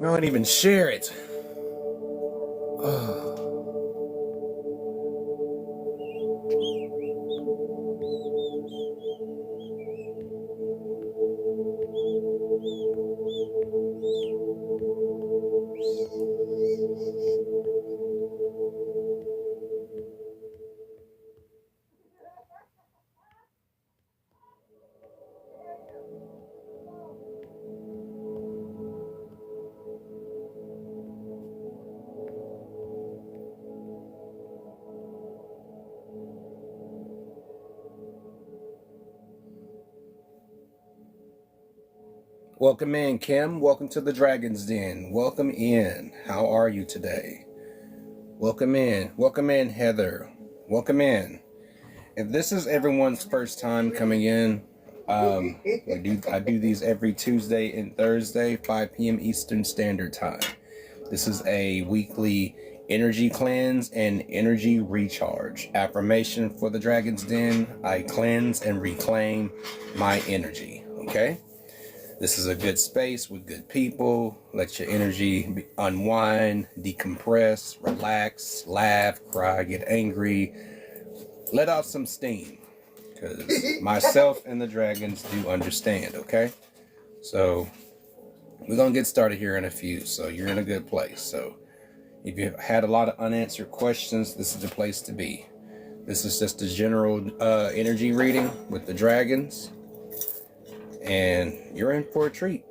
Don't even share it. Oh. Welcome in, Kim. Welcome to the Dragon's Den. Welcome in. How are you today? Welcome in. Welcome in, Heather. Welcome in. If this is everyone's first time coming in, I do these every Tuesday and Thursday, 5 p.m. Eastern Standard Time. This is a weekly energy cleanse and energy recharge. Affirmation for the Dragon's Den: I cleanse and reclaim my energy. Okay? This is a good space with good people. Let your energy unwind, decompress, relax, laugh, cry, get angry. Let off some steam. Because myself and the dragons do understand, okay? So we're going to get started here in a few. So you're in a good place. So if you've had a lot of unanswered questions, this is the place to be. This is just a general energy reading with the dragons. And you're in for a treat.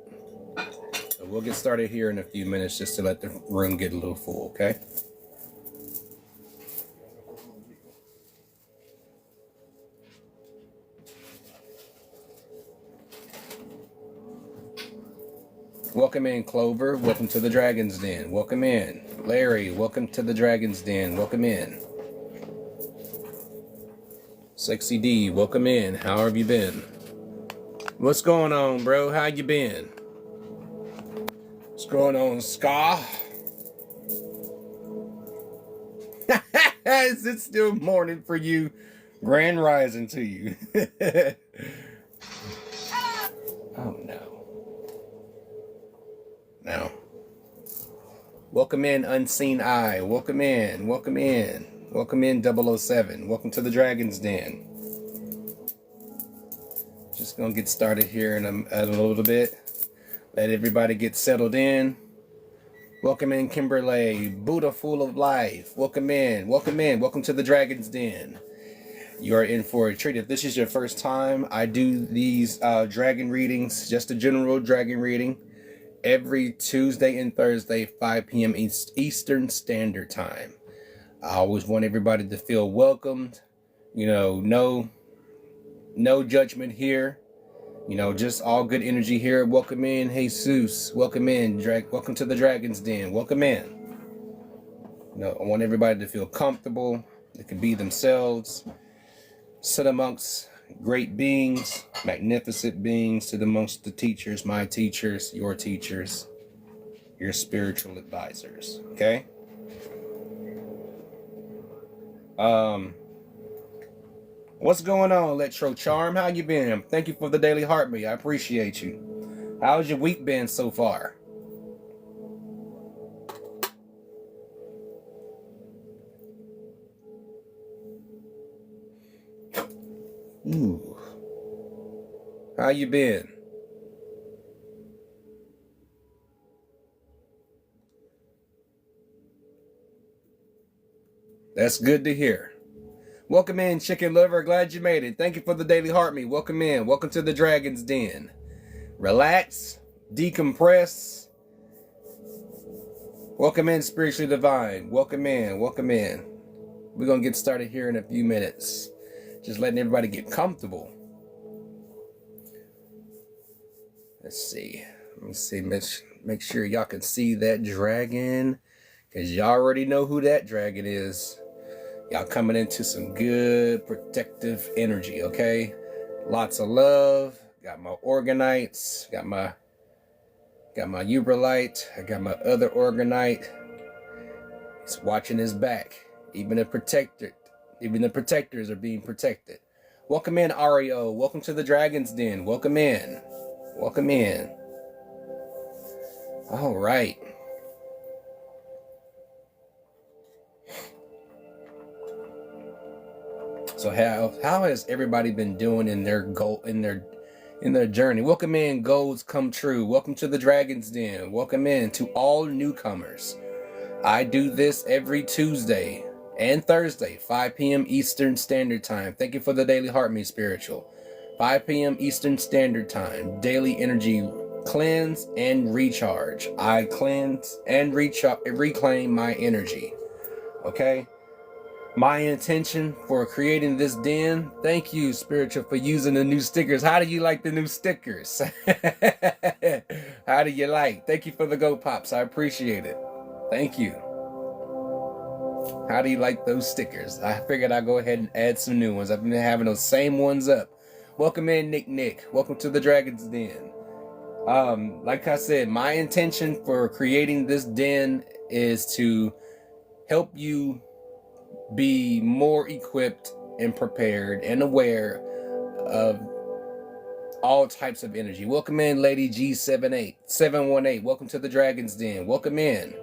So we'll get started here in a few minutes just to let the room get a little full, okay? Welcome in, Clover. Welcome to the Dragon's Den. Welcome in. Larry, welcome to the Dragon's Den. Welcome in. Sexy D, welcome in. How have you been? What's going on, bro? How you been? What's going on, Ska? Is it still morning for you? Grand rising to you. Oh, no. No. Welcome in, Unseen Eye. Welcome in. Welcome in. Welcome in, 007. Welcome to the Dragon's Den. Just gonna get started here in a little bit. Let everybody get settled in. Welcome in, Kimberly. Buddha full of life. Welcome in. Welcome in. Welcome to the Dragon's Den. You are in for a treat. If this is your first time, I do these dragon readings, just a general dragon reading, every Tuesday and Thursday, 5 p.m. Eastern Standard Time. I always want everybody to feel welcomed. You know, no judgment here. You know, just all good energy here. Welcome in, Jesus. Welcome in, welcome to the Dragon's Den. Welcome in. You know, I want everybody to feel comfortable. They can be themselves. Sit amongst great beings, magnificent beings. Sit amongst the teachers, my teachers, your spiritual advisors. Okay? What's going on, Electro Charm? How you been? Thank you for the daily heartbeat. I appreciate you. How's your week been so far? Ooh. How you been? That's good to hear. Welcome in, Chicken Lover. Glad you made it. Thank you for the daily heartbeat. Welcome in. Welcome to the Dragon's Den. Relax, decompress. Welcome in, Spiritually Divine. Welcome in. Welcome in. We're going to get started here in a few minutes. Just letting everybody get comfortable. Let's see. Let me see. Make sure y'all can see that dragon, because y'all already know who that dragon is. Y'all coming into some good protective energy, okay? Lots of love. Got my Organites. Got my Uberlite. I got my other Organite. He's watching his back. Even the protectors are being protected. Welcome in, Ario. Welcome to the Dragon's Den. Welcome in. Welcome in. All right. So how has everybody been doing in their journey? Welcome in, goals come true. Welcome to the Dragon's Den. Welcome in to all newcomers. I do this every Tuesday and Thursday, 5 p.m. Eastern Standard Time. Thank you for the Daily Heart Me Spiritual. 5 p.m. Eastern Standard Time. Daily energy cleanse and recharge. I cleanse and reclaim my energy. Okay? My intention for creating this den, thank you, Spiritual, for using the new stickers. How do you like the new stickers? How do you like? Thank you for the Go Pops. I appreciate it. Thank you. How do you like those stickers? I figured I'd go ahead and add some new ones. I've been having those same ones up. Welcome in, Nick. Welcome to the Dragon's Den. Like I said, my intention for creating this den is to help you be more equipped and prepared and aware of all types of energy. Welcome in, Lady G718. Welcome to the Dragon's Den. Welcome in.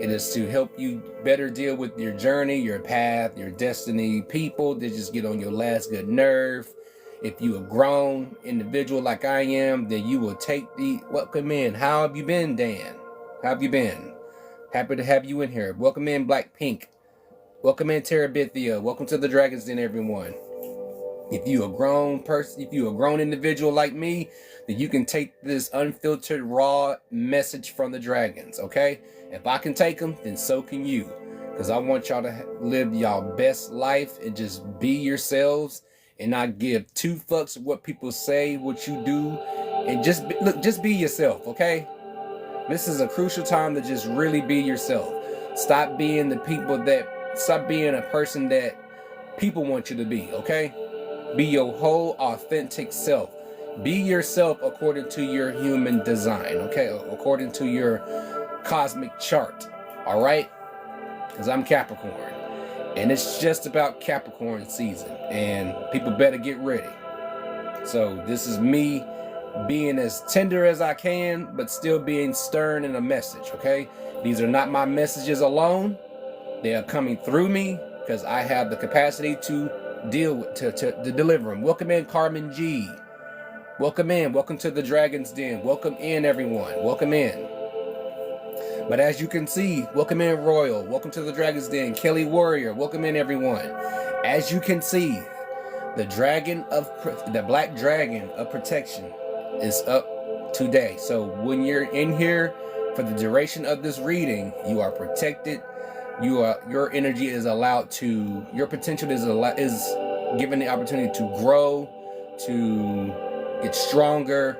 It is to help you better deal with your journey, your path, your destiny, people that just get on your last good nerve. If you a grown individual like I am, then you will take the welcome in. How have you been, Dan? How have you been? Happy to have you in here. Welcome in, Blackpink. Welcome in, Terabithia. Welcome to the Dragon's Den, everyone. If you a grown person, if you a grown individual like me, then you can take this unfiltered, raw message from the dragons, okay? If I can take them, then so can you. Because I want y'all to live y'all best life and just be yourselves and not give two fucks what people say, what you do, and just be yourself, okay? This is a crucial time to just really be yourself. Stop being stop being a person that people want you to be, okay? Be your whole authentic self. Be yourself according to your human design, okay? According to your cosmic chart, all right? Because I'm Capricorn. And it's just about Capricorn season. And people better get ready. So this is me being as tender as I can, but still being stern in a message, okay? These are not my messages alone. They are coming through me because I have the capacity to deal with, to deliver them. Welcome in, Carmen G. Welcome in. Welcome to the Dragon's Den. Welcome in, everyone. Welcome in. But as you can see, welcome in, Royal. Welcome to the Dragon's Den. Kelly Warrior. Welcome in, everyone. As you can see, the Black Dragon of Protection is up today. So when you're in here for the duration of this reading, you are protected. Your energy is allowed to, your potential is given the opportunity to grow, to get stronger.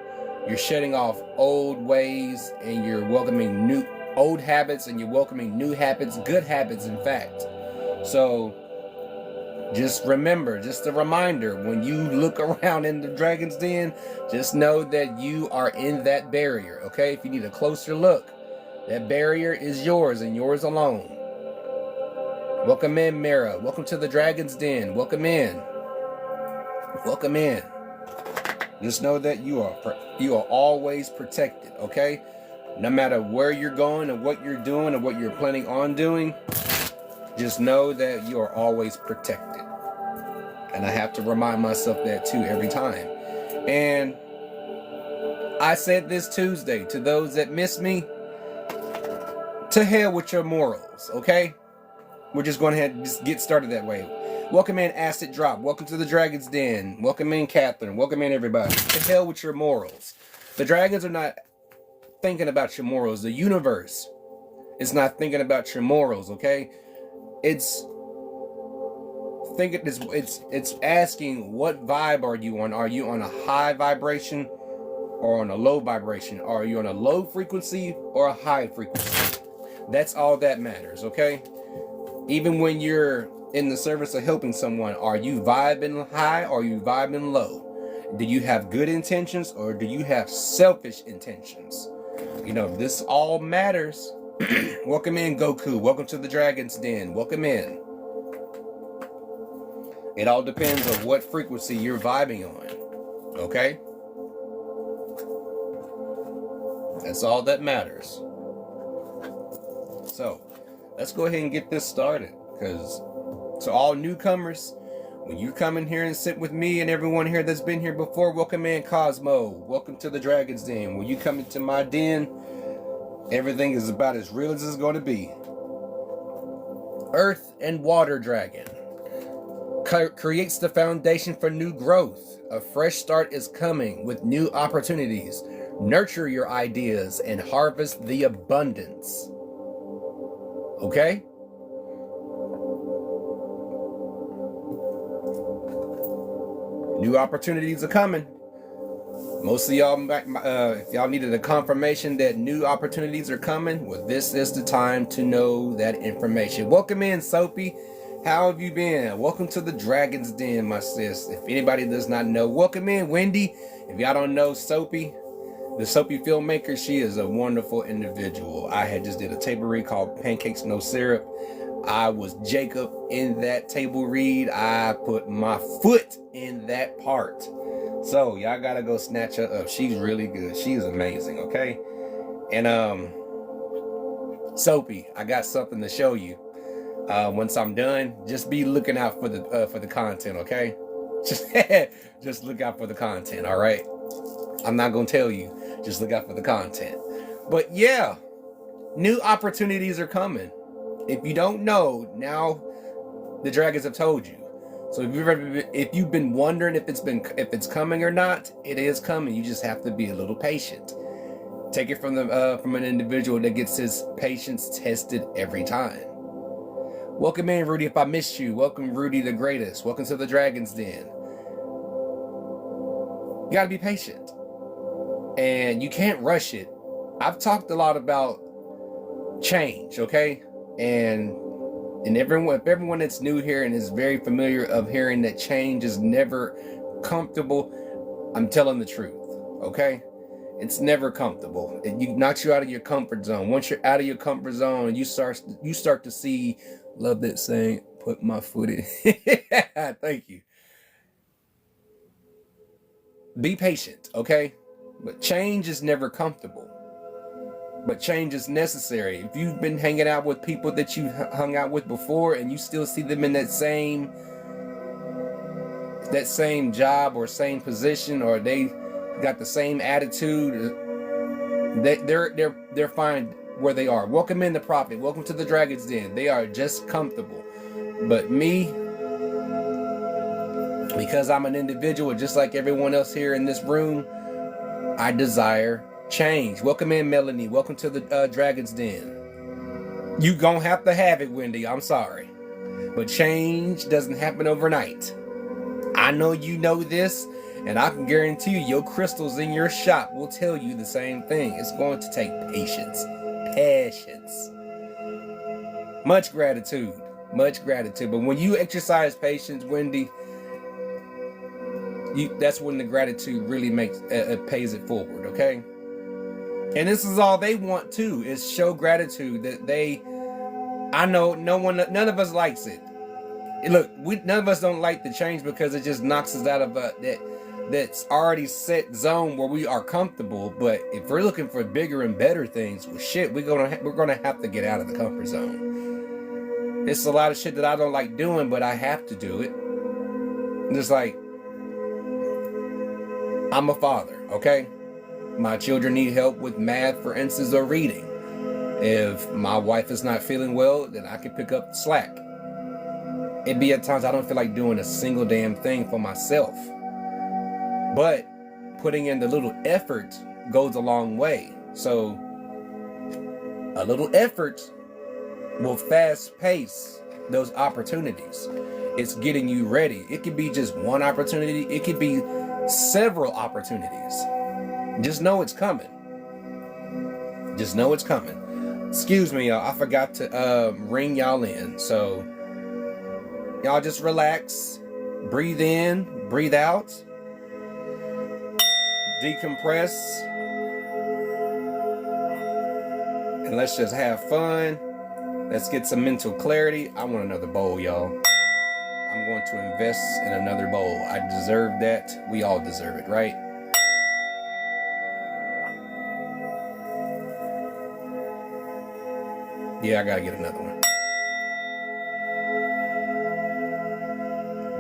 You're shedding off old ways and you're welcoming old habits, and you're welcoming new habits, good habits, in fact. So just remember, just a reminder, when you look around in the Dragon's Den, just know that you are in that barrier, okay? If you need a closer look, that barrier is yours and yours alone. Welcome in, Mara. Welcome to the Dragon's Den. Welcome in. Welcome in. Just know that you are always protected, okay? No matter where you're going and what you're doing and what you're planning on doing, just know that you are always protected. And I have to remind myself that too every time. And I said this Tuesday to those that miss me, to hell with your morals, okay? We're just going to just get started that way. Welcome in, Acid Drop. Welcome to the Dragon's Den. Welcome in, Catherine. Welcome in, everybody. To hell with your morals. The dragons are not thinking about your morals. The universe is not thinking about your morals, okay? It's asking, what vibe are you on? Are you on a high vibration or on a low vibration? Are you on a low frequency or a high frequency? That's all that matters, okay? Even when you're in the service of helping someone, are you vibing high or are you vibing low? Do you have good intentions or do you have selfish intentions? You know, this all matters. Welcome in, Goku. Welcome to the Dragon's Den. Welcome in. It all depends on what frequency you're vibing on. Okay? That's all that matters. So let's go ahead and get this started, because to all newcomers, when you come in here and sit with me and everyone here that's been here before, welcome in Cosmo. Welcome to the Dragon's Den. When you come into my den, everything is about as real as it's going to be. Earth and water dragon creates the foundation for new growth. A fresh start is coming with new opportunities. Nurture your ideas and harvest the abundance. Okay? New opportunities are coming. Most of y'all, if y'all needed a confirmation that new opportunities are coming, well, this is the time to know that information. Welcome in, Soapy. How have you been? Welcome to the Dragon's Den, my sis. If anybody does not know, welcome in, Wendy. If y'all don't know Soapy, the Soapy filmmaker, she is a wonderful individual. I had just did a table read called Pancakes No Syrup. I was Jacob in that table read. I put my foot in that part. So y'all gotta go snatch her up. She's really good. She's amazing, okay? And Soapy, I got something to show you. Once I'm done, just be looking out for the content, okay? Just look out for the content, all right? I'm not gonna tell you. Just look out for the content. But yeah, new opportunities are coming. If you don't know, now the dragons have told you. So if you've been wondering if it's coming or not, it is coming. You just have to be a little patient. Take it from an individual that gets his patience tested every time. Welcome in, Rudy. If I missed you, welcome, Rudy the Greatest. Welcome to the Dragon's Den. You gotta be patient, and you can't rush it. I've talked a lot about change, okay? And everyone that's new here and is very familiar of hearing that change is never comfortable, I'm telling the truth, okay? It's never comfortable. It knocks you out of your comfort zone. Once you're out of your comfort zone, you start to see, love that saying, put my foot in. Thank you. Be patient, okay? But change is never comfortable. But change is necessary. If you've been hanging out with people that you hung out with before and you still see them in that same job or same position, or they got the same attitude, they're fine where they are. Welcome in the Prophet. Welcome to the Dragon's Den. They are just comfortable. But me, because I'm an individual just like everyone else here in this room, I desire change. Welcome in, Melanie. Welcome to the Dragon's Den. You gonna have to have it, Wendy. I'm sorry. But change doesn't happen overnight. I know you know this, and I can guarantee you your crystals in your shop will tell you the same thing. It's going to take patience. Patience. Much gratitude. Much gratitude. But when you exercise patience, Wendy, that's when the gratitude really pays it forward, okay? And this is all they want too, is show gratitude that I know none of us likes it. Look, none of us don't like the change because it just knocks us out of that's already set zone where we are comfortable. But if we're looking for bigger and better things, well, shit, we're gonna have to get out of the comfort zone. It's a lot of shit that I don't like doing, but I have to do it. Just like, I'm a father, okay? My children need help with math, for instance, or reading. If my wife is not feeling well, then I can pick up the slack. It'd be at times I don't feel like doing a single damn thing for myself. But putting in the little effort goes a long way. So a little effort will fast pace those opportunities. It's getting you ready. It could be just one opportunity. It could be several opportunities. Just know it's coming. Just know it's coming. Excuse me, y'all. I forgot to ring y'all in. So y'all just relax. Breathe in. Breathe out. Decompress. And let's just have fun. Let's get some mental clarity. I want another bowl, y'all. I'm going to invest in another bowl. I deserve that. We all deserve it, right? Yeah, I gotta get another one.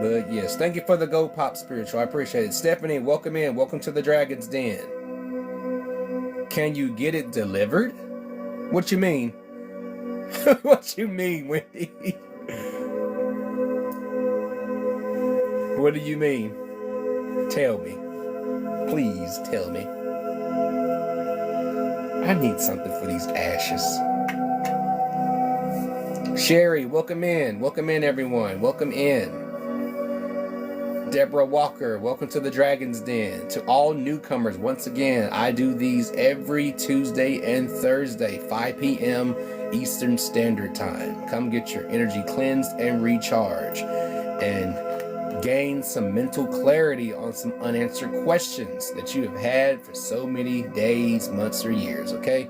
But yes, thank you for the Go Pop Spiritual. I appreciate it. Stephanie, welcome in. Welcome to the Dragon's Den. Can you get it delivered? What you mean? What you mean, Wendy? What do you mean? Tell me. Please tell me. I need something for these ashes. Sherry, welcome in. Welcome in, everyone. Welcome in. Deborah Walker, welcome to the Dragon's Den. To all newcomers, once again, I do these every Tuesday and Thursday, 5 p.m. Eastern Standard Time. Come get your energy cleansed and recharged, and gain some mental clarity on some unanswered questions that you have had for so many days, months, or years, okay?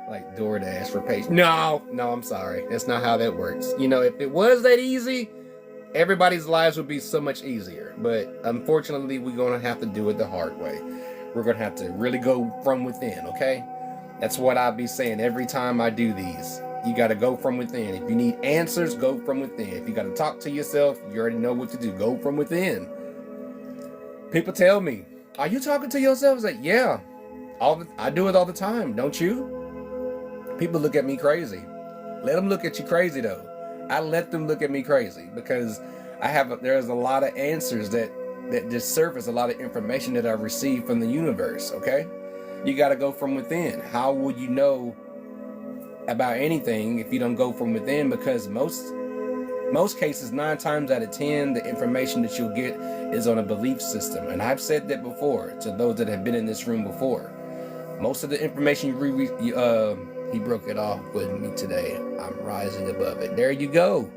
Like DoorDash for patience. No, I'm sorry. That's not how that works. You know, if it was that easy, everybody's lives would be so much easier. But unfortunately, we're going to have to do it the hard way. We're going to have to really go from within, okay? That's what I'll be saying every time I do these. You got to go from within. If you need answers, go from within. If you got to talk to yourself, you already know what to do. Go from within. People tell me, are you talking to yourself? I was like, yeah. I do it all the time, don't you? People look at me crazy. Let them look at you crazy, though. I let them look at me crazy because there's a lot of answers that just surface, a lot of information that I've received from the universe, okay? You got to go from within. How would you know about anything if you don't go from within? Because most cases, 9 times out of 10, the information that you'll get is on a belief system. And I've said that before to those that have been in this room before. Most of the information he broke it off with me today. I'm rising above it. There you go.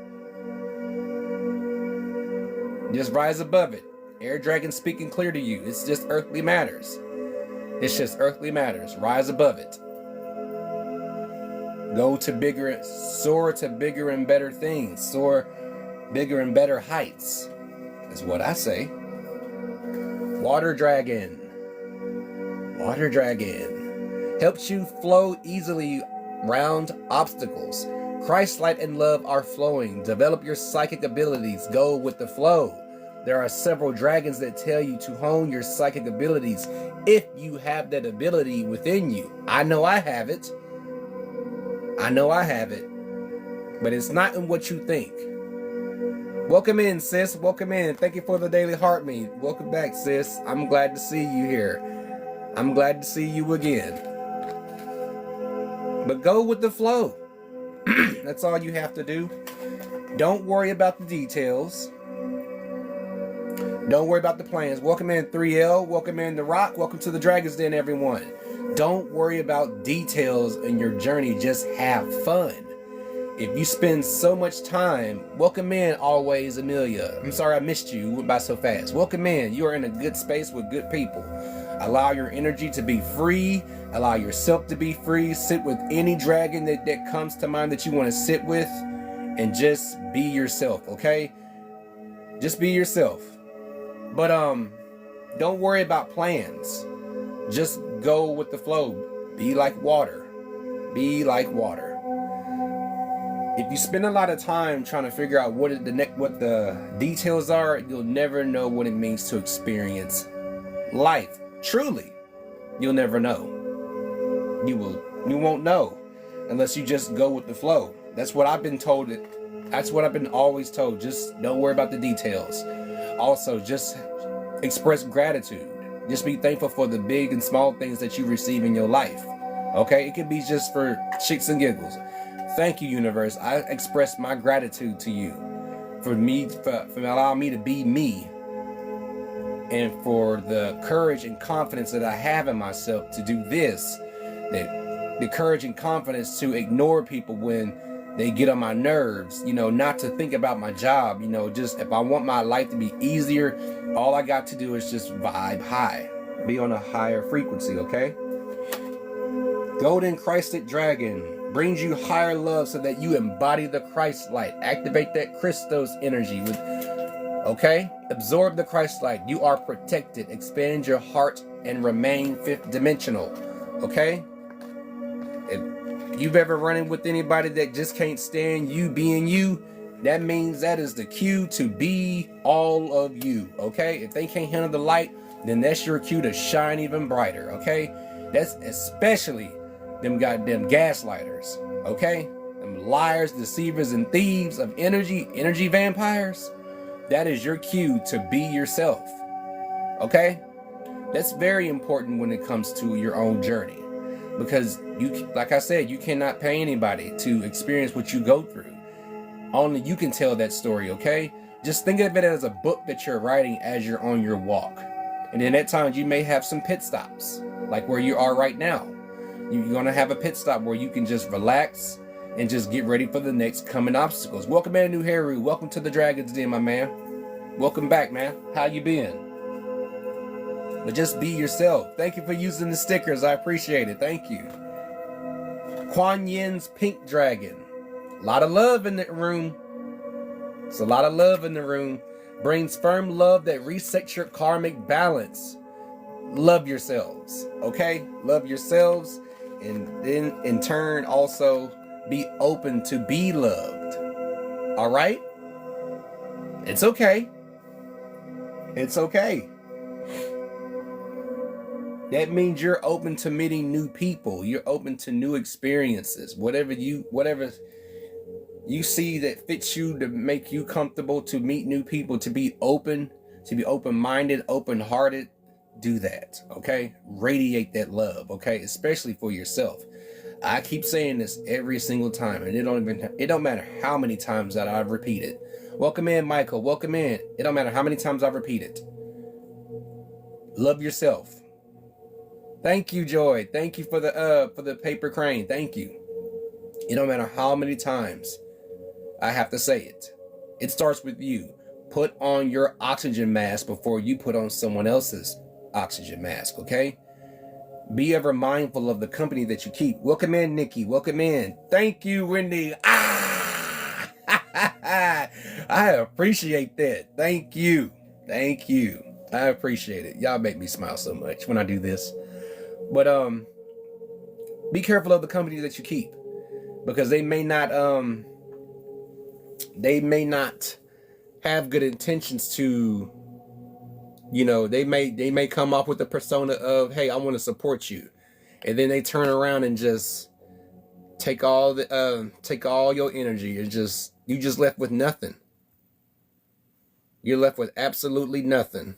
Just rise above it. Air Dragon speaking clear to you. It's just earthly matters. It's just earthly matters. Rise above it. Soar to bigger and better things. Soar bigger and better heights, is what I say. Water Dragon. Water Dragon helps you flow easily round obstacles. Christ light and love are flowing. Develop your psychic abilities. Go with the flow. There are several dragons that tell you to hone your psychic abilities if you have that ability within you. I know I have it. But it's not in what you think. Welcome in, sis. Welcome in. Thank you for the daily heart meet. Welcome back, sis. I'm glad to see you here. I'm glad to see you again. But go with the flow. That's all you have to do. Don't worry about the details. Don't worry about the plans. Welcome in 3L. Welcome in The Rock. Welcome to the Dragon's Den, everyone. Don't worry about details in your journey. Just have fun. If you spend so much time, welcome in always, Amelia. I'm sorry I missed you. It went by so fast. Welcome in. You are in a good space with good people. Allow your energy to be free. Allow yourself to be free. Sit with any dragon that comes to mind that you want to sit with. And just be yourself, okay? Just be yourself. But don't worry about plans. Just go with the flow. Be like water. Be like water. If you spend a lot of time trying to figure out what the details are, you'll never know what it means to experience life. Truly, you'll never know. You won't know unless you just go with the flow. That's what I've been told. That's what I've been always told. Just don't worry about the details. Also, just express gratitude. Just be thankful for the big and small things that you receive in your life. Okay? It could be just for shits and giggles. Thank you, universe. I express my gratitude to you for allowing me to be me, and for the courage and confidence that I have in myself to do this. The courage and confidence to ignore people when they get on my nerves, not to think about my job, just if I want my life to be easier, all I got to do is just vibe high, be on a higher frequency, okay? Golden Christed Dragon brings you higher love so that you embody the Christ light. Activate that Christos energy okay? Absorb the Christ light. You are protected. Expand your heart and remain fifth dimensional, okay? If you've ever run in with anybody that just can't stand you being you, that means that is the cue to be all of you, okay? If they can't handle the light, then that's your cue to shine even brighter, okay? That's especially them goddamn gaslighters, okay? Them liars, deceivers, and thieves of energy vampires. That is your cue to be yourself, okay? That's very important when it comes to your own journey, because you, like I said, you cannot pay anybody to experience what you go through. Only you can tell that story, okay? Just think of it as a book that you're writing as you're on your walk. And then at times you may have some pit stops, like where you are right now. You're going to have a pit stop where you can just relax and just get ready for the next coming obstacles. Welcome in, New Haru. Welcome to the Dragon's Den, my man. Welcome back, man. How you been? But just be yourself. Thank you for using the stickers. I appreciate it. Thank you. Kuan Yin's Pink Dragon. A lot of love in the room. It's a lot of love in the room. Brings firm love that resets your karmic balance. Love yourselves, okay? Love yourselves, and then in turn also be open to be loved. All right? It's okay. It's okay. That means you're open to meeting new people. You're open to new experiences. Whatever you see that fits you, to make you comfortable, to meet new people, to be open-minded, open-hearted, do that, okay? Radiate that love, okay? Especially for yourself. I keep saying this every single time, and it don't matter how many times that I've repeated. Welcome in, Michael. Welcome in. It don't matter how many times I've repeated. Love yourself. Thank you, Joy. Thank you for the paper crane. Thank you. It don't matter how many times I have to say it. It starts with you. Put on your oxygen mask before you put on someone else's oxygen mask, okay? Be ever mindful of the company that you keep. Welcome in, Nikki. Welcome in. Thank you, Wendy. I appreciate that. Thank you. Thank you. I appreciate it. Y'all make me smile so much when I do this. But be careful of the company that you keep, because they may not have good intentions to, you know, they may come up with the persona of, hey, I want to support you, and then they turn around and just take all your energy, and you just left with nothing. You're left with absolutely nothing.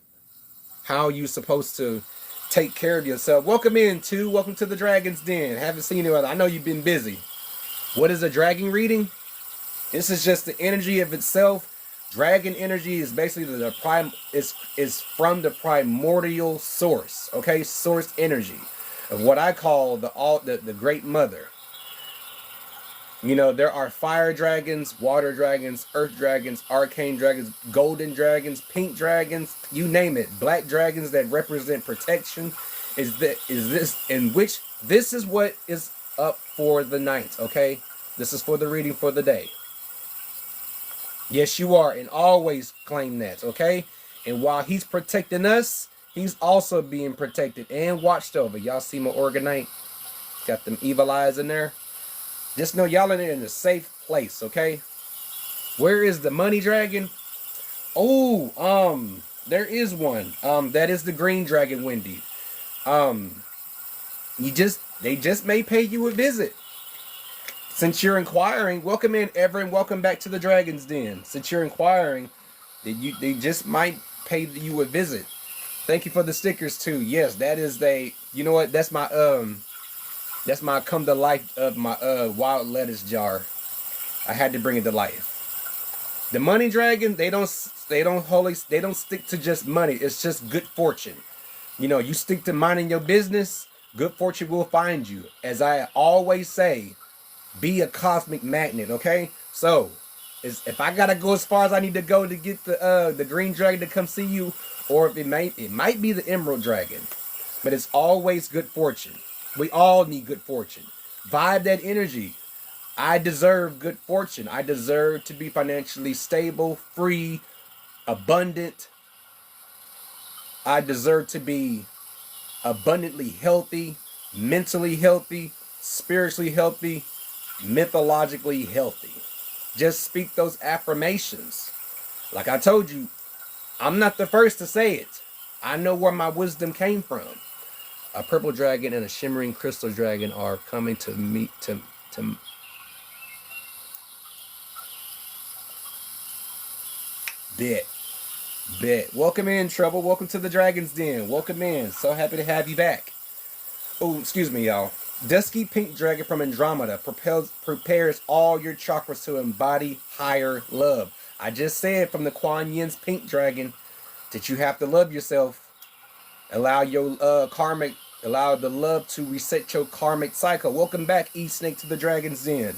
How are you supposed to take care of yourself? Welcome in, too. Welcome to the Dragon's Den. Haven't seen you. I know you've been busy. What is a dragon reading? This is just the energy of itself. Dragon energy is basically is from the primordial source, okay? Source energy of what I call the Great Mother. You know, there are fire dragons, water dragons, earth dragons, arcane dragons, golden dragons, pink dragons, you name it. Black dragons that represent protection. This is what is up for the night, okay? This is for the reading for the day. Yes, you are, and always claim that, okay? And while he's protecting us, he's also being protected and watched over. Y'all see my Organite? Got them evil eyes in there. Just know y'all are in a safe place, okay? Where is the money dragon? Oh, there is one. That is the green dragon, Wendy. They just may pay you a visit. Since you're inquiring, welcome in, Everett, welcome back to the Dragon's Den. Since you're inquiring, they just might pay you a visit. Thank you for the stickers too. Yes, that is you know what? That's my come to life of my wild lettuce jar. I had to bring it to life. The money dragon, they don't stick to just money. It's just good fortune. You know, you stick to minding your business, good fortune will find you. As I always say, be a cosmic magnet, okay? So, if I gotta go as far as I need to go to get the green dragon to come see you, or if it might be the emerald dragon, but it's always good fortune. We all need good fortune. Vibe that energy. I deserve good fortune. I deserve to be financially stable, free, abundant. I deserve to be abundantly healthy, mentally healthy, spiritually healthy, mythologically healthy. Just speak those affirmations. Like I told you, I'm not the first to say it. I know where my wisdom came from. A purple dragon and a shimmering crystal dragon are coming to meet to bet. Bet. Welcome in, Trouble. Welcome to the Dragon's Den. Welcome in. So happy to have you back. Oh, excuse me, y'all. Dusky pink dragon from Andromeda prepares all your chakras to embody higher love. I just said from the Kuan Yin's pink dragon that you have to love yourself. Allow your allow the love to reset your karmic cycle. Welcome back, E-Snake, to the Dragon's Den.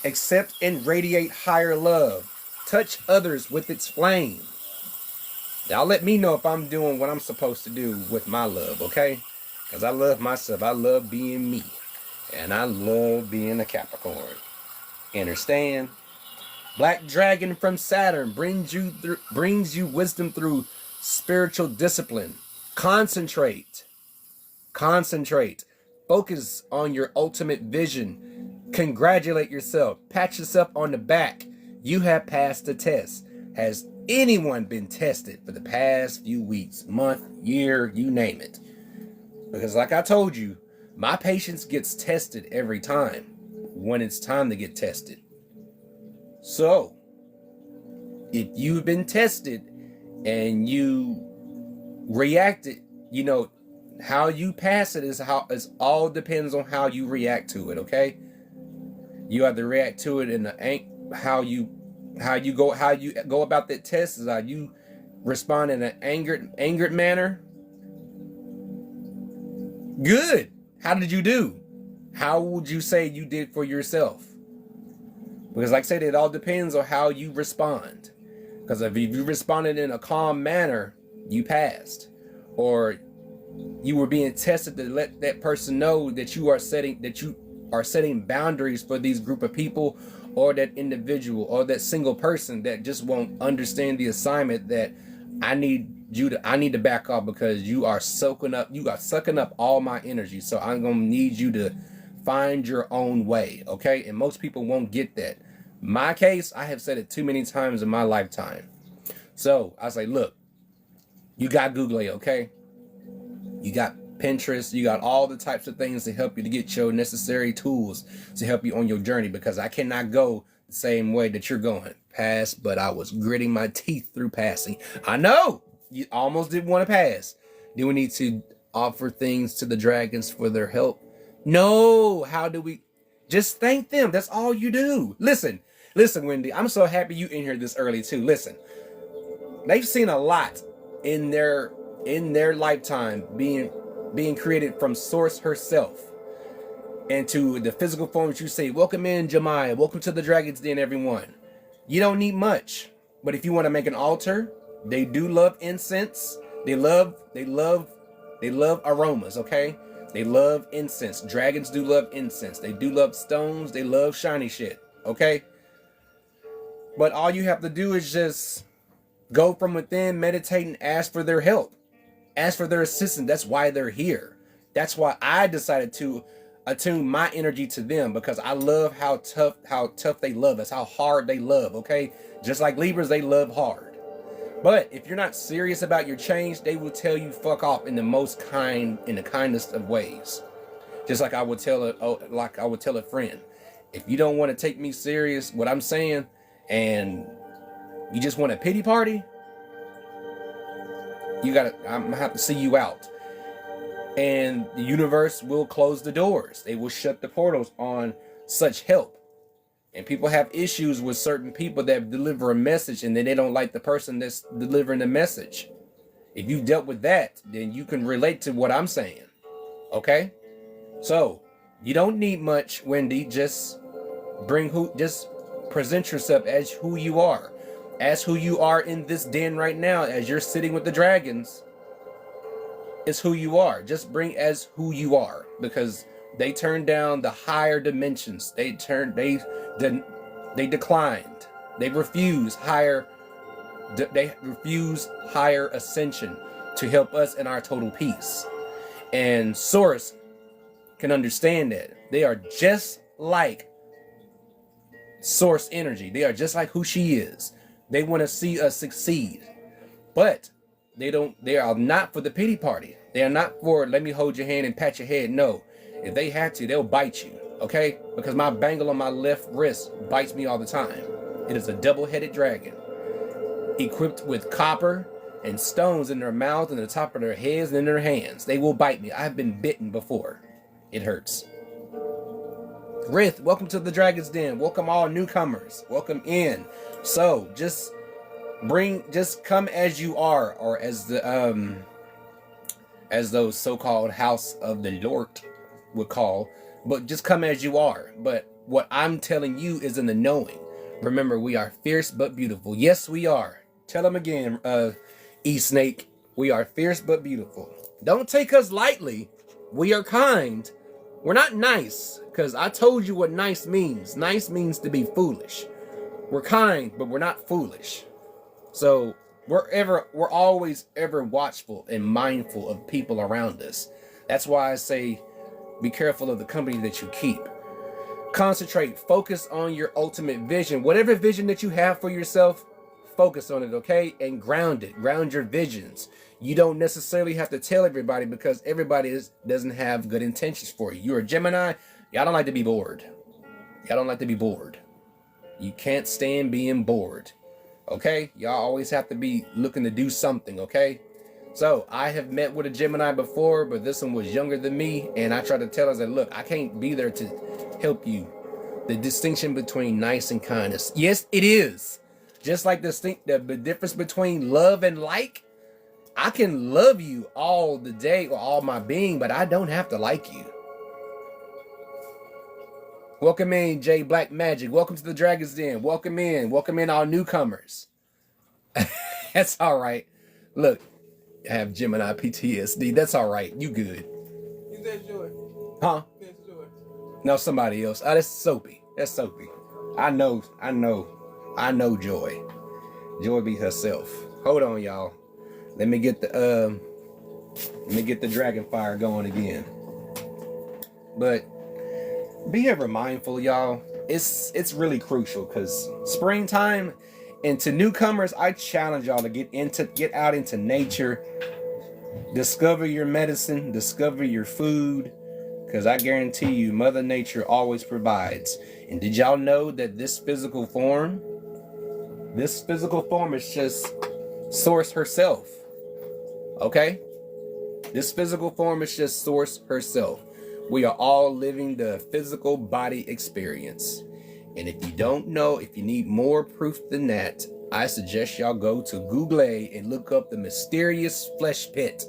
Accept and radiate higher love. Touch others with its flame. Now let me know if I'm doing what I'm supposed to do with my love, okay? Because I love myself. I love being me. And I love being a Capricorn. Understand? Black Dragon from Saturn brings you wisdom through spiritual discipline. Concentrate. Focus on your ultimate vision. Congratulate yourself. Pat yourself on the back. You have passed the test. Has anyone been tested for the past few weeks, month, year, you name it? Because like I told you, my patience gets tested every time when it's time to get tested. So, if you've been tested and you reacted, you know, how you pass it is all depends on how you react to it, okay? You have to react to it in the how you go about that test is how you respond in an angered manner. Good. How did you do? How would you say you did for yourself? Because like I said, it all depends on how you respond. Because if you responded in a calm manner, you passed. Or you were being tested to let that person know that you are setting boundaries for these group of people, or that individual, or that single person that just won't understand the assignment that I need to back off because you are sucking up all my energy. So I'm gonna need you to find your own way, okay? And most people won't get that. My case, I have said it too many times in my lifetime. So I say, look, you got Google, okay? You got Pinterest, you got all the types of things to help you to get your necessary tools to help you on your journey, because I cannot go the same way that you're going. Pass, but I was gritting my teeth through passing. I know you almost didn't want to pass. Do we need to offer things to the dragons for their help? No. How do we? Just thank them. That's all you do. Listen, Wendy, I'm so happy you in here this early too. Listen, they've seen a lot in their lifetime being created from Source herself, and to the physical form that you say, welcome in, Jemiah, welcome to the Dragon's Den, everyone. You don't need much, but if you want to make an altar, they do love incense. They love aromas, okay? They love incense. Dragons do love incense. They do love stones. They love shiny shit, okay? But all you have to do is just go from within, meditate, and ask for their help. Ask for their assistance. That's why they're here. That's why I decided to attune my energy to them, because I love how tough they love us, how hard they love, okay? Just like Libras, they love hard. But if you're not serious about your change, they will tell you fuck off in the kindest of ways. Just like I would tell a friend. If you don't want to take me serious, what I'm saying, and you just want a pity party, I'm gonna have to see you out. And the universe will close the doors. They will shut the portals on such help. And people have issues with certain people that deliver a message and then they don't like the person that's delivering the message. If you've dealt with that, then you can relate to what I'm saying. Okay? So, you don't need much, Wendy. Just present yourself as who you are. As who you are in this den right now, as you're sitting with the dragons. Is who you are. Just bring as who you are, because they turned down the higher dimensions. They declined. They refused higher ascension to help us in our total peace. And Source can understand that. They are just like Source Energy. They are just like who she is. They want to see us succeed. But they are not for the pity party. They are not for let me hold your hand and pat your head. No. If they have to, they'll bite you. Okay? Because my bangle on my left wrist bites me all the time. It is a double-headed dragon, equipped with copper and stones in their mouth and the top of their heads and in their hands. They will bite me. I've been bitten before. It hurts. Rith, welcome to the Dragon's Den. Welcome all newcomers. Welcome in. So just come as you are, or as those so-called House of the Lord would call, but just come as you are. But what I'm telling you is in the knowing. Remember, we are fierce but beautiful. Yes, we are. Tell them again, E-Snake. We are fierce but beautiful. Don't take us lightly. We are kind. We're not nice, because I told you what nice means. Nice means to be foolish. We're kind, but we're not foolish. So we're always ever watchful and mindful of people around us. That's why I say be careful of the company that you keep. Concentrate, focus on your ultimate vision. Whatever vision that you have for yourself, focus on it, okay? And ground it. Ground your visions. You don't necessarily have to tell everybody, because everybody doesn't have good intentions for you. You're a Gemini. Y'all don't like to be bored. Y'all don't like to be bored. You can't stand being bored. Okay? Y'all always have to be looking to do something, okay? So, I have met with a Gemini before, but this one was younger than me, and I tried to tell her that, look, I can't be there to help you. The distinction between nice and kindness. Yes, it is. Just like the difference between love and like. I can love you all the day or all my being, but I don't have to like you. Welcome in, J Black Magic. Welcome to the Dragon's Den. Welcome in. Welcome in all newcomers. That's all right. Look, I have Gemini PTSD. That's all right. You good. You said Joy. Huh? You said Joy. No, somebody else. Oh, that's Soapy. That's Soapy. I know Joy. Joy be herself. Hold on, y'all. Let me get the dragon fire going again. But be ever mindful, y'all. It's really crucial, because springtime, and to newcomers, I challenge y'all to get out into nature, discover your medicine, discover your food, because I guarantee you, Mother Nature always provides. And did y'all know that this physical form is just Source herself? Okay? This physical form is just Source herself. We are all living the physical body experience. And if you don't know, if you need more proof than that, I suggest y'all go to Google and look up the mysterious flesh pit.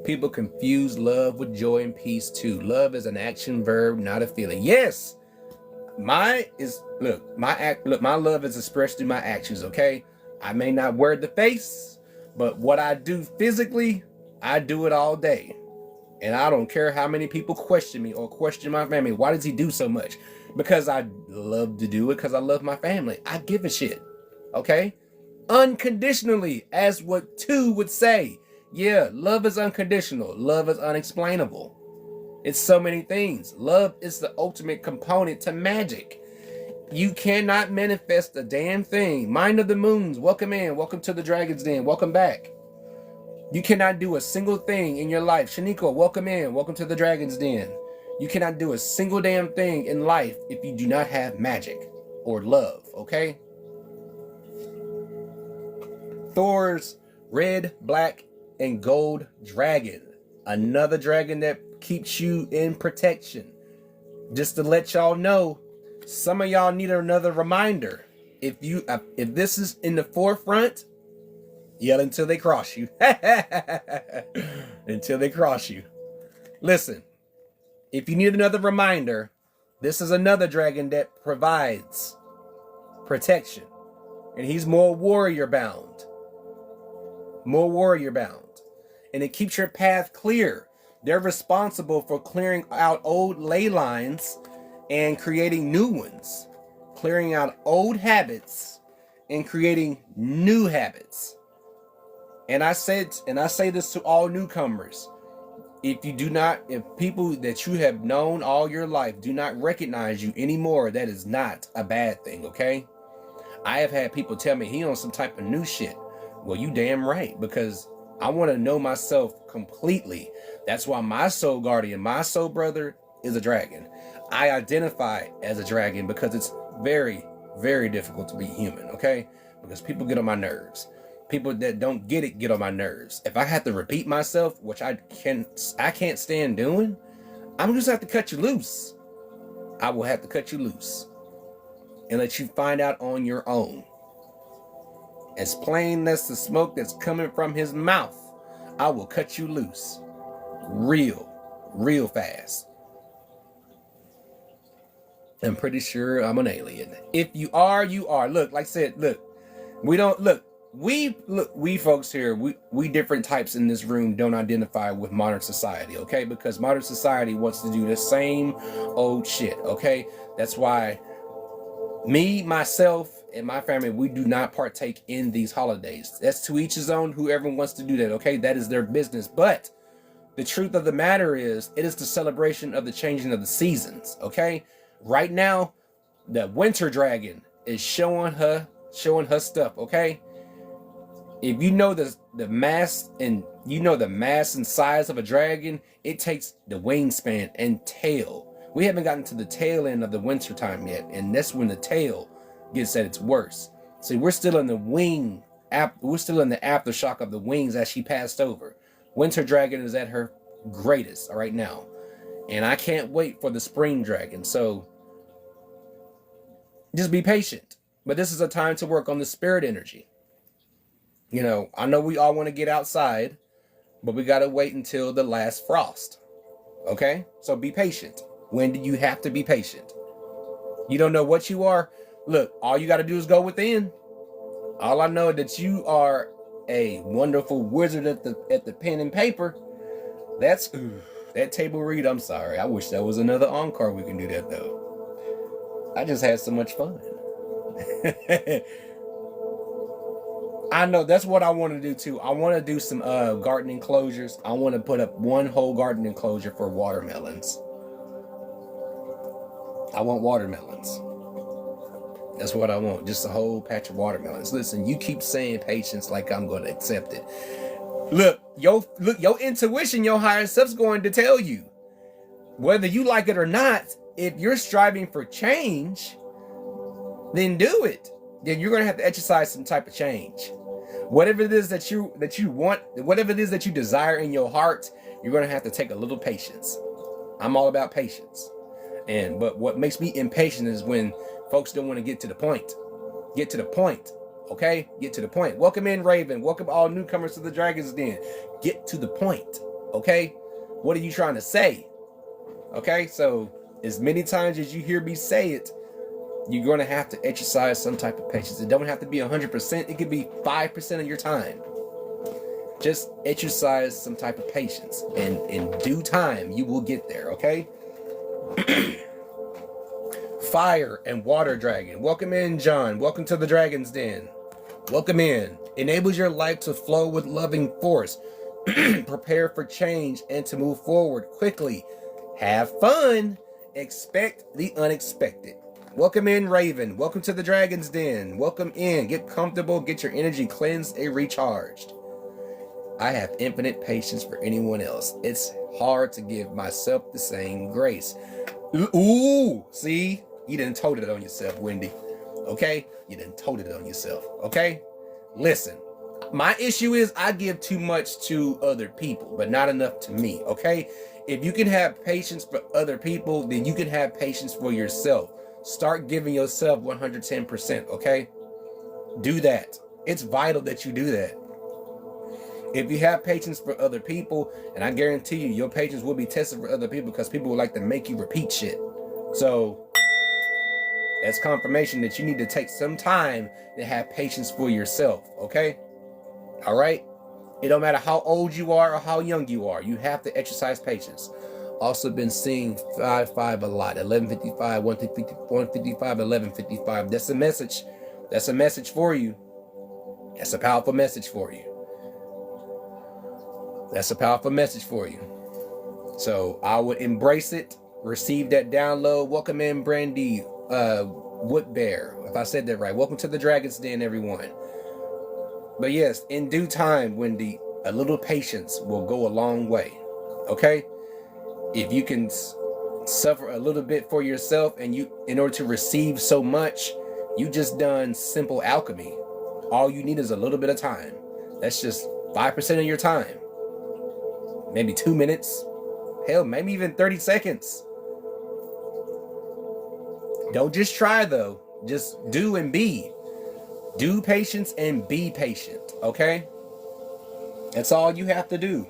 People confuse love with joy and peace too. Love is an action verb, not a feeling. Yes! My love is expressed through my actions, okay? I may not wear the face, but what I do physically, I do it all day. And I don't care how many people question me or question my family. Why does he do so much? Because I love to do it, because I love my family. I give a shit. Okay? Unconditionally, as what two would say. Yeah, love is unconditional. Love is unexplainable. It's so many things. Love is the ultimate component to magic. You cannot manifest a damn thing. Mind of the Moons, welcome in. Welcome to the Dragon's Den. Welcome back. You cannot do a single thing in your life. Shaniko, welcome in. Welcome to the Dragon's Den. You cannot do a single damn thing in life if you do not have magic or love, okay? Thor's red, black, and gold dragon. Another dragon that keeps you in protection. Just to let y'all know, some of y'all need another reminder. If this is in the forefront, yell until they cross you. Until they cross you. Listen, if you need another reminder, this is another dragon that provides protection. And he's more warrior bound. More warrior bound. And it keeps your path clear. They're responsible for clearing out old ley lines and creating new ones. Clearing out old habits and creating new habits. And I say this to all newcomers. if people that you have known all your life do not recognize you anymore, that is not a bad thing, okay? I have had people tell me he on some type of new shit. Well, you damn right, because I want to know myself completely. That's why my soul guardian, my soul brother, is a dragon. I identify as a dragon because it's very, very difficult to be human, okay? Because people get on my nerves. People that don't get on my nerves. If I have to repeat myself, which I can't stand doing, I'm just have to cut you loose. I will have to cut you loose and let you find out on your own. As plain as the smoke that's coming from his mouth, I will cut you loose real fast. I'm pretty sure I'm an alien. If you are, you are. Look, like I said, look, we folks here, we different types in this room don't identify with modern society, okay? Because modern society wants to do the same old shit, okay? That's why me, myself, and my family, we do not partake in these holidays. That's to each his own, whoever wants to do that, okay? That is their business. But the truth of the matter is, it is the celebration of the changing of the seasons, okay? Right now, the winter dragon is showing her stuff, okay? If you know the mass and size of a dragon, it takes the wingspan and tail. We haven't gotten to the tail end of the winter time yet, and that's when the tail gets at its worst. See, we're still in the aftershock of the wings as she passed over. Winter dragon is at her greatest right now, and I can't wait for the spring dragon. So just be patient. But this is a time to work on the spirit energy. You know, I know we all want to get outside, but we got to wait until the last frost. Okay? So be patient. When do you have to be patient? You don't know what you are? Look, all you got to do is go within. All I know is that you are a wonderful wizard at the pen and paper. That's that table read. I'm sorry. I wish there was another encore we can do that though. I just had so much fun. I know that's what I want to do too. I want to do some garden enclosures. I want to put up one whole garden enclosure for watermelons. I want watermelons. That's what I want. Just a whole patch of watermelons. Listen, you keep saying patience like I'm going to accept it. Look, your intuition, your higher self's going to tell you. Whether you like it or not, if you're striving for change, then do it. Then you're going to have to exercise some type of change. Whatever it is that you want, whatever it is that you desire in your heart, you're going to have to take a little patience. I'm all about patience. But what makes me impatient is when folks don't want to get to the point. Get to the point. Okay? Get to the point. Welcome in, Raven. Welcome all newcomers to the Dragon's Den. Get to the point. Okay? What are you trying to say? Okay? So, as many times as you hear me say it, you're going to have to exercise some type of patience. It don't have to be 100%. It could be 5% of your time. Just exercise some type of patience. And in due time, you will get there. Okay? Fire and water dragon. Welcome in, John. Welcome to the Dragon's Den. Welcome in. Enables your life to flow with loving force. Prepare for change and to move forward quickly. Have fun. Expect the unexpected. Welcome in, Raven. Welcome to the Dragon's Den. Welcome in. Get comfortable. Get your energy cleansed and recharged. I have infinite patience for anyone else. It's hard to give myself the same grace. Ooh, see? You done told it on yourself, Wendy. Okay? You done told it on yourself. Okay? Listen, my issue is I give too much to other people, but not enough to me. Okay? If you can have patience for other people, then you can have patience for yourself. Start giving yourself 110%. Okay? Do that. It's vital that you do that. If you have patience for other people, and I guarantee you, your patience will be tested for other people because people will like to make you repeat shit. So that's confirmation that you need to take some time to have patience for yourself, okay? All right? It don't matter how old you are or how young you are. You have to exercise patience. Also been seeing 5-5 a lot. 1155, 155, 1155. That's a message. That's a message for you. That's a powerful message for you. That's a powerful message for you. So I would embrace it, receive that download. Welcome in, Brandy Woodbear, if I said that right. Welcome to the Dragon's Den, everyone. But yes, in due time, Wendy, a little patience will go a long way. Okay? If you can suffer a little bit for yourself, and you, in order to receive so much, you just done simple alchemy. All you need is a little bit of time. That's just 5% of your time. Maybe 2 minutes. Hell, maybe even 30 seconds. Don't just try though. Just do and be. Do patience and be patient, okay? That's all you have to do.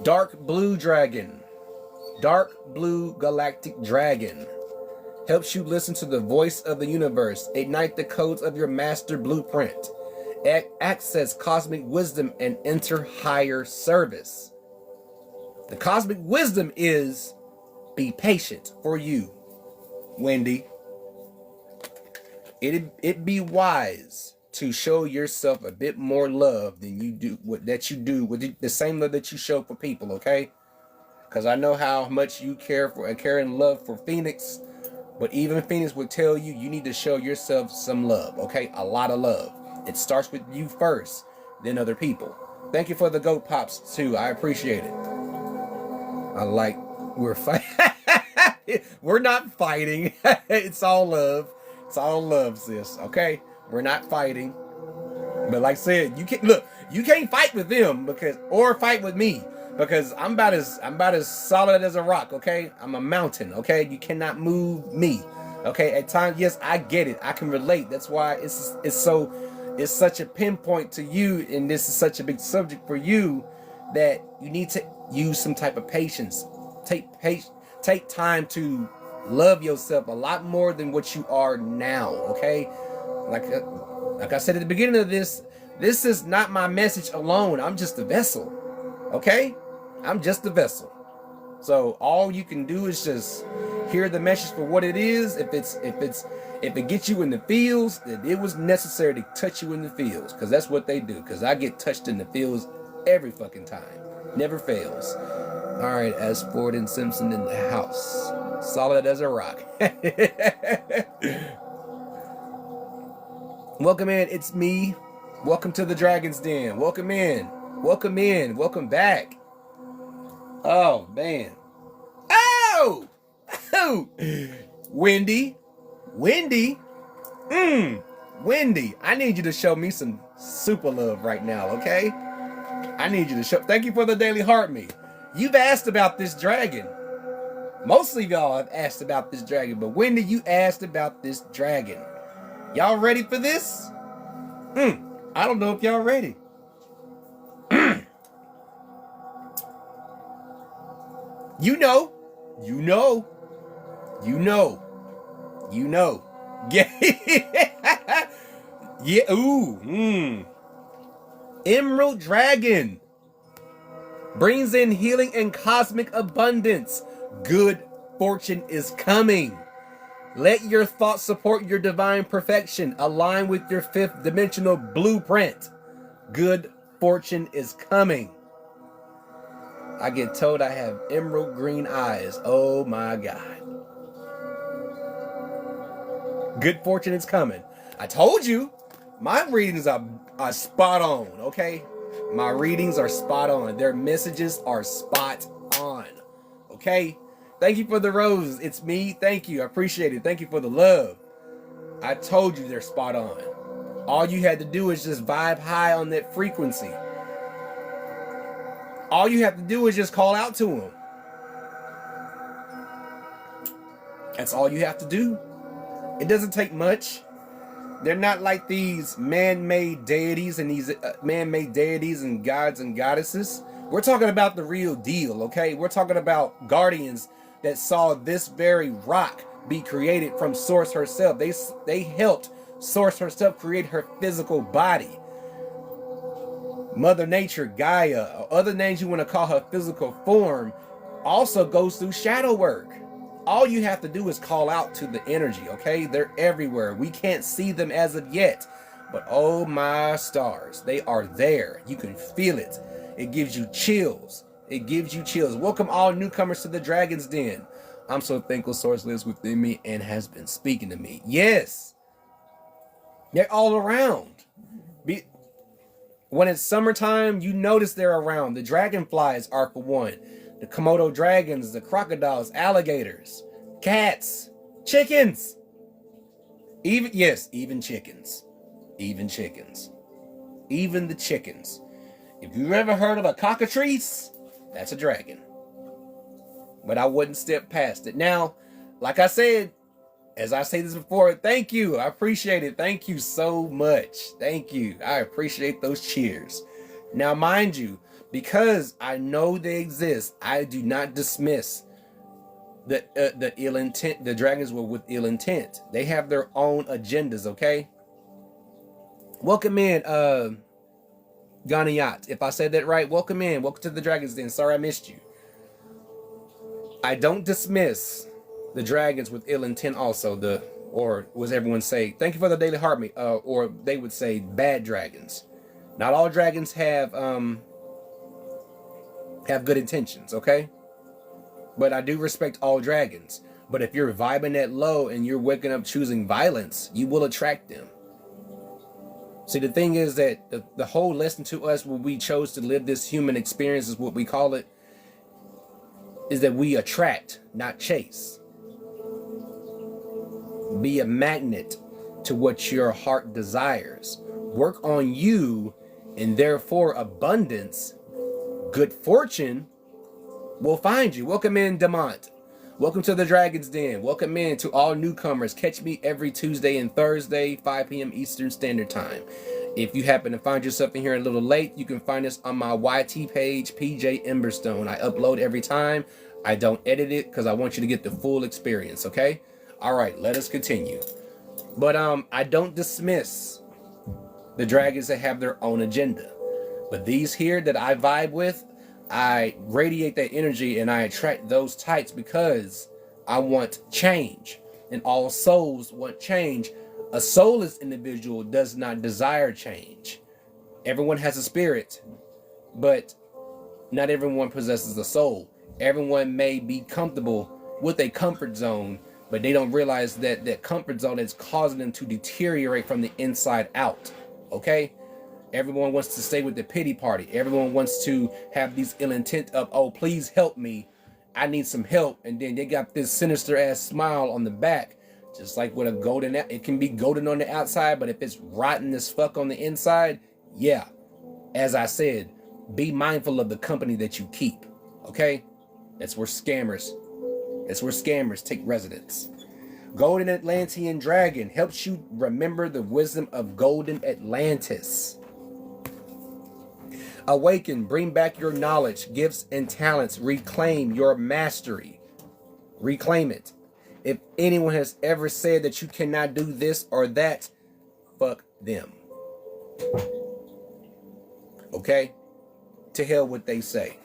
Dark Blue Dragon. Dark Blue Galactic Dragon. Helps you listen to the voice of the universe. Ignite the codes of your master blueprint. Access cosmic wisdom and enter higher service. The cosmic wisdom is be patient for you, Wendy. It'd be wise to show yourself a bit more love than you do with the same love that you show for people, okay? Because I know how much you care and love for Phoenix, but even Phoenix would tell you need to show yourself some love, okay? A lot of love. It starts with you first, then other people. Thank you for the goat pops too. I appreciate it. We're fighting. We're not fighting. It's all love. It's all love, sis. Okay? We're not fighting. But like I said, you can't fight with them or fight with me, because I'm about as solid as a rock, okay? I'm a mountain, okay? You cannot move me. Okay? At times, yes, I get it. I can relate. That's why it's such a pinpoint to you, and this is such a big subject for you, that you need to use some type of patience. Take time to love yourself a lot more than what you are now, okay? Like I said at the beginning of this is not my message alone. I'm just a vessel, okay? I'm just a vessel. So all you can do is just hear the message for what it is. If it gets you in the fields, then it was necessary to touch you in the fields, because that's what they do. Because I get touched in the fields every fucking time. Never fails. All right, as Ford and Simpson in the house. Solid as a rock. Welcome in, it's me. Welcome to the Dragon's Den. Welcome in. Welcome in. Welcome back. Oh, man. Oh! Wendy. Wendy, I need you to show me some super love right now, okay? I need you to show. Thank you for the daily heart me. You've asked about this dragon. Mostly y'all have asked about this dragon, but Wendy, you asked about this dragon. Y'all ready for this? I don't know if y'all ready. You know. Yeah. Yeah. Ooh. Emerald Dragon brings in healing and cosmic abundance. Good fortune is coming. Let your thoughts support your divine perfection. Align with your fifth dimensional blueprint. Good fortune is coming. I get told I have emerald green eyes. Oh my God. Good fortune is coming. I told you, my readings are spot on, okay? My readings are spot on. Their messages are spot on, okay? Thank you for the roses. It's me. Thank you. I appreciate it. Thank you for the love. I told you they're spot on. All you had to do is just vibe high on that frequency. All you have to do is just call out to them. That's all you have to do. It doesn't take much. They're not like these man-made deities and gods and goddesses. We're talking about the real deal, okay? We're talking about guardians that saw this very rock be created from Source herself. They helped Source herself create her physical body. Mother Nature, Gaia, or other names you want to call her physical form, also goes through shadow work. All you have to do is call out to the energy, okay? They're everywhere. We can't see them as of yet, but oh my stars, they are there. You can feel it. It gives you chills. It gives you chills. Welcome all newcomers to the Dragon's Den. I'm so thankful Source lives within me and has been speaking to me. Yes. They're all around. When it's summertime, you notice they're around. The dragonflies are for one. The Komodo dragons, the crocodiles, alligators, cats, chickens. Even chickens. Even chickens. Even the chickens. If you've ever heard of a cockatrice, that's a dragon. But I wouldn't step past it. Now, like I said, as I say this before, thank you. I appreciate it. Thank you so much. Thank you. I appreciate those cheers. Now, mind you, because I know they exist, I do not dismiss the ill intent. The dragons were with ill intent. They have their own agendas, okay? Welcome in, Ganayat. If I said that right, welcome in. Welcome to the Dragon's Den. Sorry I missed you. I don't dismiss the dragons with ill intent also, or was everyone say, thank you for the daily heart, or they would say bad dragons. Not all dragons have good intentions, okay? But I do respect all dragons. But if you're vibing that low and you're waking up choosing violence, you will attract them. See, the thing is that the whole lesson to us when we chose to live this human experience is what we call it, is that we attract, not chase. Be a magnet to what your heart desires. Work on you, and therefore abundance, good fortune will find you. Welcome in, Demont. Welcome to the Dragon's Den. Welcome in to all newcomers. Catch me every Tuesday and Thursday, 5 p.m. Eastern Standard Time. If you happen to find yourself in here a little late, you can find us on my YT page, PJ Emberstone. I upload every time. I don't edit it because I want you to get the full experience, okay? All right, let us continue. But I don't dismiss the dragons that have their own agenda. But these here that I vibe with, I radiate that energy and I attract those types because I want change. And all souls want change. A soulless individual does not desire change. Everyone has a spirit, but not everyone possesses a soul. Everyone may be comfortable with a comfort zone, but they don't realize that that comfort zone is causing them to deteriorate from the inside out. Okay? Everyone wants to stay with the pity party. Everyone wants to have these ill intent of, oh, please help me. I need some help. And then they got this sinister ass smile on the back. Just like with a golden, it can be golden on the outside, but if it's rotten as fuck on the inside, yeah. As I said, be mindful of the company that you keep. Okay? That's where scammers take residence. Golden Atlantean Dragon helps you remember the wisdom of Golden Atlantis. Awaken, bring back your knowledge, gifts, and talents. Reclaim your mastery. Reclaim it. If anyone has ever said that you cannot do this or that, fuck them. Okay? To hell what they say.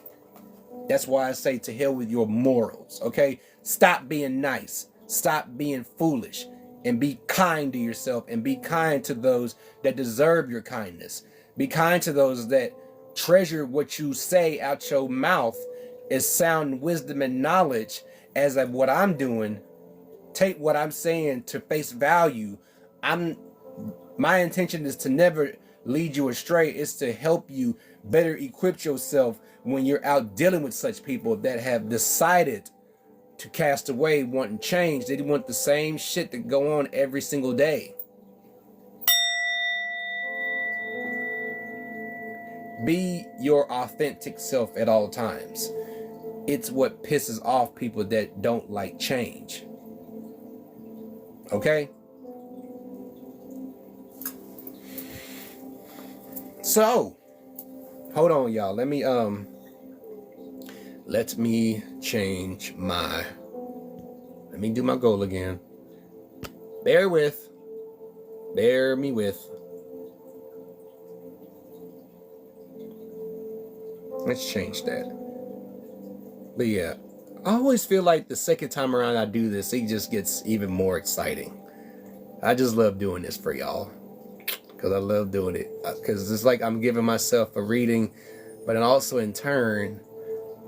That's why I say to hell with your morals. Okay? Stop being nice. Stop being foolish. And be kind to yourself. And be kind to those that deserve your kindness. Be kind to those that treasure what you say out your mouth is sound wisdom and knowledge. As of what I'm doing, take what I'm saying to face value. My intention is to never lead you astray. It's to help you better equip yourself when you're out dealing with such people that have decided to cast away, wanting change. They want the same shit that go on every single day. Be your authentic self at all times. It's what pisses off people that don't like change. Okay? So, hold on, y'all. Let me change my, let me do my goal again. Bear me with. Let's change that. But yeah, I always feel like the second time around I do this, it just gets even more exciting. I just love doing this for y'all. Because I love doing it. Because it's like I'm giving myself a reading, but then also in turn,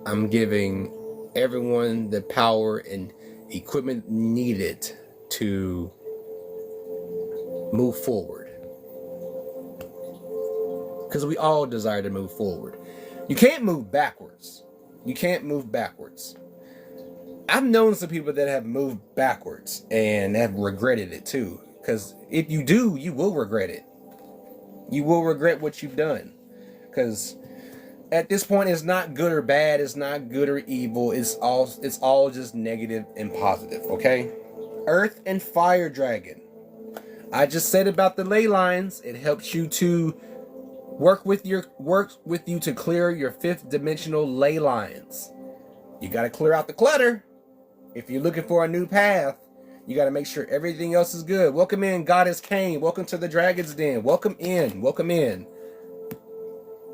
I'm giving everyone the power and equipment needed to move forward. Because we all desire to move forward. You can't move backwards. You can't move backwards. I've known some people that have moved backwards and have regretted it too. Because if you do, you will regret it. You will regret what you've done. Because at this point, it's not good or bad. It's not good or evil. It's all just negative and positive. Okay. Earth and Fire Dragon. I just said about the ley lines. It helps you to work with you to clear your fifth dimensional ley lines. You got to clear out the clutter. If you're looking for a new path, you got to make sure everything else is good. Welcome in, Goddess Kane. Welcome to the Dragon's Den. Welcome in. Welcome in.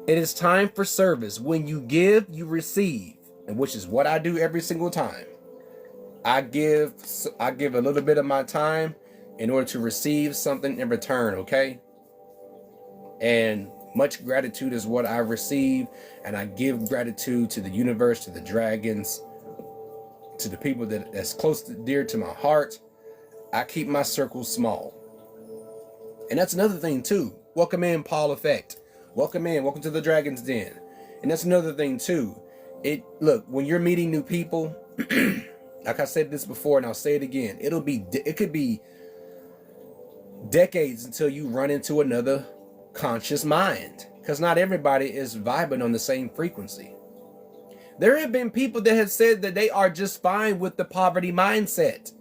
It is time for service. When you give, you receive, and which is what I do every single time. I give a little bit of my time in order to receive something in return, okay? And much gratitude is what I receive, and I give gratitude to the universe, to the dragons, to the people that's close to dear to my heart. I keep my circle small. And that's another thing too. Welcome in, Paul Effect. Welcome in. Welcome to the Dragon's Den. And that's another thing too. Look, when you're meeting new people, like I said this before and I'll say it again, it could be decades until you run into another conscious mind, because not everybody is vibing on the same frequency. There have been people that have said that they are just fine with the poverty mindset.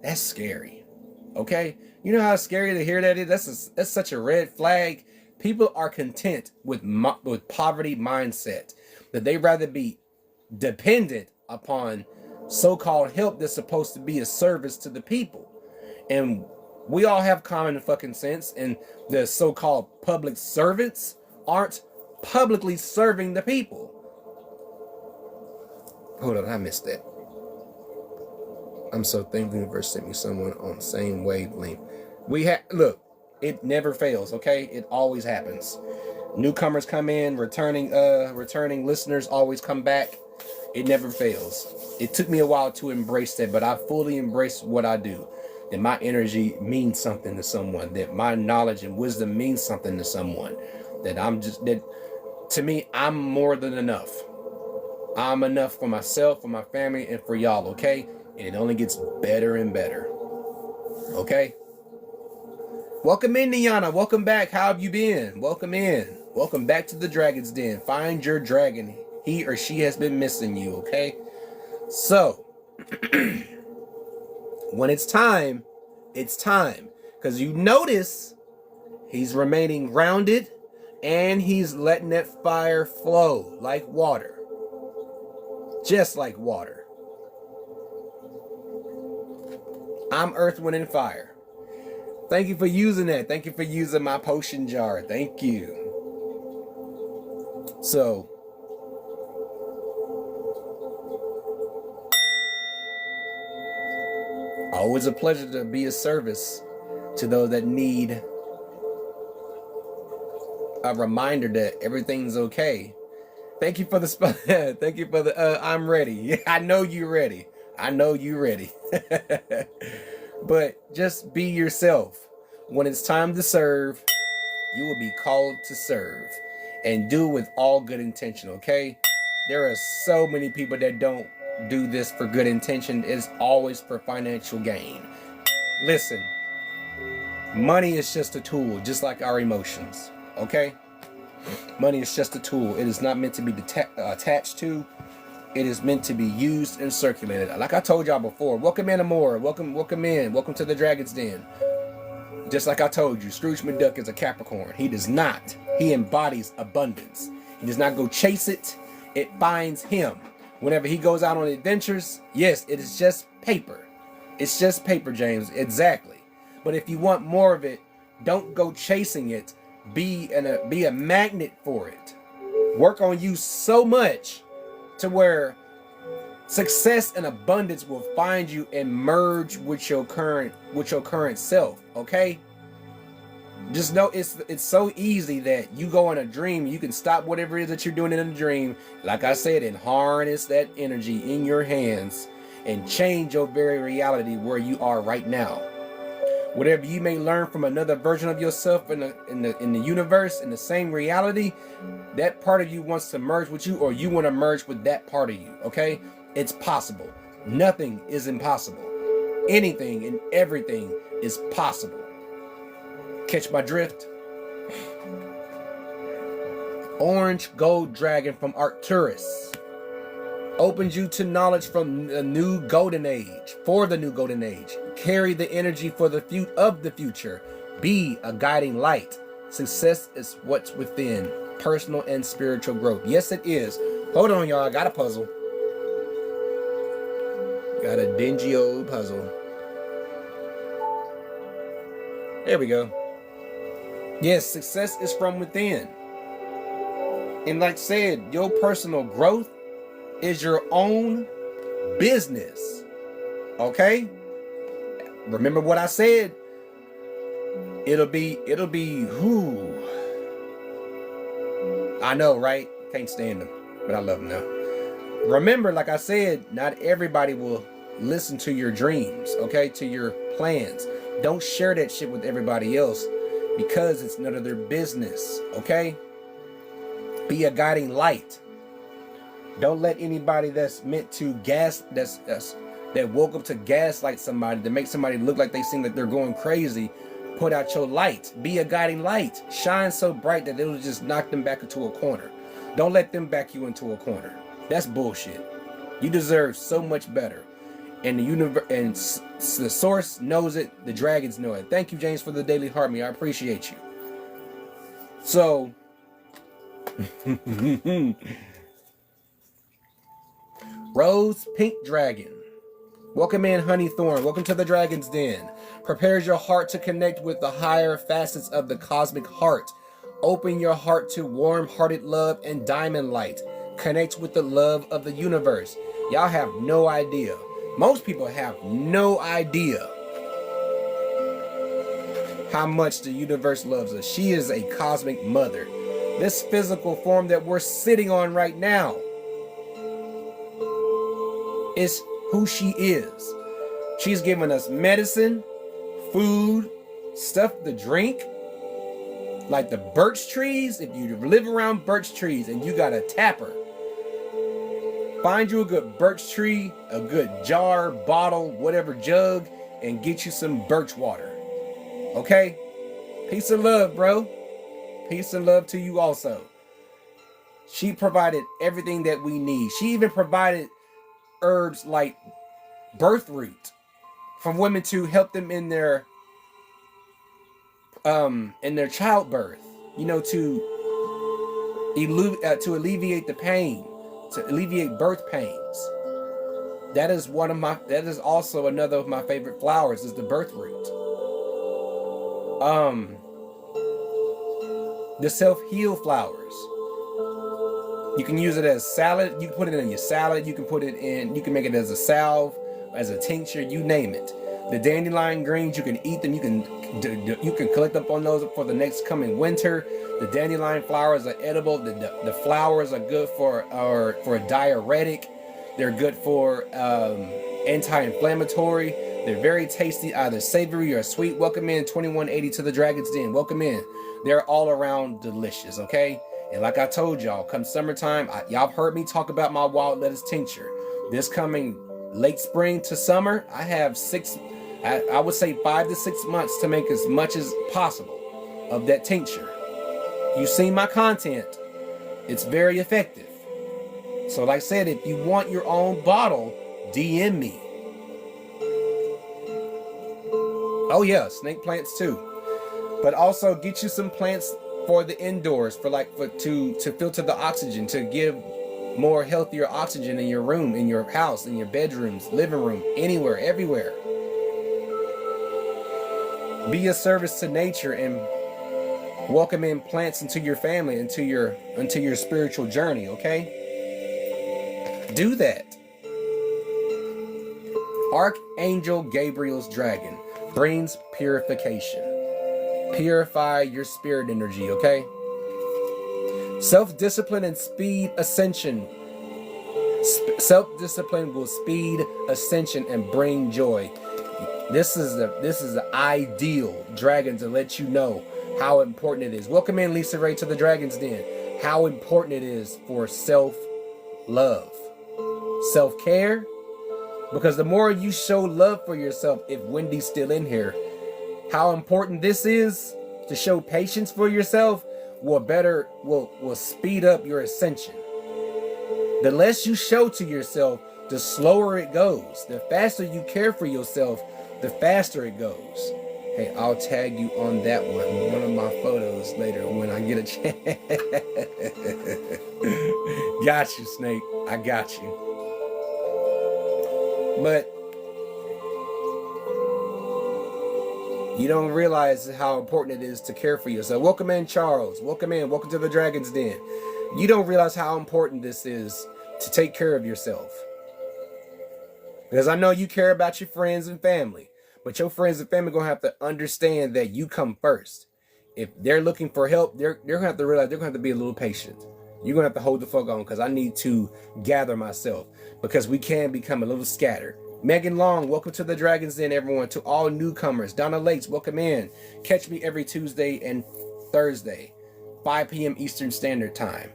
That's scary. Okay? You know how scary to hear that is? That's such a red flag. People are content with poverty mindset, that they rather be dependent upon so-called help that's supposed to be a service to the people. And we all have common fucking sense, and the so-called public servants aren't publicly serving the people. Hold on, I missed that. I'm so thankful the universe sent me someone on the same wavelength. Look, it never fails, okay? It always happens. Newcomers come in, returning listeners always come back. It never fails. It took me a while to embrace that, but I fully embrace what I do. That my energy means something to someone. That my knowledge and wisdom means something to someone. That to me, I'm more than enough. I'm enough for myself, for my family, and for y'all, okay? And it only gets better and better. Okay? Welcome in, Niana. Welcome back. How have you been? Welcome in. Welcome back to the Dragon's Den. Find your dragon. He or she has been missing you, okay? So, when it's time, it's time. Because you notice he's remaining grounded and he's letting that fire flow like water. Just like water. I'm Earth, Wind, and Fire. Thank you for using that. Thank you for using my potion jar. Thank you. So, always a pleasure to be of service to those that need a reminder that everything's okay. Thank you for the thank you for the I'm ready. I know you're ready. I know you're ready. But just be yourself. When it's time to serve, you will be called to serve. And do it with all good intention, okay? There are so many people that don't do this for good intention. It's always for financial gain. Listen, money is just a tool, just like our emotions, okay? Money is just a tool. It is not meant to be attached to. It is meant to be used and circulated. Like I told y'all before, welcome in, Amora. Welcome in. Welcome to the Dragon's Den. Just like I told you, Scrooge McDuck is a Capricorn. He does not. He embodies abundance. He does not go chase it. It finds him. Whenever he goes out on adventures, yes, it is just paper. It's just paper, James. Exactly. But if you want more of it, don't go chasing it. Be a magnet for it. Work on you so much to where success and abundance will find you and merge with your current self, okay? Just know it's so easy that you go in a dream, you can stop whatever it is that you're doing in a dream, like I said, and harness that energy in your hands and change your very reality where you are right now. Whatever you may learn from another version of yourself in the universe, in the same reality, that part of you wants to merge with you, or you want to merge with that part of you. Okay, it's possible. Nothing is impossible. Anything and everything is possible. Catch my drift? Orange Gold Dragon from Arcturus opens you to knowledge from the new golden age, for the new golden age. Carry the energy for the future. Be a guiding light. Success is what's within. Personal and spiritual growth. Yes, it is. Hold on, y'all. I got a puzzle. Got a dingy old puzzle. There we go. Yes, success is from within. And like I said, your personal growth is your own business. Okay? Remember what I said? It'll be who? I know, right? Can't stand them, but I love them now. Remember, like I said, not everybody will listen to your dreams, okay? To your plans. Don't share that shit with everybody else because it's none of their business, okay? Be a guiding light. Don't let anybody that's meant to that woke up to gaslight somebody, to make somebody look like they seem like they're going crazy, put out your light. Be a guiding light. Shine so bright that it'll just knock them back into a corner. Don't let them back you into a corner. That's bullshit. You deserve so much better. And the universe and the source knows it. The dragons know it. Thank you, James, for the daily heart me. I appreciate you. So Rose Pink Dragon. Welcome in, Honey Thorn. Welcome to the Dragon's Den. Prepares your heart to connect with the higher facets of the cosmic heart. Open your heart to warm-hearted love and diamond light. Connect with the love of the universe. Y'all have no idea. Most people have no idea how much the universe loves us. She is a cosmic mother. This physical form that we're sitting on right now is who she is. She's given us medicine, food, stuff to drink, like the birch trees. If you live around birch trees and you got a tapper, find you a good birch tree, a good jar, bottle, whatever, jug, and get you some birch water. Okay? Peace and love, bro. Peace and love to you also. She provided everything that we need. She even provided herbs like birth root for women to help them in their childbirth, you know, to alleviate the pain, to alleviate birth pains. That is also another of my favorite flowers, is the birth root. The self-heal flowers. You can use it as salad. You can put it in your salad. You can make it as a salve, as a tincture, you name it. The dandelion greens, you can eat them. You can collect up on those for the next coming winter. The dandelion flowers are edible. The flowers are good for a diuretic. They're good for anti-inflammatory. They're very tasty, either savory or sweet. Welcome in 2180 to the Dragon's Den. Welcome in. They're all around delicious, okay? And like I told y'all, come summertime, y'all heard me talk about my wild lettuce tincture. This coming late spring to summer, I have I would say 5 to 6 months to make as much as possible of that tincture. You've seen my content. It's very effective. So like I said, if you want your own bottle, DM me. Oh yeah, snake plants too. But also get you some plants for the indoors, to filter the oxygen, to give more healthier oxygen in your room, in your house, in your bedrooms, living room, anywhere, everywhere. Be a service to nature and welcome in plants into your family, into your spiritual journey, okay? Do that. Archangel Gabriel's dragon brings purification. Purify your spirit energy, okay? Self-discipline and speed ascension. Self-discipline will speed ascension and bring joy. This is the ideal dragon to let you know how important it is. Welcome in, Lisa Ray, to the Dragon's Den. How important it is for self-love, self-care. Because the more you show love for yourself, if Wendy's still in here, how important this is to show patience for yourself will speed up your ascension. The less you show to yourself, the slower it goes. The faster you care for yourself, the faster it goes. Hey, I'll tag you on that one of my photos later when I get a chance. Got you, Snake. I got you. But you don't realize how important it is to care for yourself. Welcome in, Charles. Welcome in. Welcome to the Dragon's Den. You don't realize how important this is to take care of yourself. Because I know you care about your friends and family, but your friends and family are going to have to understand that you come first. If they're looking for help, they're going to have to realize they're going to have to be a little patient. You're going to have to hold the fuck on because I need to gather myself because we can become a little scattered. Megan Long, welcome to the Dragon's Den, everyone. To all newcomers, Donna Lakes, welcome in. Catch me every Tuesday and Thursday, 5 p.m. Eastern Standard Time.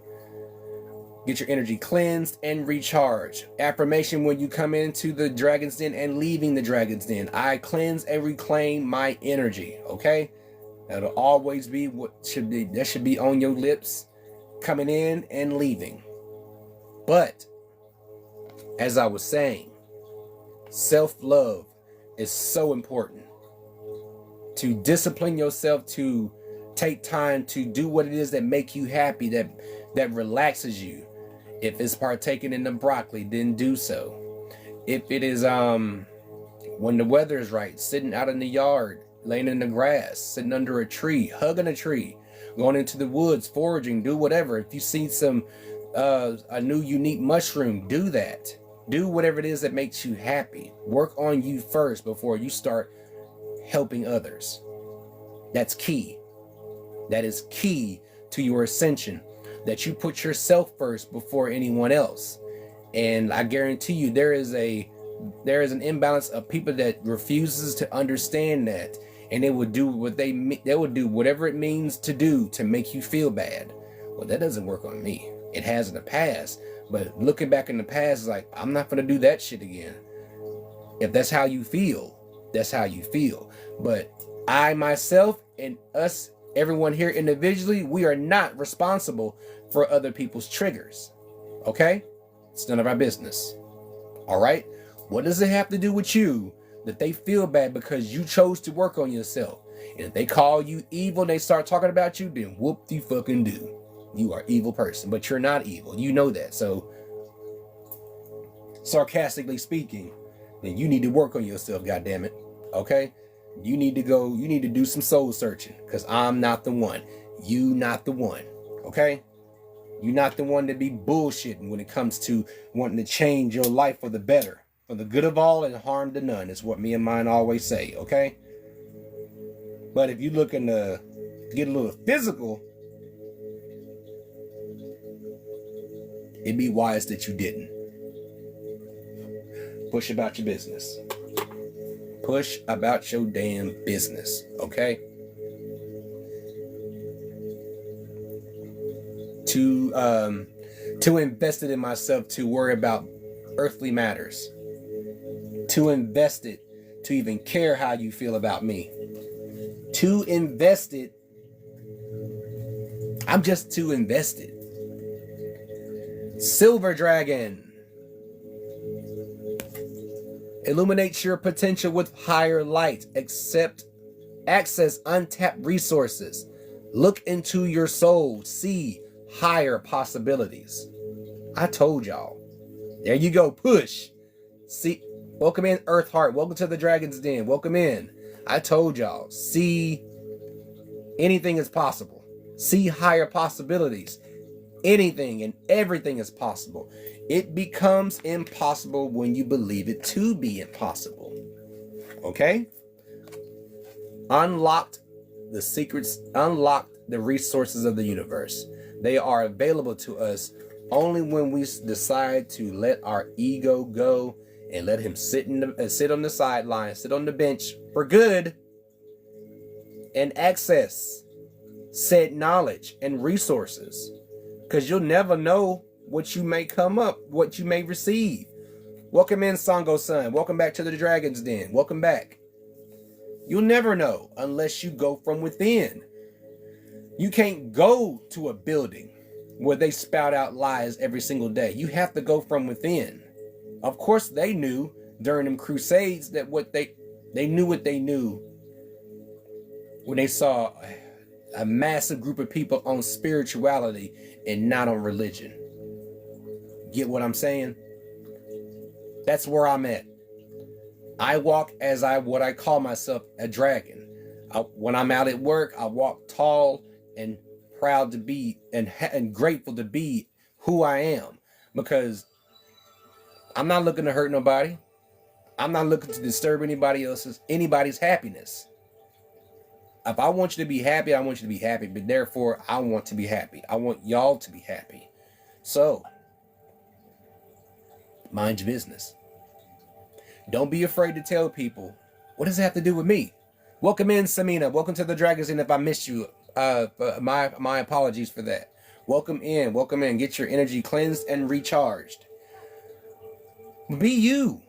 Get your energy cleansed and recharged. Affirmation when you come into the Dragon's Den and leaving the Dragon's Den. I cleanse and reclaim my energy, okay? That'll always be that should be on your lips, coming in and leaving. But, as I was saying, self-love is so important. To discipline yourself, to take time to do what it is that make you happy, that relaxes you. If it's partaking in the broccoli, then do so. If it is when the weather is right, sitting out in the yard, laying in the grass, sitting under a tree, hugging a tree, going into the woods, foraging, do whatever. If you see some a new unique mushroom, do that. Do whatever it is that makes you happy. Work on you first before you start helping others. That's key. That is key to your ascension. That you put yourself first before anyone else. And I guarantee you there is an imbalance of people that refuses to understand that, and they would do whatever it means to do to make you feel bad. Well, that doesn't work on me. It has in the past, but looking back in the past is like, I'm not going to do that shit again. If that's how you feel, that's how you feel. But I myself and us, everyone here individually, we are not responsible for other people's triggers. Okay? It's none of our business. All right? What does it have to do with you that they feel bad because you chose to work on yourself? And if they call you evil and they start talking about you, then whoop de fucking do. You are an evil person, but you're not evil. You know that. So, sarcastically speaking, then you need to work on yourself, goddammit. Okay? You need to do some soul searching, because I'm not the one. You not the one. Okay? You're not the one to be bullshitting when it comes to wanting to change your life for the better. For the good of all and harm to none is what me and mine always say, okay? But if you're looking to get a little physical, it'd be wise that you didn't. Push about your business. Push about your damn business, okay? To invest it in myself to worry about earthly matters. To invest it to even care how you feel about me. To invest it. I'm just too invested. Silver Dragon. Illuminate your potential with higher light. Access untapped resources. Look into your soul. See higher possibilities. I told y'all. There you go. Push. See. Welcome in, Earthheart. Welcome to the Dragon's Den. Welcome in. I told y'all. See, anything is possible. See higher possibilities. Anything and everything is possible. It becomes impossible when you believe it to be impossible. Okay? Unlocked the secrets, unlock the resources of the universe. They are available to us only when we decide to let our ego go and let him sit on the sideline, sit on the bench for good, and access said knowledge and resources. Because you'll never know what you may come up, what you may receive. Welcome in, Sango-san. Welcome back to the Dragon's Den. Welcome back. You'll never know unless you go from within. You can't go to a building where they spout out lies every single day. You have to go from within. Of course, they knew during them crusades that they knew what they knew when they saw a massive group of people on spirituality and not on religion. Get what I'm saying? That's where I'm at. I walk as what I call myself, a dragon. When I'm out at work, I walk tall and proud to be and grateful to be who I am, because I'm not looking to hurt nobody. I'm not looking to disturb anybody's happiness. If I want you to be happy, I want you to be happy, but therefore I want to be happy. I want y'all to be happy. So, mind your business. Don't be afraid to tell people, what does it have to do with me? Welcome in, Samina. Welcome to the Dragons. And if I missed you, my apologies for that. Welcome in. Welcome in. Get your energy cleansed and recharged. Be you.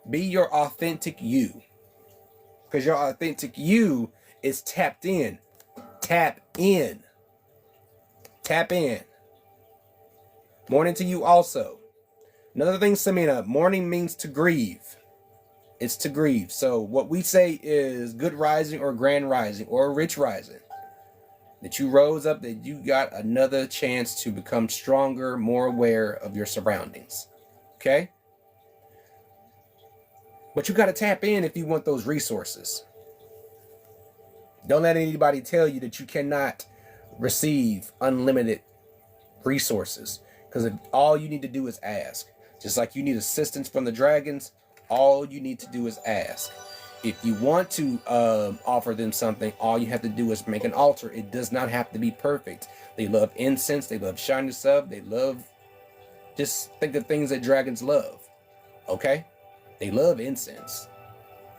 Be your authentic you. Because your authentic you is tapped in. Tap in. Tap in. Morning to you also. Another thing, Samina, mourning means to grieve. It's to grieve. So what we say is good rising or grand rising or rich rising. That you rose up, that you got another chance to become stronger, more aware of your surroundings. Okay? But you got to tap in if you want those resources. Don't let anybody tell you that you cannot receive unlimited resources. Because all you need to do is ask. Just like you need assistance from the dragons, all you need to do is ask. If you want to offer them something, all you have to do is make an altar. It does not have to be perfect. They love incense. They love shining stuff. They love, just think of things that dragons love. Okay? They love incense.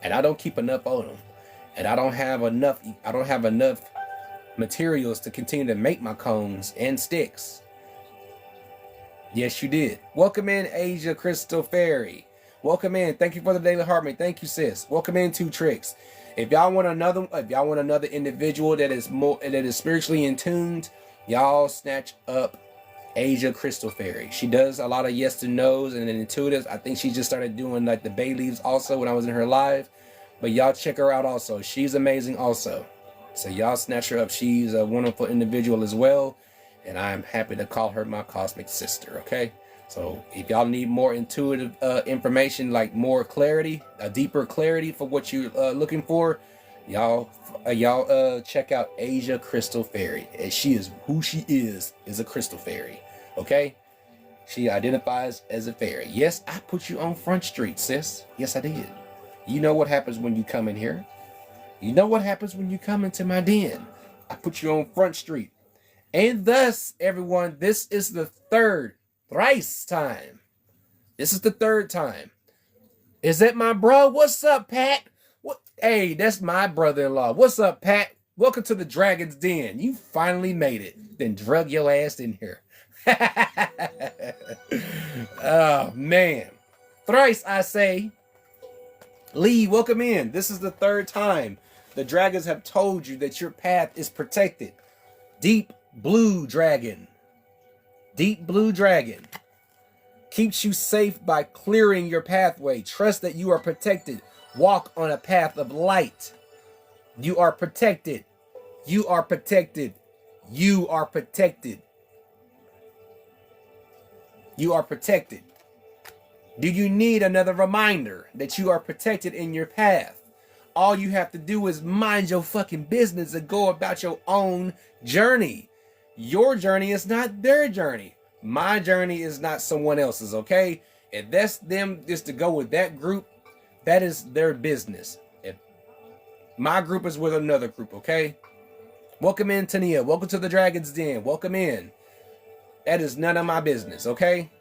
And I don't keep enough on them. And I don't have enough materials to continue to make my cones and sticks. Yes, you did. Welcome in, Asia Crystal Fairy. Welcome in. Thank you for the daily harmony. Thank you, sis. Welcome in, Two Tricks. If y'all want another individual that is spiritually in tuned, y'all snatch up Asia Crystal Fairy. She does a lot of yes and no's and intuitives. I think she just started doing like the bay leaves also when I was in her live. But y'all check her out also. She's amazing also. So y'all snatch her up. She's a wonderful individual as well. And I'm happy to call her my cosmic sister, okay? So if y'all need more intuitive information, like more clarity, a deeper clarity for what you're looking for, y'all check out Asia Crystal Fairy. And she is who she is a crystal fairy, okay? She identifies as a fairy. Yes, I put you on Front Street, sis. Yes, I did. You know what happens when you come in here. You know what happens when you come into my den. I put you on Front Street. And thus, everyone, this is the thrice time. This is the third time. Is that my bro? What's up, Pat? Hey, that's my brother-in-law. What's up, Pat? Welcome to the Dragon's Den. You finally made it. Then drug your ass in here. Oh, man. Thrice, I say. Lee, welcome in. This is the third time. The dragons have told you that your path is protected. Deep Blue Dragon. Deep Blue Dragon keeps you safe by clearing your pathway. Trust that you are protected. Walk on a path of light. You are protected. You are protected. You are protected. You are protected. Do you need another reminder that you are protected in your path? All you have to do is mind your fucking business and go about your own journey. Your journey is not their journey. My journey is not someone else's, okay? If that's them just to go with that group, that is their business. If my group is with another group, okay? Welcome in, Tania. Welcome to the Dragon's Den. Welcome in. That is none of my business, okay?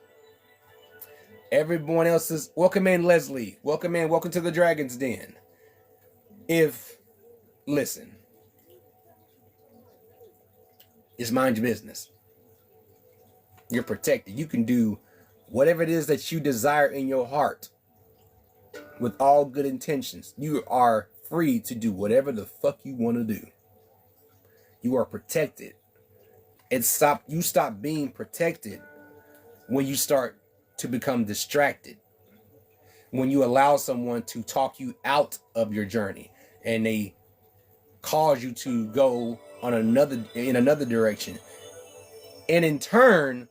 Everyone else is... Welcome in, Leslie. Welcome in. Welcome to the Dragon's Den. Listen. Just mind your business. You're protected. You can do whatever it is that you desire in your heart with all good intentions. You are free to do whatever the fuck you want to do. You are protected. You stop being protected when you start to become distracted. When you allow someone to talk you out of your journey and they cause you to go in another direction. And in turn,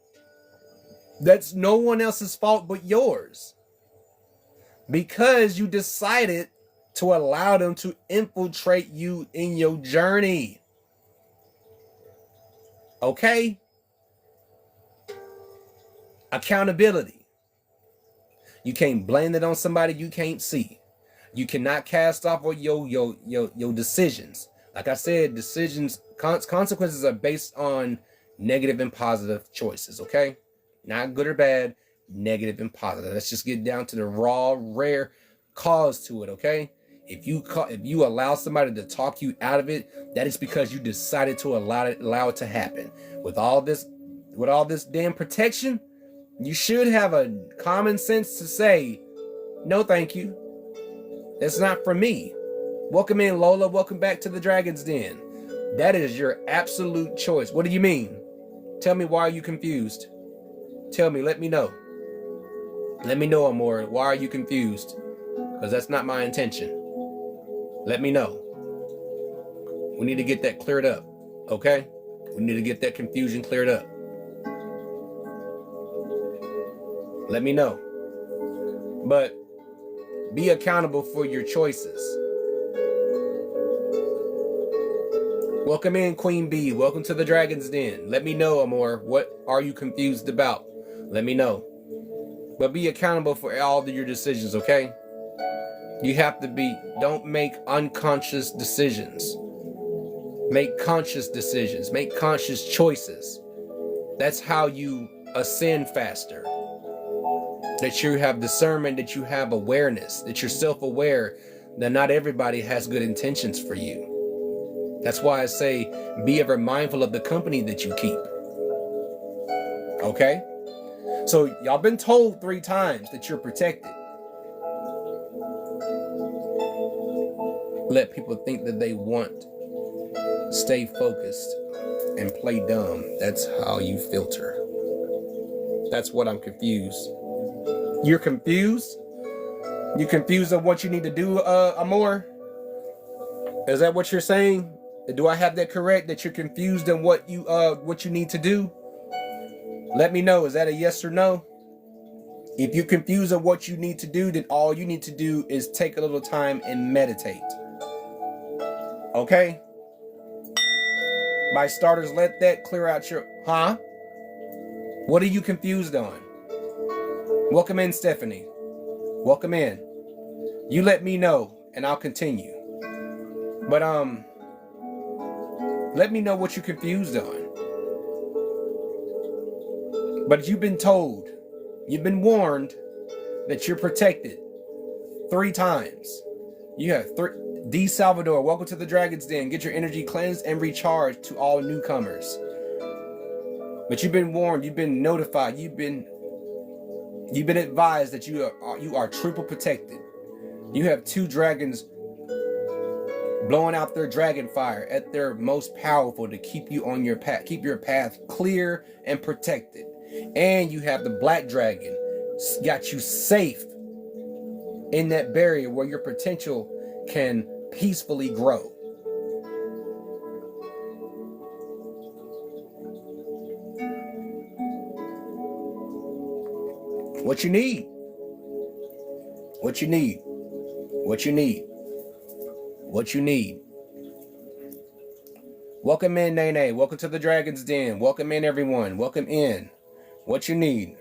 that's no one else's fault but yours. Because you decided to allow them to infiltrate you in your journey. Okay? Accountability. You can't blame it on somebody you can't see. You cannot cast off on your decisions. Like I said, consequences are based on negative and positive choices, okay? Not good or bad, negative and positive. Let's just get down to the raw, rare cause to it, okay? If you allow somebody to talk you out of it, that is because you decided to allow it to happen. With all this damn protection, you should have a common sense to say, no, thank you. That's not for me. Welcome in, Lola. Welcome back to the Dragon's Den. That is your absolute choice. What do you mean? Tell me, why are you confused? Tell me, let me know. Let me know, Amore. Why are you confused? Because that's not my intention. Let me know. We need to get that cleared up, okay? We need to get that confusion cleared up. Let me know. But be accountable for your choices. Welcome in, Queen Bee. Welcome to the Dragon's Den. Let me know, Amore. What are you confused about? Let me know. But be accountable for all of your decisions, okay? You have to don't make unconscious decisions. Make conscious decisions. Make conscious choices. That's how you ascend faster. That you have discernment, that you have awareness, that you're self-aware that not everybody has good intentions for you. That's why I say, be ever mindful of the company that you keep. Okay? So y'all been told 3 times that you're protected. Let people think that they want. Stay focused and play dumb. That's how you filter. That's what I'm confused. You're confused? You confused on what you need to do, Amore? Is that what you're saying? Do I have that correct? That you're confused on what you need to do? Let me know. Is that a yes or no? If you're confused on what you need to do, then all you need to do is take a little time and meditate. Okay? By starters, let that clear out your... Huh? What are you confused on? Welcome in, Stephanie. Welcome in. You let me know, and I'll continue. But, let me know what you're confused on. But you've been told, you've been warned that you're protected 3 times. You have 3. D. Salvador, welcome to the Dragon's Den. Get your energy cleansed and recharged to all newcomers. But you've been warned, you've been notified, you've been advised that you are triple protected. You have 2 dragons blowing out their dragon fire at their most powerful to keep you on your path, keep your path clear and protected. And you have the black dragon, got you safe in that barrier where your potential can peacefully grow. What you need? What you need? What you need? What you need? Welcome in, Nene. Welcome to the Dragon's Den. Welcome in, everyone. Welcome in. What you need?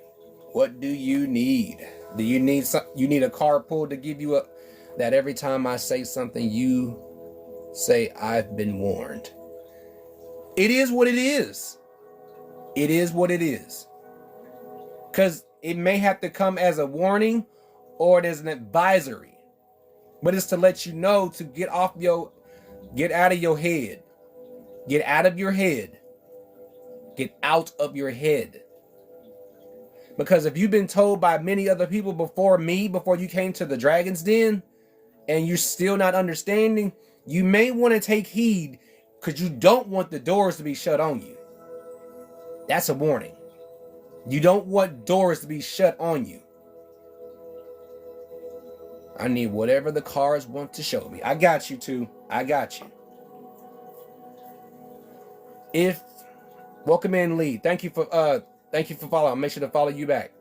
What do you need? Do you need you need a carpool to give you that every time I say something, you say, I've been warned. It is what it is. It is what it is. Because it may have to come as a warning or as an advisory. But it's to let you know to get out of your head. Get out of your head. Get out of your head. Because if you've been told by many other people before you came to the Dragon's Den, and you're still not understanding, you may want to take heed because you don't want the doors to be shut on you. That's a warning. You don't want doors to be shut on you. I need whatever the cards want to show me. I got you too. I got you. Welcome in, Lee. Thank you for following. I'll make sure to follow you back.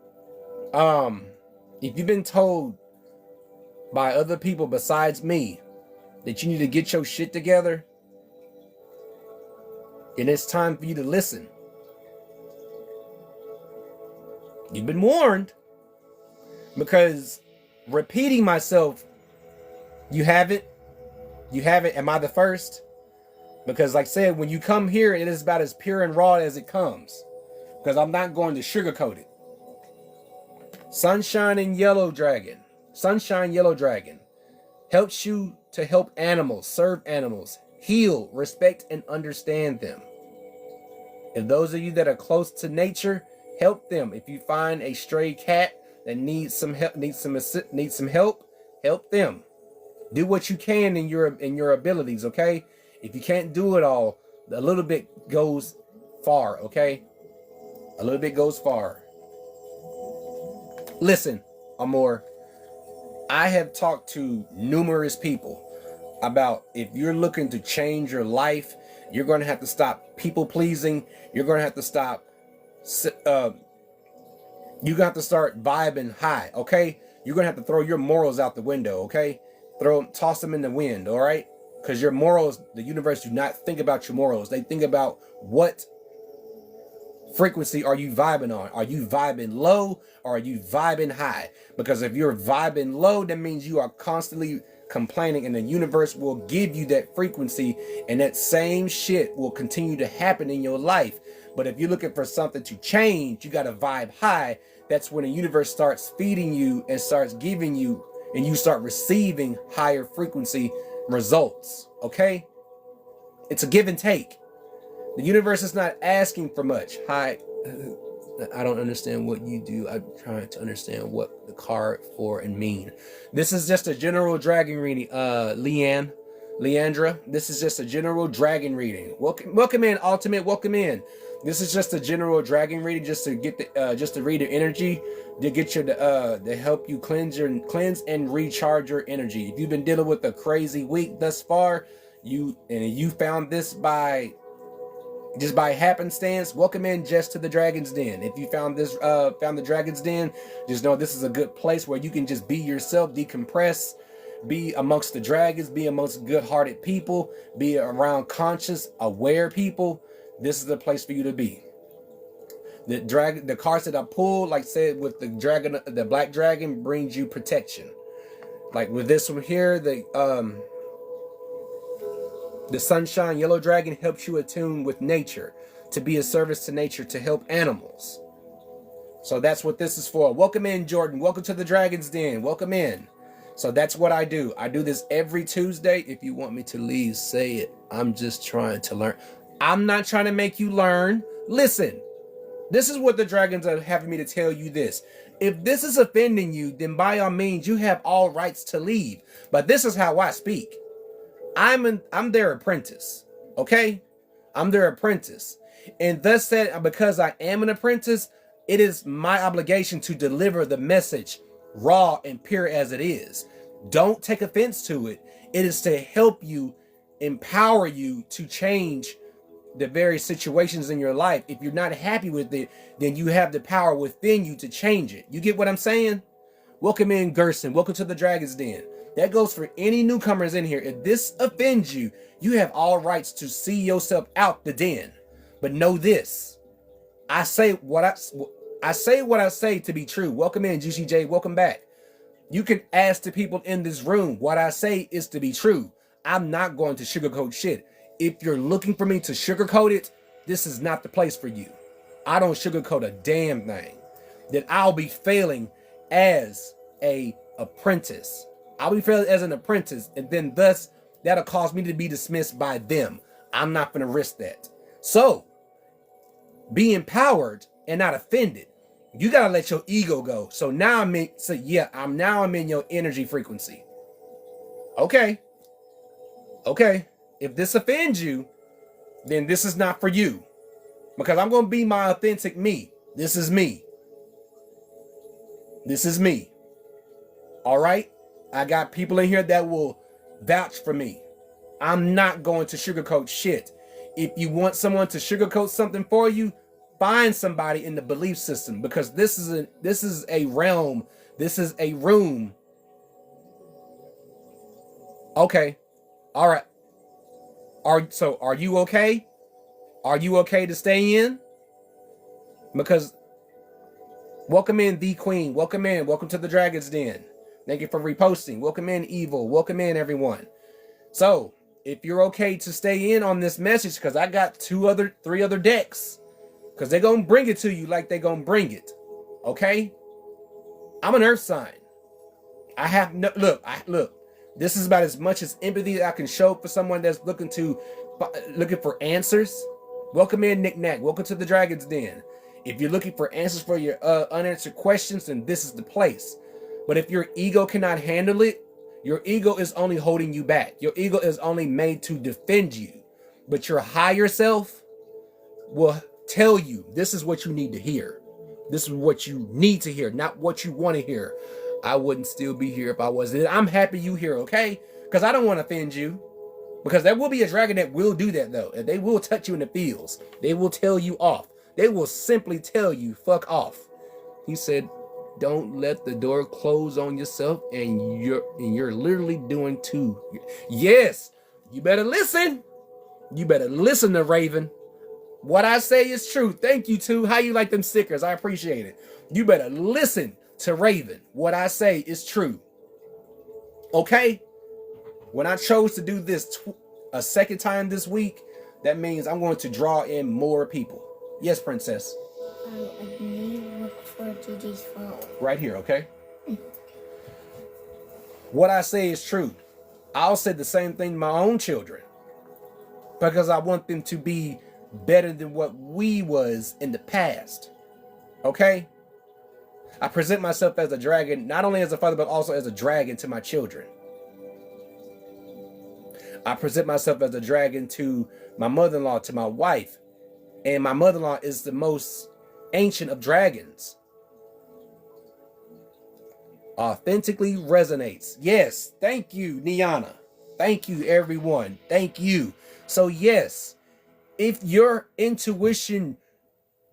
If you've been told by other people besides me that you need to get your shit together, and it's time for you to listen. You've been warned. Because repeating myself, you haven't. Am I the first? Because like I said, when you come here, it is about as pure and raw as it comes. Because I'm not going to sugarcoat it. Sunshine Yellow Dragon helps you to help animals, serve animals, heal, respect, and understand them. If those of you that are close to nature, help them. If you find a stray cat that needs some help, help them. Do what you can in your abilities, okay? If you can't do it all, a little bit goes far, okay? A little bit goes far. Listen, Amor, I have talked to numerous people about if you're looking to change your life, you're going to have to stop people pleasing. You're going to have to stop. You got to start vibing high, okay? You're going to have to throw your morals out the window, okay? Toss them in the wind, all right? Because your morals, the universe do not think about your morals. They think about what frequency are you vibing on? Are you vibing low or are you vibing high? Because if you're vibing low, that means you are constantly complaining, and the universe will give you that frequency, and that same shit will continue to happen in your life. But if you're looking for something to change, you got to vibe high. That's when the universe starts feeding you and starts giving you, and you start receiving higher frequency results, okay? It's a give and take. The universe is not asking for much. Hi, I don't understand what you do. I'm trying to understand what the card for and mean. This is just a general dragon reading, Leandra. This is just a general dragon reading. Welcome in, Ultimate. Welcome in. This is just a general dragon reading, just to get just to read your energy, to get you to help you cleanse and recharge your energy. If you've been dealing with a crazy week thus far, you found this by happenstance, welcome in just to the Dragon's Den. If you found the Dragon's Den, just know this is a good place where you can just be yourself, decompress, be amongst the dragons, be amongst good-hearted people, be around conscious, aware people. This is the place for you to be. The cards that I pulled, like I said, with the dragon, the black dragon brings you protection. Like with this one here, the Sunshine Yellow Dragon helps you attune with nature, to be a service to nature, to help animals. So that's what this is for. Welcome in, Jordan. Welcome to the Dragon's Den. Welcome in. So that's what I do. I do this every Tuesday. If you want me to leave, say it. I'm just trying to learn. I'm not trying to make you learn. Listen, this is what the dragons are having me to tell you this. If this is offending you, then by all means, you have all rights to leave. But this is how I speak. I'm their apprentice, okay? I'm their apprentice. And thus said, because I am an apprentice, it is my obligation to deliver the message raw and pure as it is. Don't take offense to it. It is to help you, empower you to change the various situations in your life. If you're not happy with it, then you have the power within you to change it. You get what I'm saying? Welcome in, Gerson. Welcome to the Dragon's Den. That goes for any newcomers in here. If this offends you, you have all rights to see yourself out the den. But know this. I say what I say to be true. Welcome in, GCJ. Welcome back. You can ask the people in this room. What I say is to be true. I'm not going to sugarcoat shit. If you're looking for me to sugarcoat it, this is not the place for you. I don't sugarcoat a damn thing. That I'll be failing as a apprentice. I'll be failing as an apprentice, and then thus that'll cause me to be dismissed by them. I'm not gonna risk that. So be empowered and not offended. You gotta let your ego go. So now I'm in your energy frequency. Okay. If this offends you, then this is not for you. Because I'm gonna be my authentic me. This is me. All right? I got people in here that will vouch for me. I'm not going to sugarcoat shit. If you want someone to sugarcoat something for you, find somebody in the belief system, because this is a realm. This is a room. Okay. All right. Are you okay? Are you okay to stay in? Because welcome in, the Queen. Welcome in. Welcome to the Dragon's Den. Thank you for reposting. Welcome in, Evil. Welcome in, everyone. So, if you're okay to stay in on this message, because I got three other decks, because they're going to bring it to you like they're going to bring it. Okay? I'm an earth sign. I have no... Look. This is about as much as empathy I can show for someone that's looking for answers. Welcome in, Nick Nack. Welcome to the Dragon's Den. If you're looking for answers for your unanswered questions, then this is the place. But if your ego cannot handle it, your ego is only holding you back. Your ego is only made to defend you. But your higher self will tell you this is what you need to hear. This is what you need to hear, not what you want to hear. I wouldn't still be here if I wasn't. I'm happy you here, okay? Because I don't want to offend you. Because there will be a dragon that will do that, though. And they will touch you in the feels. They will tell you off. They will simply tell you, fuck off. He said, don't let the door close on yourself, and you're literally doing too. Yes, you better listen. You better listen to Raven. What I say is true. Thank you, too. How you like them stickers? I appreciate it. You better listen to Raven. What I say is true. Okay? When I chose to do this a second time this week, that means I'm going to draw in more people. Yes, Princess. I need to look for Gigi's phone. Right here, okay? What I say is true. I'll say the same thing to my own children, because I want them to be better than what we was in the past. Okay? I present myself as a dragon, not only as a father, but also as a dragon to my children. I present myself as a dragon to my mother-in-law, to my wife. And my mother-in-law is the most ancient of dragons. Authentically resonates. Yes, thank you, Niana. Thank you, everyone. Thank you. So yes, if your intuition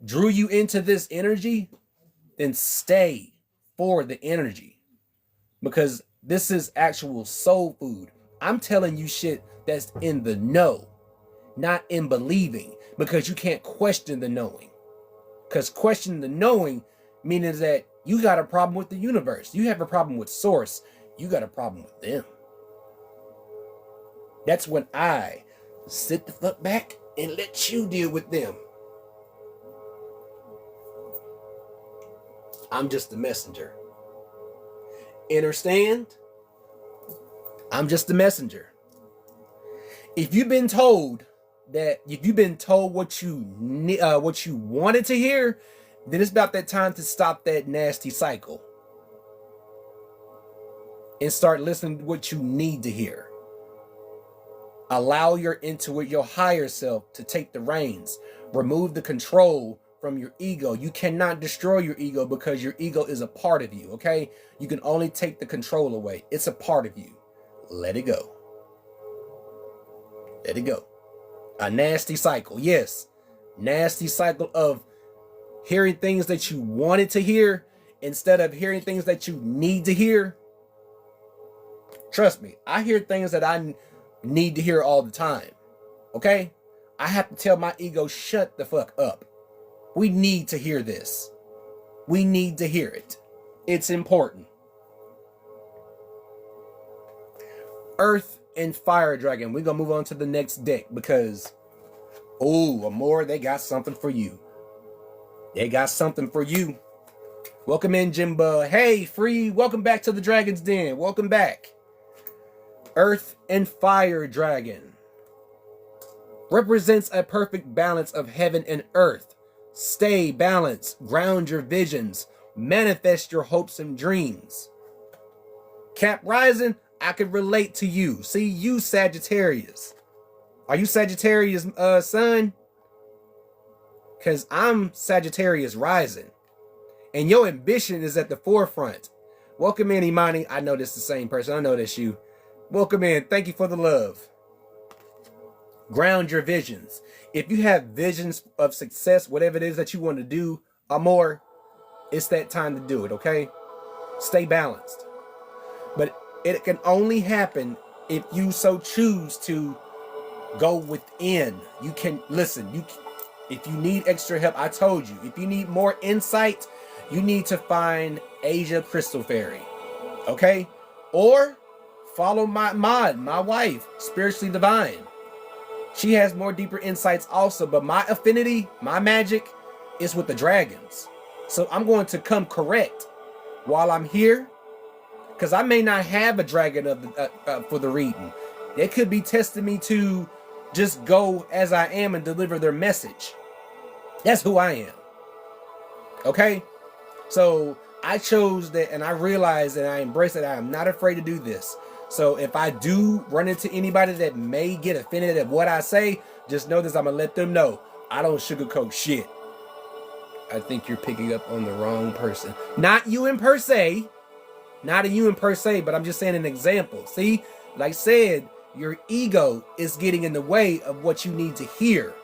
drew you into this energy, then stay for the energy, because this is actual soul food. I'm telling you shit that's in the know, not in believing, because you can't question the knowing. Because questioning the knowing means that you got a problem with the universe. You have a problem with source. You got a problem with them. That's when I sit the fuck back and let you deal with them. I'm just the messenger. Understand? I'm just the messenger. If you've been told what you wanted to hear, then it's about that time to stop that nasty cycle and start listening to what you need to hear. Allow your intuition, your higher self, to take the reins. Remove the control from your ego. You cannot destroy your ego, because your ego is a part of you, okay? You can only take the control away. It's a part of you. Let it go. Let it go. A nasty cycle, yes. Nasty cycle of hearing things that you wanted to hear instead of hearing things that you need to hear. Trust me, I hear things that I need to hear all the time, okay? I have to tell my ego, shut the fuck up. We need to hear this. We need to hear it. It's important. Earth and Fire Dragon. We're going to move on to the next deck because, oh, Amor, they got something for you. They got something for you. Welcome in, Jimba. Hey, Free, welcome back to the Dragon's Den. Welcome back. Earth and Fire Dragon represents a perfect balance of heaven and earth. Stay balanced, ground your visions, manifest your hopes and dreams. Cap Rising, I can relate to you. See, you Sagittarius. Are you Sagittarius, son? Because I'm Sagittarius Rising. And your ambition is at the forefront. Welcome in, Imani. I know this is the same person. I know that's you. Welcome in. Thank you for the love. Ground your visions. If you have visions of success, whatever it is that you want to do, Amor, it's that time to do it, okay? Stay balanced. But it can only happen if you so choose to go within. You can, listen, if you need extra help, I told you, if you need more insight, you need to find Asia Crystal Fairy, okay? Or follow my wife, Spiritually Divine. She has more deeper insights also, but my affinity, my magic is with the dragons. So I'm going to come correct while I'm here, because I may not have a dragon for the reading. They could be testing me to just go as I am and deliver their message. That's who I am. Okay? So I chose that, and I realized that I embrace that I am not afraid to do this. So if I do run into anybody that may get offended at what I say, just know this, I'm going to let them know. I don't sugarcoat shit. I think you're picking up on the wrong person. Not you in per se. Not a you in per se, but I'm just saying an example. See, like I said, your ego is getting in the way of what you need to hear.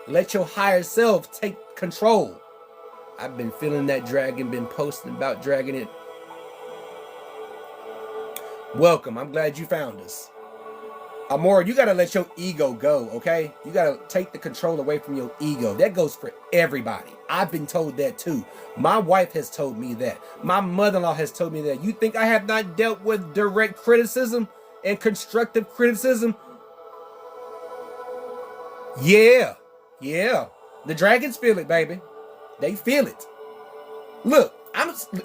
Let your higher self take control. I've been feeling that dragon, been posting about dragging it. Welcome. I'm glad you found us. Amor, you got to let your ego go, okay? You got to take the control away from your ego. That goes for everybody. I've been told that too. My wife has told me that. My mother-in-law has told me that. You think I have not dealt with direct criticism and constructive criticism? Yeah. Yeah. The dragons feel it, baby. They feel it. Look,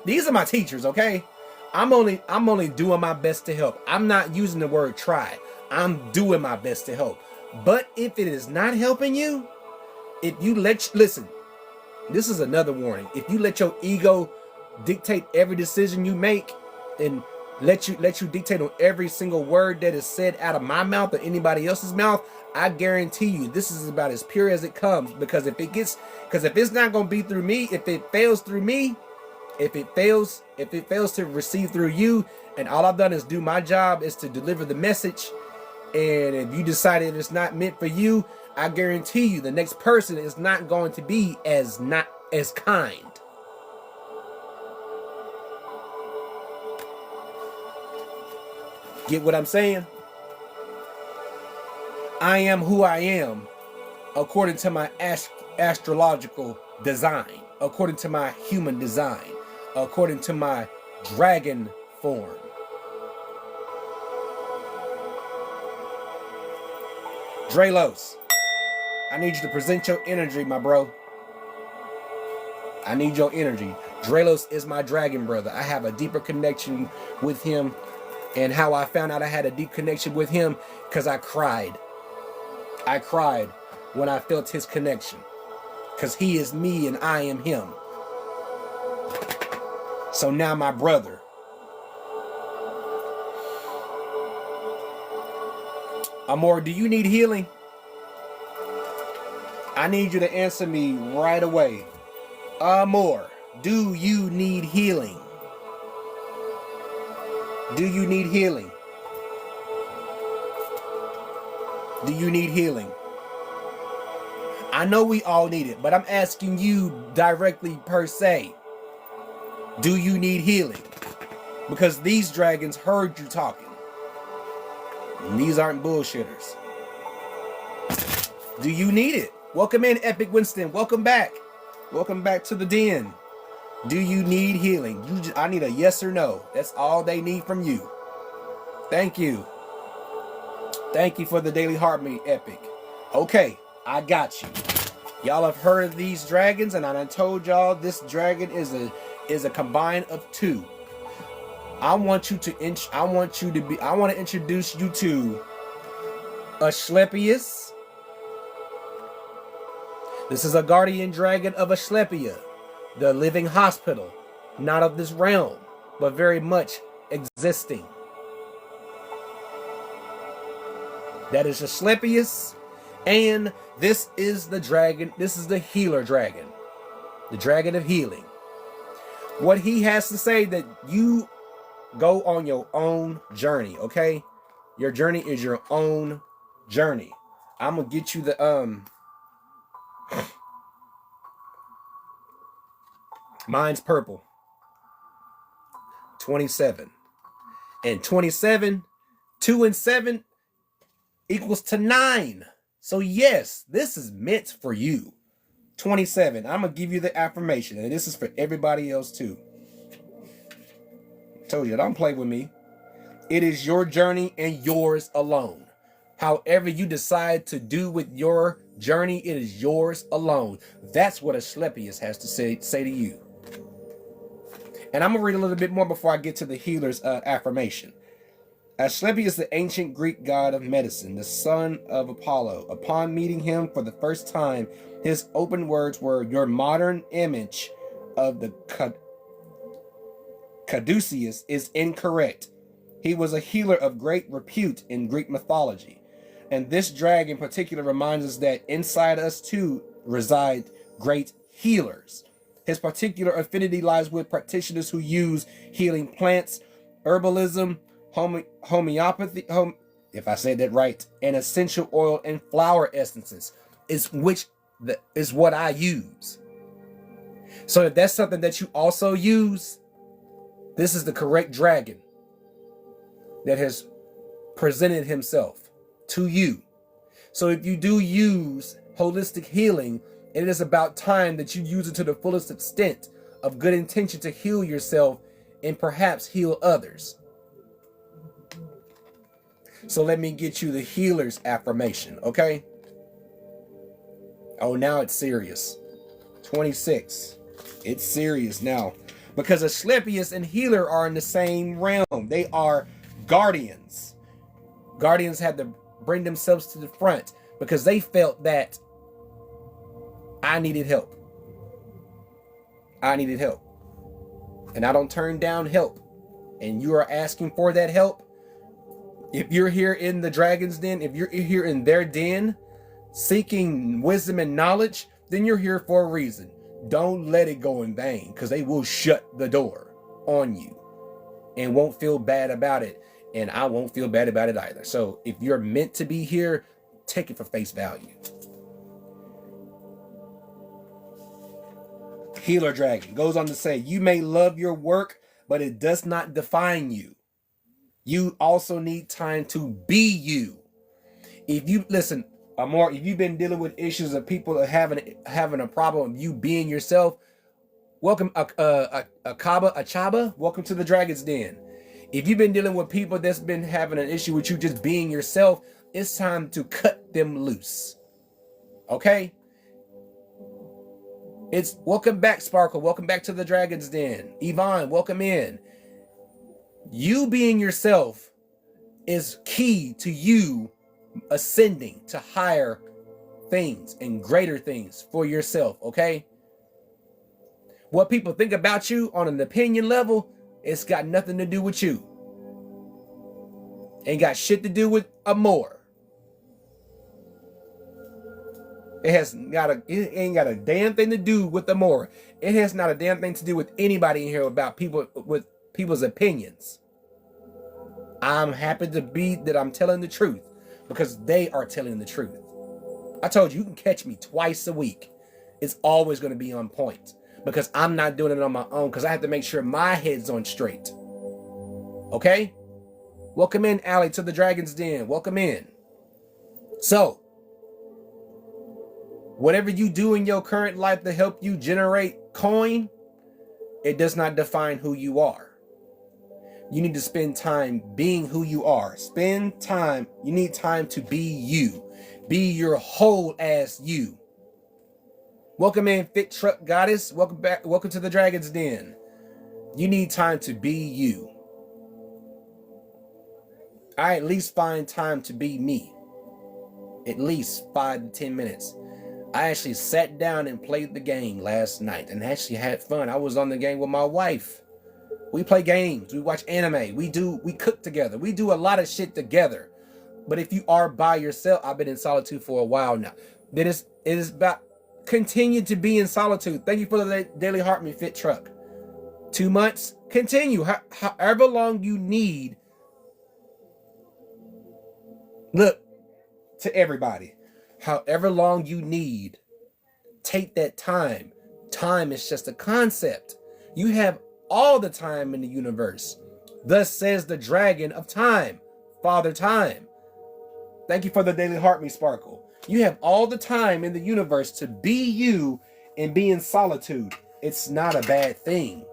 these are my teachers, okay? I'm only doing my best to help. I'm not using the word try. I'm doing my best to help. But if it is not helping you, if you listen, this is another warning. If you let your ego dictate every decision you make and let you dictate on every single word that is said out of my mouth or anybody else's mouth, I guarantee you this is about as pure as it comes. Because if it's not going to be through me, if it fails through me, if it fails to receive through you, and all I've done is do my job is to deliver the message, and if you decided it's not meant for you, I guarantee you the next person is not going to be as kind. Get what I'm saying? I am who I am according to my astrological design, according to my human design, according to my dragon form. Drelos, I need you to present your energy, my bro. I need your energy. Drelos is my dragon brother. I have a deeper connection with him. And how I found out I had a deep connection with him, because I cried. I cried when I felt his connection. Because he is me and I am him. So now my brother. Amor, do you need healing? I need you to answer me right away. Amor, do you need healing? Do you need healing? Do you need healing? I know we all need it, but I'm asking you directly per se. Do you need healing? Because these dragons heard you talking. And these aren't bullshitters. Do you need it? Welcome in, Epic Winston. Welcome back. Welcome back to the den. Do you need healing? I need a yes or no. That's all they need from you. Thank you. Thank you for the Daily Heartbeat Epic. Okay, I got you. Y'all have heard of these dragons, and I done told y'all this dragon is a combine of two. I want to introduce you to Asclepius. This is a guardian dragon of Asclepia, the living hospital, not of this realm, but very much existing. That is Asclepius, and this is the dragon. This is the healer dragon, the dragon of healing. What he has to say that you go on your own journey, okay? Your journey is your own journey. I'm gonna get you the mine's purple. 27. And 27, 2 and 7 equals to 9. So yes, this is meant for you. 27. I'm gonna give you the affirmation, and this is for everybody else too. I told you, don't play with me. It is your journey and yours alone. However you decide to do with your journey, it is yours alone. That's what Asclepius has to say to you. And I'm gonna read a little bit more before I get to the healer's affirmation. Asclepius, the ancient Greek god of medicine, the son of Apollo. Upon meeting him for the first time, his open words were, "Your modern image of the caduceus is incorrect. He was a healer of great repute in Greek mythology." And this dragon in particular reminds us that inside us too reside great healers. His particular affinity lies with practitioners who use healing plants, herbalism, homeopathy, if I said that right, and essential oil and flower essences, is what I use. So if that's something that you also use, this is the correct dragon that has presented himself to you. So if you do use holistic healing, it is about time that you use it to the fullest extent of good intention to heal yourself and perhaps heal others. So let me get you the healer's affirmation, okay? Oh, now it's serious. 26. It's serious now. Because Asclepius and healer are in the same realm. They are guardians. Guardians had to bring themselves to the front because they felt that I needed help. I needed help. And I don't turn down help. And you are asking for that help. If you're here in the dragon's den, if you're here in their den, seeking wisdom and knowledge, then you're here for a reason. Don't let it go in vain, because they will shut the door on you and won't feel bad about it. And I won't feel bad about it either. So if you're meant to be here, take it for face value. Healer dragon goes on to say, you may love your work, but it does not define you. You also need time to be you. If you listen, Amor, if you've been dealing with issues of people having a problem of you being yourself, welcome Achaba, welcome to the Dragon's Den. If you've been dealing with people that's been having an issue with you just being yourself, it's time to cut them loose. Okay? It's welcome back, Sparkle. Welcome back to the Dragon's Den. Yvonne, welcome in. You being yourself is key to you ascending to higher things and greater things for yourself, okay? What people think about you on an opinion level, it's got nothing to do with you. Ain't got shit to do with Amor. It ain't got a damn thing to do with Amor. It has not a damn thing to do with anybody in here about people with people's opinions. I'm happy to be that I'm telling the truth because they are telling the truth. I told you, you can catch me twice a week. It's always going to be on point because I'm not doing it on my own because I have to make sure my head's on straight. Okay? Welcome in, Allie, to the Dragon's Den. Welcome in. So, whatever you do in your current life to help you generate coin, it does not define who you are. You need to spend time being who you are. Spend time. You need time to be you. Be your whole ass you. Welcome in, Fit Truck Goddess. Welcome back. Welcome to the Dragon's Den. You need time to be you. I at least find time to be me. At least 5 to 10 minutes. I actually sat down and played the game last night and actually had fun. I was on the game with my wife. We play games. We watch anime. We cook together. We do a lot of shit together. But if you are by yourself, I've been in solitude for a while now. It is about continue to be in solitude. Thank you for the Daily Heart Me Fit Truck. 2 months. Continue. However long you need. Look, to everybody. However long you need. Take that time. Time is just a concept. You have all the time in the universe. Thus says the dragon of time, Father Time. Thank you for the Daily Heart Me Sparkle. You have all the time in the universe to be you and be in solitude. It's not a bad thing.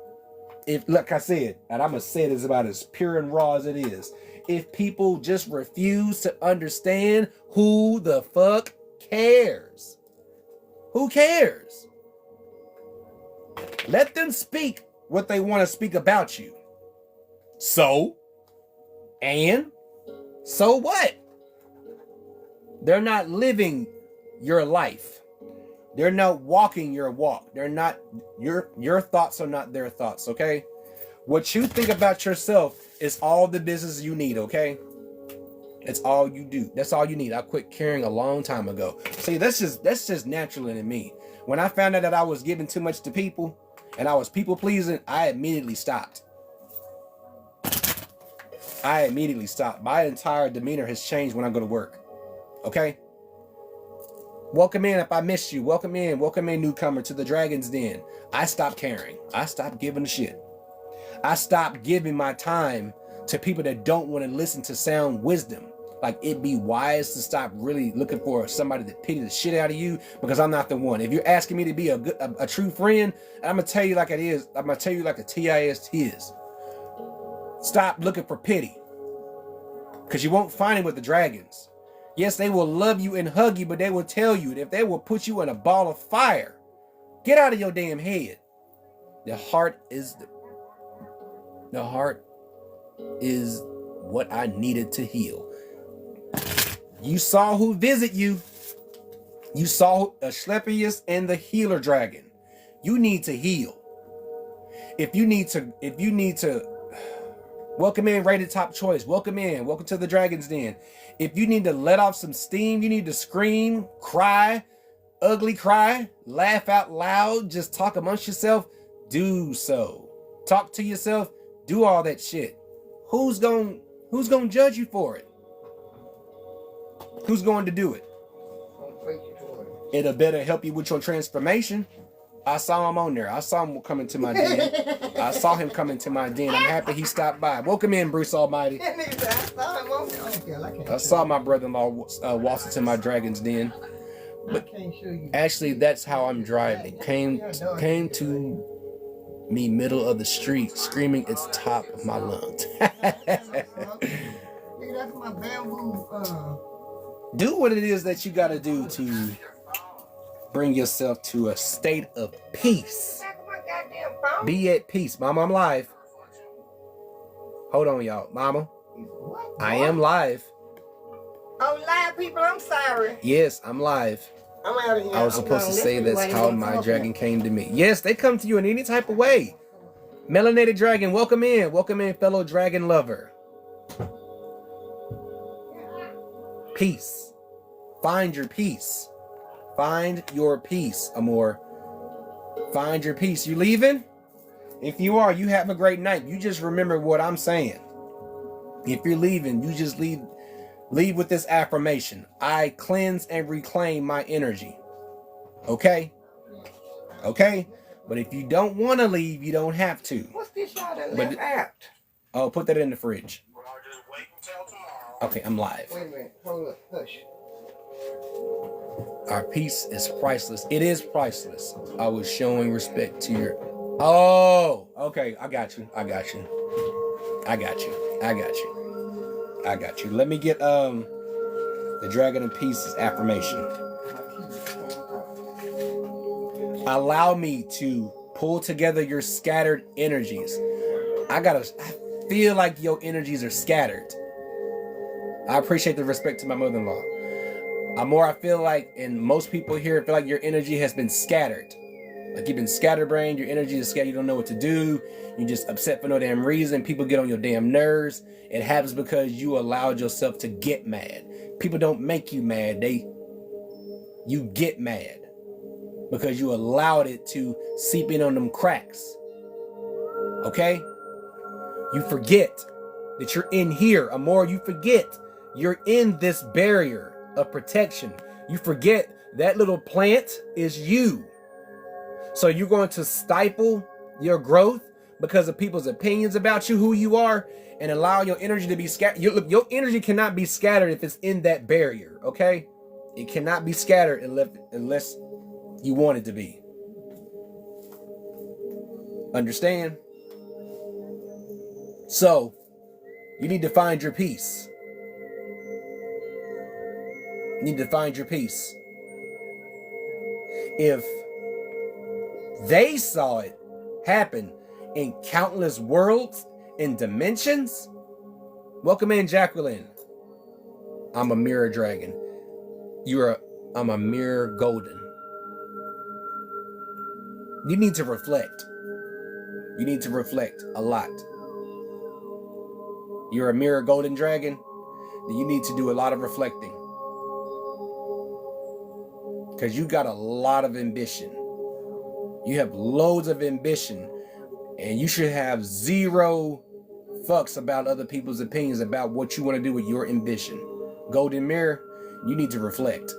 If, like I said, and I'm going to say it as about as pure and raw as it is. If people just refuse to understand, who the fuck cares? Who cares? Let them speak what they want to speak about you. So what? They're not living your life. They're not walking your walk. They're not, your thoughts are not their thoughts, okay? What you think about yourself is all the business you need, okay? It's all you do. That's all you need. I quit caring a long time ago. See, that's just natural in me. When I found out that I was giving too much to people and I was people pleasing, I immediately stopped. My entire demeanor has changed when I go to work. Okay? Welcome in if I missed you. Welcome in newcomer to the Dragon's Den. I stopped caring. I stopped giving a shit. I stopped giving my time to people that don't want to listen to sound wisdom. Like, it'd be wise to stop really looking for somebody to pity the shit out of you, because I'm not the one. If you're asking me to be a true friend, I'm gonna tell you like it is. I'm gonna tell you like a TIS is. Stop looking for pity, because you won't find it with the dragons. Yes, they will love you and hug you, but they will tell you that if they will put you in a ball of fire, get out of your damn head. The heart is what I needed to heal. You saw who visit you. You saw Asclepius and the healer dragon. You need to heal. If you need to welcome in Rated Top Choice. Welcome to the Dragon's Den. If you need to let off some steam, you need to scream, cry, ugly cry, laugh out loud, just talk amongst yourself, do so. Talk to yourself, do all that shit. Who's gonna judge you for it? Who's going to do it? It'll better help you with your transformation. I saw him on there. I saw him coming to my den. I saw him coming to my den. I'm happy he stopped by. Welcome in, Bruce Almighty. I saw my brother-in-law waltz into my dragon's den. But actually, that's how I'm driving. Came to me middle of the street, screaming its top of my lungs. Do what it is that you got to do to bring yourself to a state of peace. Be at peace. Mama, I'm live. Hold on, y'all. Mama, I am live. Oh, live people, I'm sorry. Yes, I'm live. I'm out of here. I was supposed to say that's how my dragon came to me. Yes, they come to you in any type of way. Melanated Dragon, welcome in. Welcome in, fellow dragon lover. Peace. Find your peace. Find your peace, Amor. Find your peace. You leaving? If you are, you have a great night. You just remember what I'm saying. If you're leaving, you just leave with this affirmation. I cleanse and reclaim my energy. Okay? Okay? But if you don't want to leave, you don't have to. What's this y'all that left out? Oh, put that in the fridge. Okay, I'm live. Wait a minute. Hold up. Hush. Our peace is priceless. It is priceless. I was showing respect to your... Oh, okay. I got you. I got you. I got you. I got you. Let me get the Dragon of Peace's affirmation. Allow me to pull together your scattered energies. I feel like your energies are scattered. I appreciate the respect to my mother-in-law. More, I feel like, and most people here feel like your energy has been scattered. Like you've been scatterbrained, your energy is scattered, you don't know what to do, you're just upset for no damn reason, people get on your damn nerves. It happens because you allowed yourself to get mad. People don't make you mad, you get mad because you allowed it to seep in on them cracks. Okay? You forget that you're in here. Amor, you forget you're in this barrier of protection. You forget that little plant is you. So you're going to stifle your growth because of people's opinions about you, who you are, and allow your energy to be scattered. Your energy cannot be scattered if it's in that barrier, okay? It cannot be scattered unless you want it to be. Understand? So, you need to find your peace. You need to find your peace. If they saw it happen in countless worlds and dimensions, welcome in, Jacqueline. I'm a mirror dragon. I'm a mirror golden. You need to reflect. You need to reflect a lot. You're a mirror golden dragon, then you need to do a lot of reflecting. Because you got a lot of ambition. You have loads of ambition, and you should have zero fucks about other people's opinions about what you want to do with your ambition. Golden mirror, you need to reflect.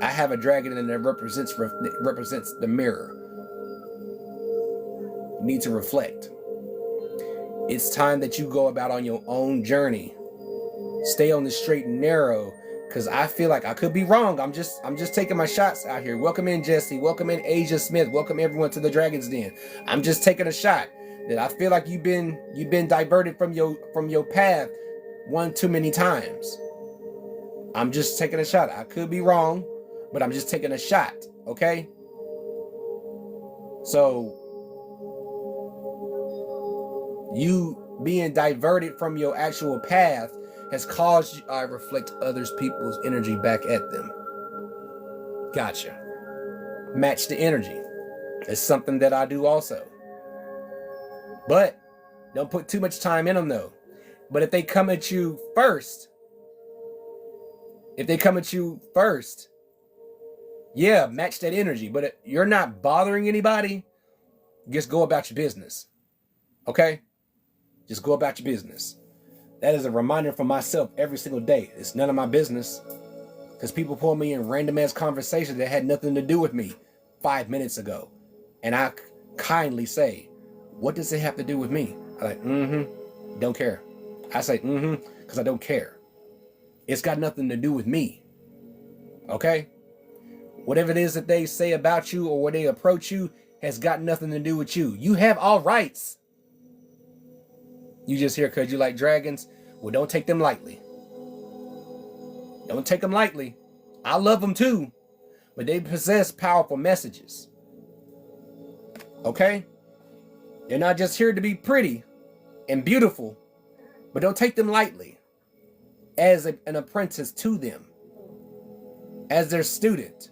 I have a dragon and that represents the mirror. You need to reflect. It's time that you go about on your own journey. Stay on the straight and narrow, because I feel like I could be wrong. I'm just taking my shots out here. Welcome in, Jesse. Welcome in, Asia Smith. Welcome everyone to the Dragon's Den. I'm just taking a shot that I feel like you've been diverted from your path one too many times. I'm just taking a shot. I could be wrong, but I'm just taking a shot, okay? So, you being diverted from your actual path has caused you to reflect others people's energy back at them. Gotcha. Match the energy. It's something that I do also. But don't put too much time in them though. But if they come at you first, yeah, match that energy. But if you're not bothering anybody, just go about your business. Okay? Just go about your business. That is a reminder for myself every single day. It's none of my business. Because people pull me in random ass conversations that had nothing to do with me 5 minutes ago. And I kindly say, what does it have to do with me? I'm like, don't care. I say, because I don't care. It's got nothing to do with me. Okay? Whatever it is that they say about you or when they approach you has got nothing to do with you. You have all rights. You just here because you like dragons? Well, don't take them lightly. Don't take them lightly. I love them too, but they possess powerful messages. Okay? They're not just here to be pretty and beautiful, but don't take them lightly as an apprentice to them, as their student.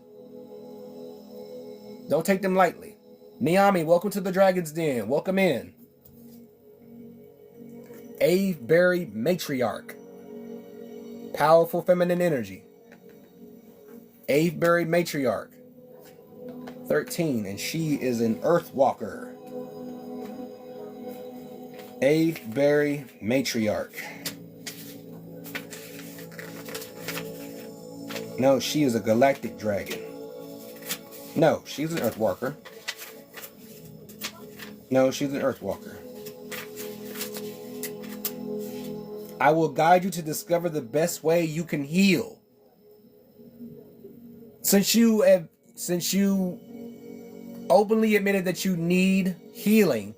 Don't take them lightly. Niami, welcome to the Dragon's Den. Welcome in. Aveberry Matriarch. Powerful feminine energy. Aveberry Matriarch. 13, and she is an Earthwalker. Aveberry Matriarch. No, she is a galactic dragon. No, she's an Earthwalker. No, she's an Earthwalker. I will guide you to discover the best way you can heal. Since you openly admitted that you need healing,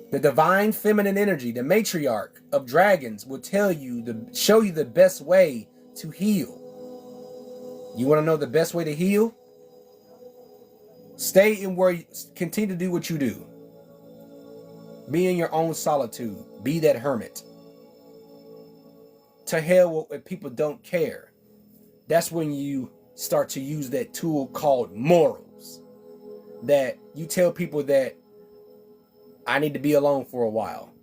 The divine feminine energy, the matriarch of dragons, will show you the best way to heal. You want to know the best way to heal? Continue to do what you do. Be in your own solitude. Be that hermit. To hell if people don't care. That's when you start to use that tool called morals. That you tell people that I need to be alone for a while.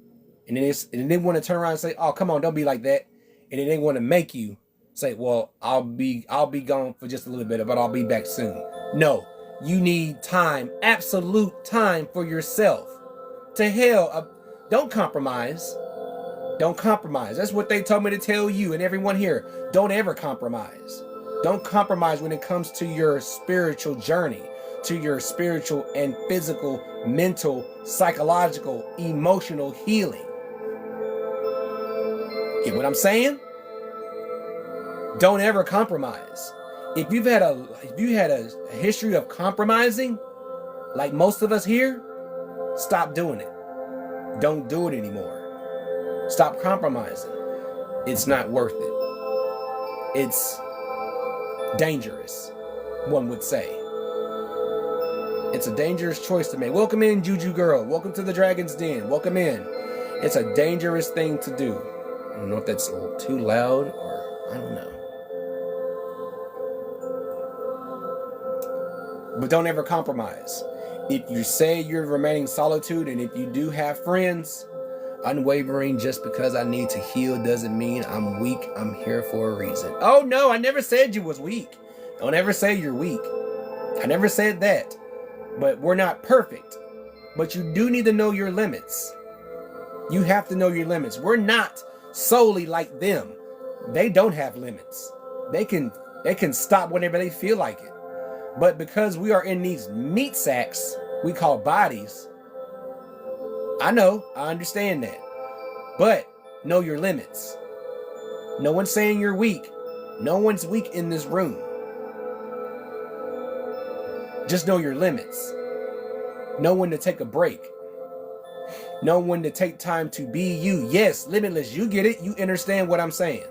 And then they want to turn around and say, oh, come on, don't be like that. And then they want to make you say, well, I'll be gone for just a little bit, but I'll be back soon. No, you need time, absolute time for yourself. To hell, don't compromise. Don't compromise. That's what they told me to tell you and everyone here. Don't ever compromise. Don't compromise when it comes to your spiritual journey, to your spiritual and physical, mental, psychological, emotional healing. Get what I'm saying? Don't ever compromise. If you had a history of compromising, like most of us here, stop doing it. Don't do it anymore. Stop compromising. It's not worth it. It's dangerous, one would say. It's a dangerous choice to make. Welcome in, Juju Girl. Welcome to the Dragon's Den. Welcome in. It's a dangerous thing to do. I don't know if that's a little too loud or I don't know. But don't ever compromise. If you say you're remaining solitude, and if you do have friends, unwavering, just because I need to heal doesn't mean I'm weak. I'm here for a reason. Oh no, I never said you was weak. Don't ever say you're weak. I never said that. But we're not perfect. But you do need to know your limits. You have to know your limits. We're not solely like them. They don't have limits. They can stop whenever they feel like it. But because we are in these meat sacks we call bodies, I know, I understand that. But know your limits. No one's saying you're weak. No one's weak in this room. Just know your limits. Know when to take a break. Know when to take time to be you. Yes, limitless. You get it. You understand what I'm saying.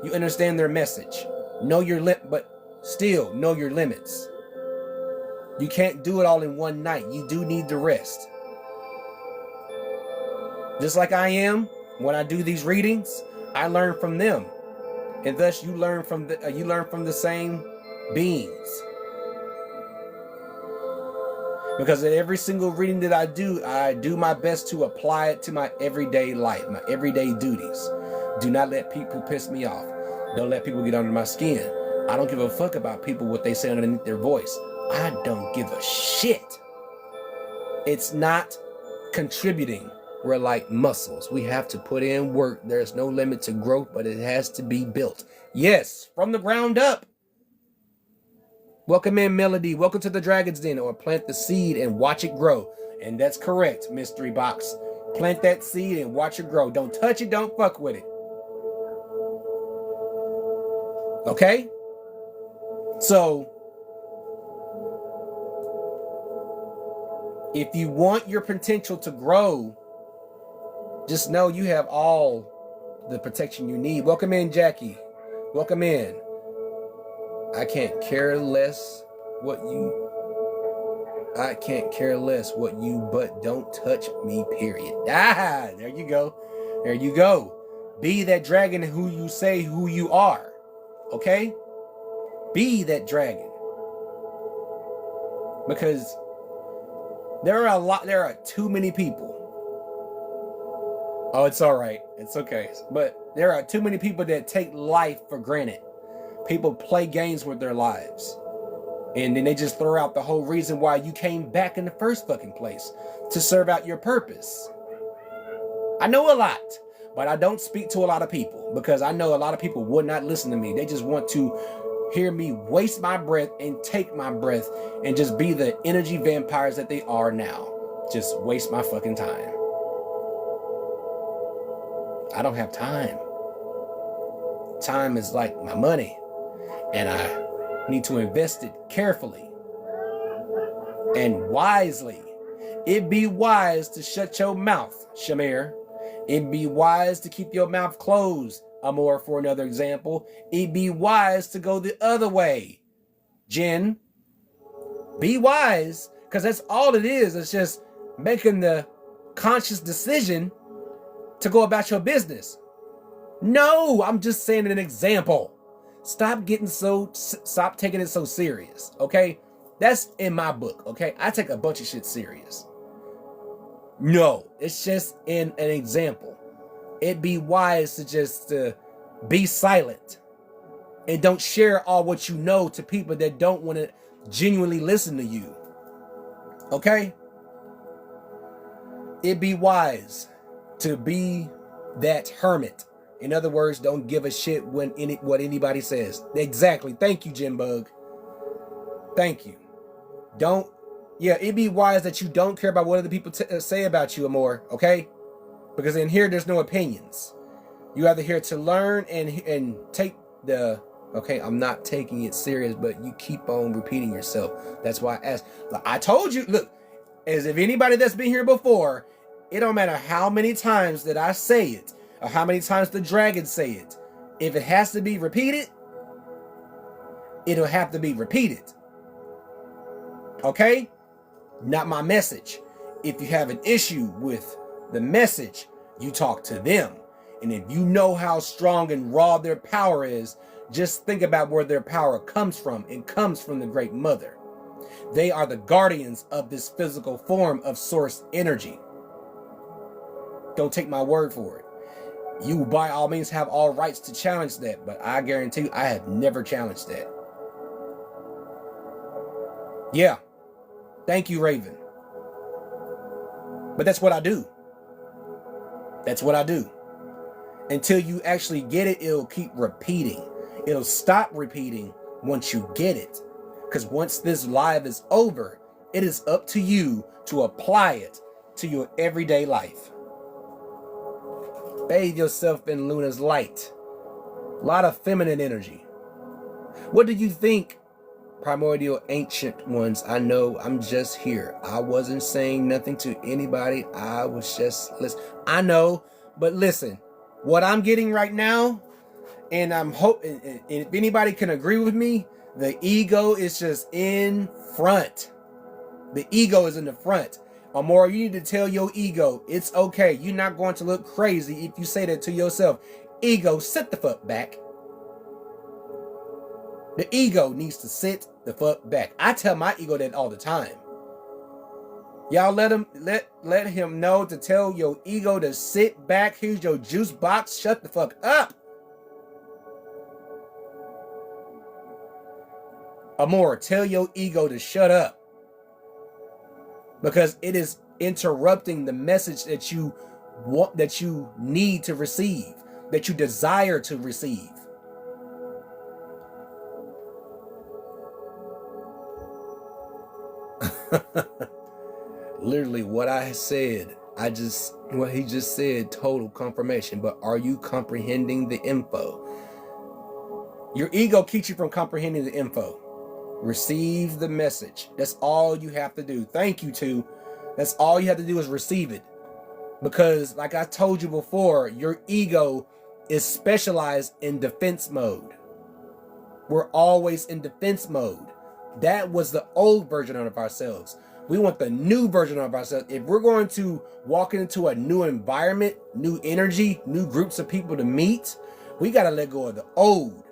You understand their message. Know your but still know your limits. You can't do it all in one night. You do need to rest. Just like I am, when I do these readings, I learn from them. And thus you learn from the same beings. Because at every single reading that I do my best to apply it to my everyday life, my everyday duties. Do not let people piss me off. Don't let people get under my skin. I don't give a fuck about people, what they say underneath their voice. I don't give a shit. It's not contributing. We're like muscles. We have to put in work. There's no limit to growth, but it has to be built. Yes, from the ground up. Welcome in, Melody. Welcome to the Dragon's Den, or plant the seed and watch it grow. And that's correct, Mystery Box. Plant that seed and watch it grow. Don't touch it. Don't fuck with it. Okay? So, if you want your potential to grow, just know you have all the protection you need. Welcome in, Jackie. Welcome in. I can't care less what you, but don't touch me, period. Ah, there you go. There you go. Be that dragon who you say who you are. Okay? Be that dragon. Because there are too many people. Oh, it's all right. It's okay. But there are too many people that take life for granted. People play games with their lives. And then they just throw out the whole reason why you came back in the first fucking place, to serve out your purpose. I know a lot, but I don't speak to a lot of people because I know a lot of people would not listen to me. They just want to hear me waste my breath and take my breath and just be the energy vampires that they are now. Just waste my fucking time. I don't have time. Time is like my money, and I need to invest it carefully and wisely. It'd be wise to shut your mouth, Shamir. It'd be wise to keep your mouth closed, Amor, for another example. It'd be wise to go the other way, Jen. Be wise, because that's all it is. It's just making the conscious decision to go about your business. No, I'm just saying an example. Stop taking it so serious, okay? That's in my book, okay? I take a bunch of shit serious. No, it's just an example. It'd be wise to just be silent and don't share all what you know to people that don't want to genuinely listen to you. Okay? It'd be wise to be that hermit. In other words, don't give a shit what anybody says. Exactly. Thank you, Jim Bug. Thank you. It'd be wise that you don't care about what other people say about you more, okay? Because in here, there's no opinions. You're either here to learn and take the... Okay, I'm not taking it serious, but you keep on repeating yourself. That's why I asked. I told you, look, as if anybody that's been here before, it don't matter how many times that I say it, or how many times the dragons say it. If it has to be repeated, it'll have to be repeated. Okay? Not my message. If you have an issue with the message, you talk to them. And if you know how strong and raw their power is, just think about where their power comes from. It comes from the Great Mother. They are the guardians of this physical form of source energy. Don't take my word for it. You by all means have all rights to challenge that, but I guarantee you I have never challenged that. Yeah. Thank you, Raven. But that's what I do. That's what I do. Until you actually get it, it'll keep repeating. It'll stop repeating once you get it. Because once this live is over, it is up to you to apply it to your everyday life. Bathe yourself in Luna's light. A lot of feminine energy. What do you think, primordial ancient ones? I know I'm just here. I wasn't saying nothing to anybody. I was just listening. I know, but listen, what I'm getting right now, and I'm hoping, if anybody can agree with me, the ego is just in front. The ego is in the front. Amora, you need to tell your ego, it's okay. You're not going to look crazy if you say that to yourself. Ego, sit the fuck back. The ego needs to sit the fuck back. I tell my ego that all the time. Y'all let him know to tell your ego to sit back. Here's your juice box. Shut the fuck up. Amora, tell your ego to shut up. Because it is interrupting the message that you want, that you need to receive, that you desire to receive. Literally what I said, what he just said, total confirmation. But are you comprehending the info? Your ego keeps you from comprehending the info. Receive the message. That's all you have to do. Thank you, too. That's all you have to do is receive it. Because, like I told you before, your ego is specialized in defense mode. We're always in defense mode. That was the old version of ourselves. We want the new version of ourselves. If we're going to walk into a new environment, new energy, new groups of people to meet, we got to let go of the old.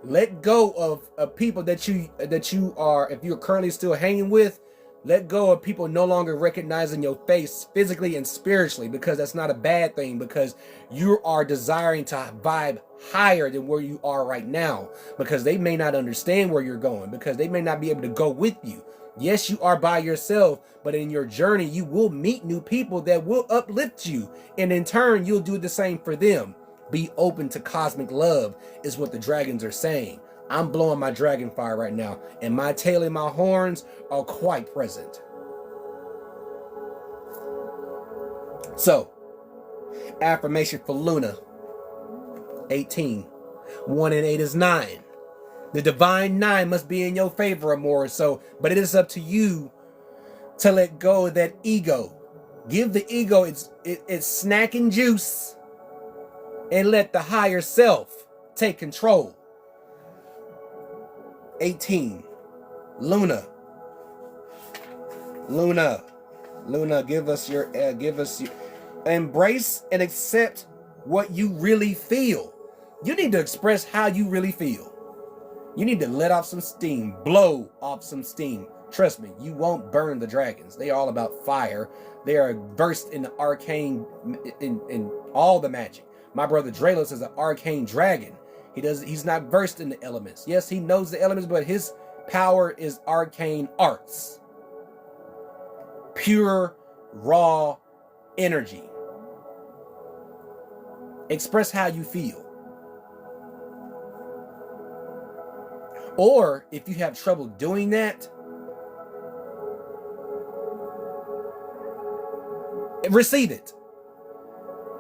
Let go of people that you are, if you're currently still hanging with, let go of people no longer recognizing your face physically and spiritually, because that's not a bad thing, because you are desiring to vibe higher than where you are right now, because they may not understand where you're going, because they may not be able to go with you. Yes, you are by yourself, but in your journey, you will meet new people that will uplift you, and in turn, you'll do the same for them. Be open to cosmic love is what the dragons are saying. I'm blowing my dragon fire right now, and my tail and my horns are quite present. So, affirmation for Luna, 18. 1 and 8 is 9. The divine 9 must be in your favor or more. So, but it is up to you to let go of that ego. Give the ego its snacking juice and let the higher self take control. 18. Luna, give us your embrace and accept what you really feel. You need to express how you really feel. You need to let off some steam, blow off some steam. Trust me, you won't burn the dragons. They are all about fire. They are versed in the arcane, in all the magic. My brother Draelus is an arcane dragon. He's not versed in the elements. Yes, he knows the elements, but his power is arcane arts. Pure, raw energy. Express how you feel. Or if you have trouble doing that, receive it.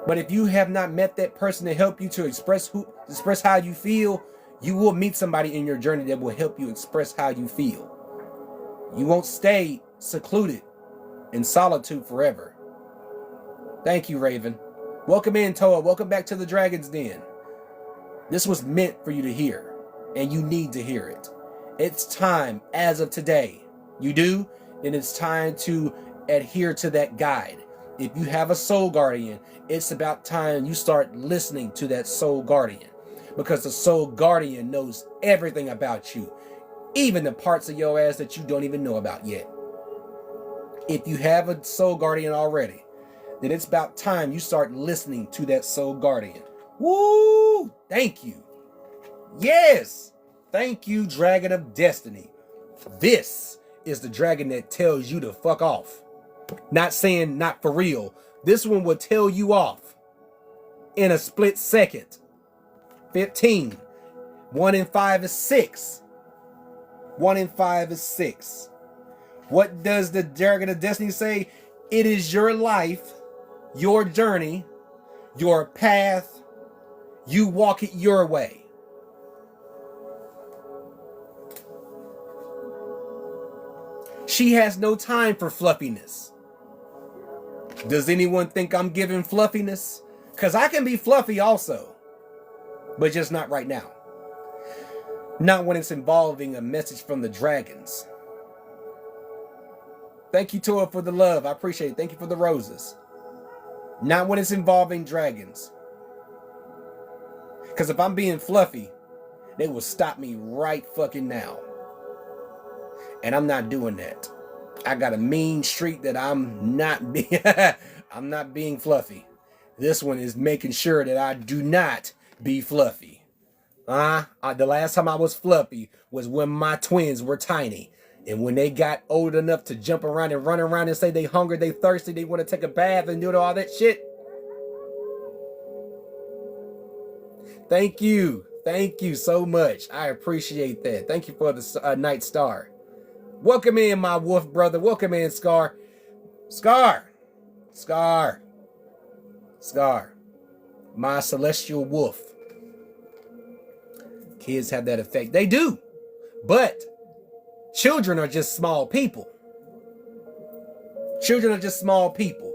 But if you have not met that person to help you to express how you feel, you will meet somebody in your journey that will help you express how you feel. You won't stay secluded in solitude forever. Thank you, Raven. Welcome in, Toa. Welcome back to the Dragon's Den. This was meant for you to hear, and you need to hear it. It's time, as of today. You do, then it's time to adhere to that guide. If you have a soul guardian, it's about time you start listening to that soul guardian, because the soul guardian knows everything about you, even the parts of your ass that you don't even know about yet. If you have a soul guardian already, then it's about time you start listening to that soul guardian. Woo! Thank you. Yes! Thank you, Dragon of Destiny. This is the dragon that tells you to fuck off. Not saying not for real. This one will tell you off in a split second. 15. 1 in 5 is 6. 1 in 5 is 6. What does the Dragon of Destiny say? It is your life, your journey, your path. You walk it your way. She has no time for fluffiness. Does anyone think I'm giving fluffiness? Because I can be fluffy also, but just not right now. Not when it's involving a message from the dragons. Thank you, Toa, for the love. I appreciate it. Thank you for the roses. Not when it's involving dragons. Because if I'm being fluffy, they will stop me right fucking now. And I'm not doing that. I got a mean streak that I'm not being fluffy. This one is making sure that I do not be fluffy. The last time I was fluffy was when my twins were tiny. And when they got old enough to jump around and run around and say they hungry, they thirsty, they want to take a bath and do all that shit. Thank you. Thank you so much. I appreciate that. Thank you for the Night Star. Welcome in, my wolf brother. Welcome in, Scar. Scar. My celestial wolf. Kids have that effect. They do. But children are just small people. Children are just small people.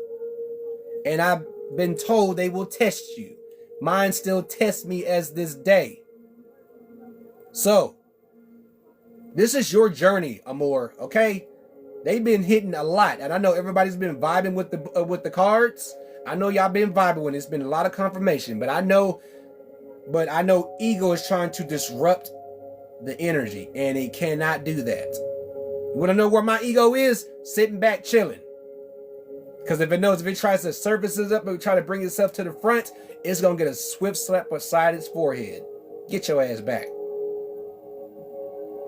And I've been told they will test you. Mine still tests me as this day. So, this is your journey, Amor, okay? They've been hitting a lot. And I know everybody's been vibing with the cards. I know y'all been vibing with it. It's been a lot of confirmation. But I know ego is trying to disrupt the energy. And it cannot do that. You want to know where my ego is? Sitting back, chilling. Because if it tries to surface it up and try to bring itself to the front, it's going to get a swift slap beside its forehead. Get your ass back.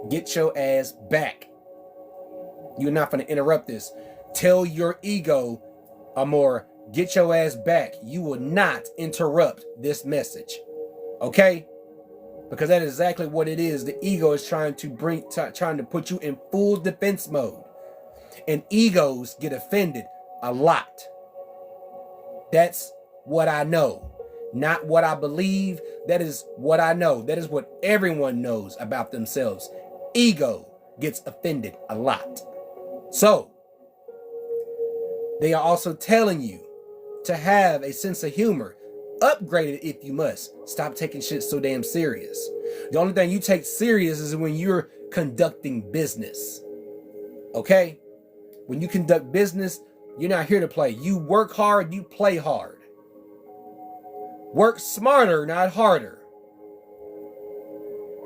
Get your ass back. You're not going to interrupt this. Tell your ego, Amor, get your ass back. You will not interrupt this message. Okay? Because that is exactly what it is. The ego is trying to put you in full defense mode. And egos get offended a lot. That's what I know. Not what I believe. That is what I know. That is what everyone knows about themselves. Ego gets offended a lot. So, They are also telling you to have a sense of humor. Upgrade it if you must. Stop taking shit so damn serious. The only thing you take serious is when you're conducting business. Okay? When you conduct business, you're not here to play. You work hard, you play hard. Work smarter, not harder.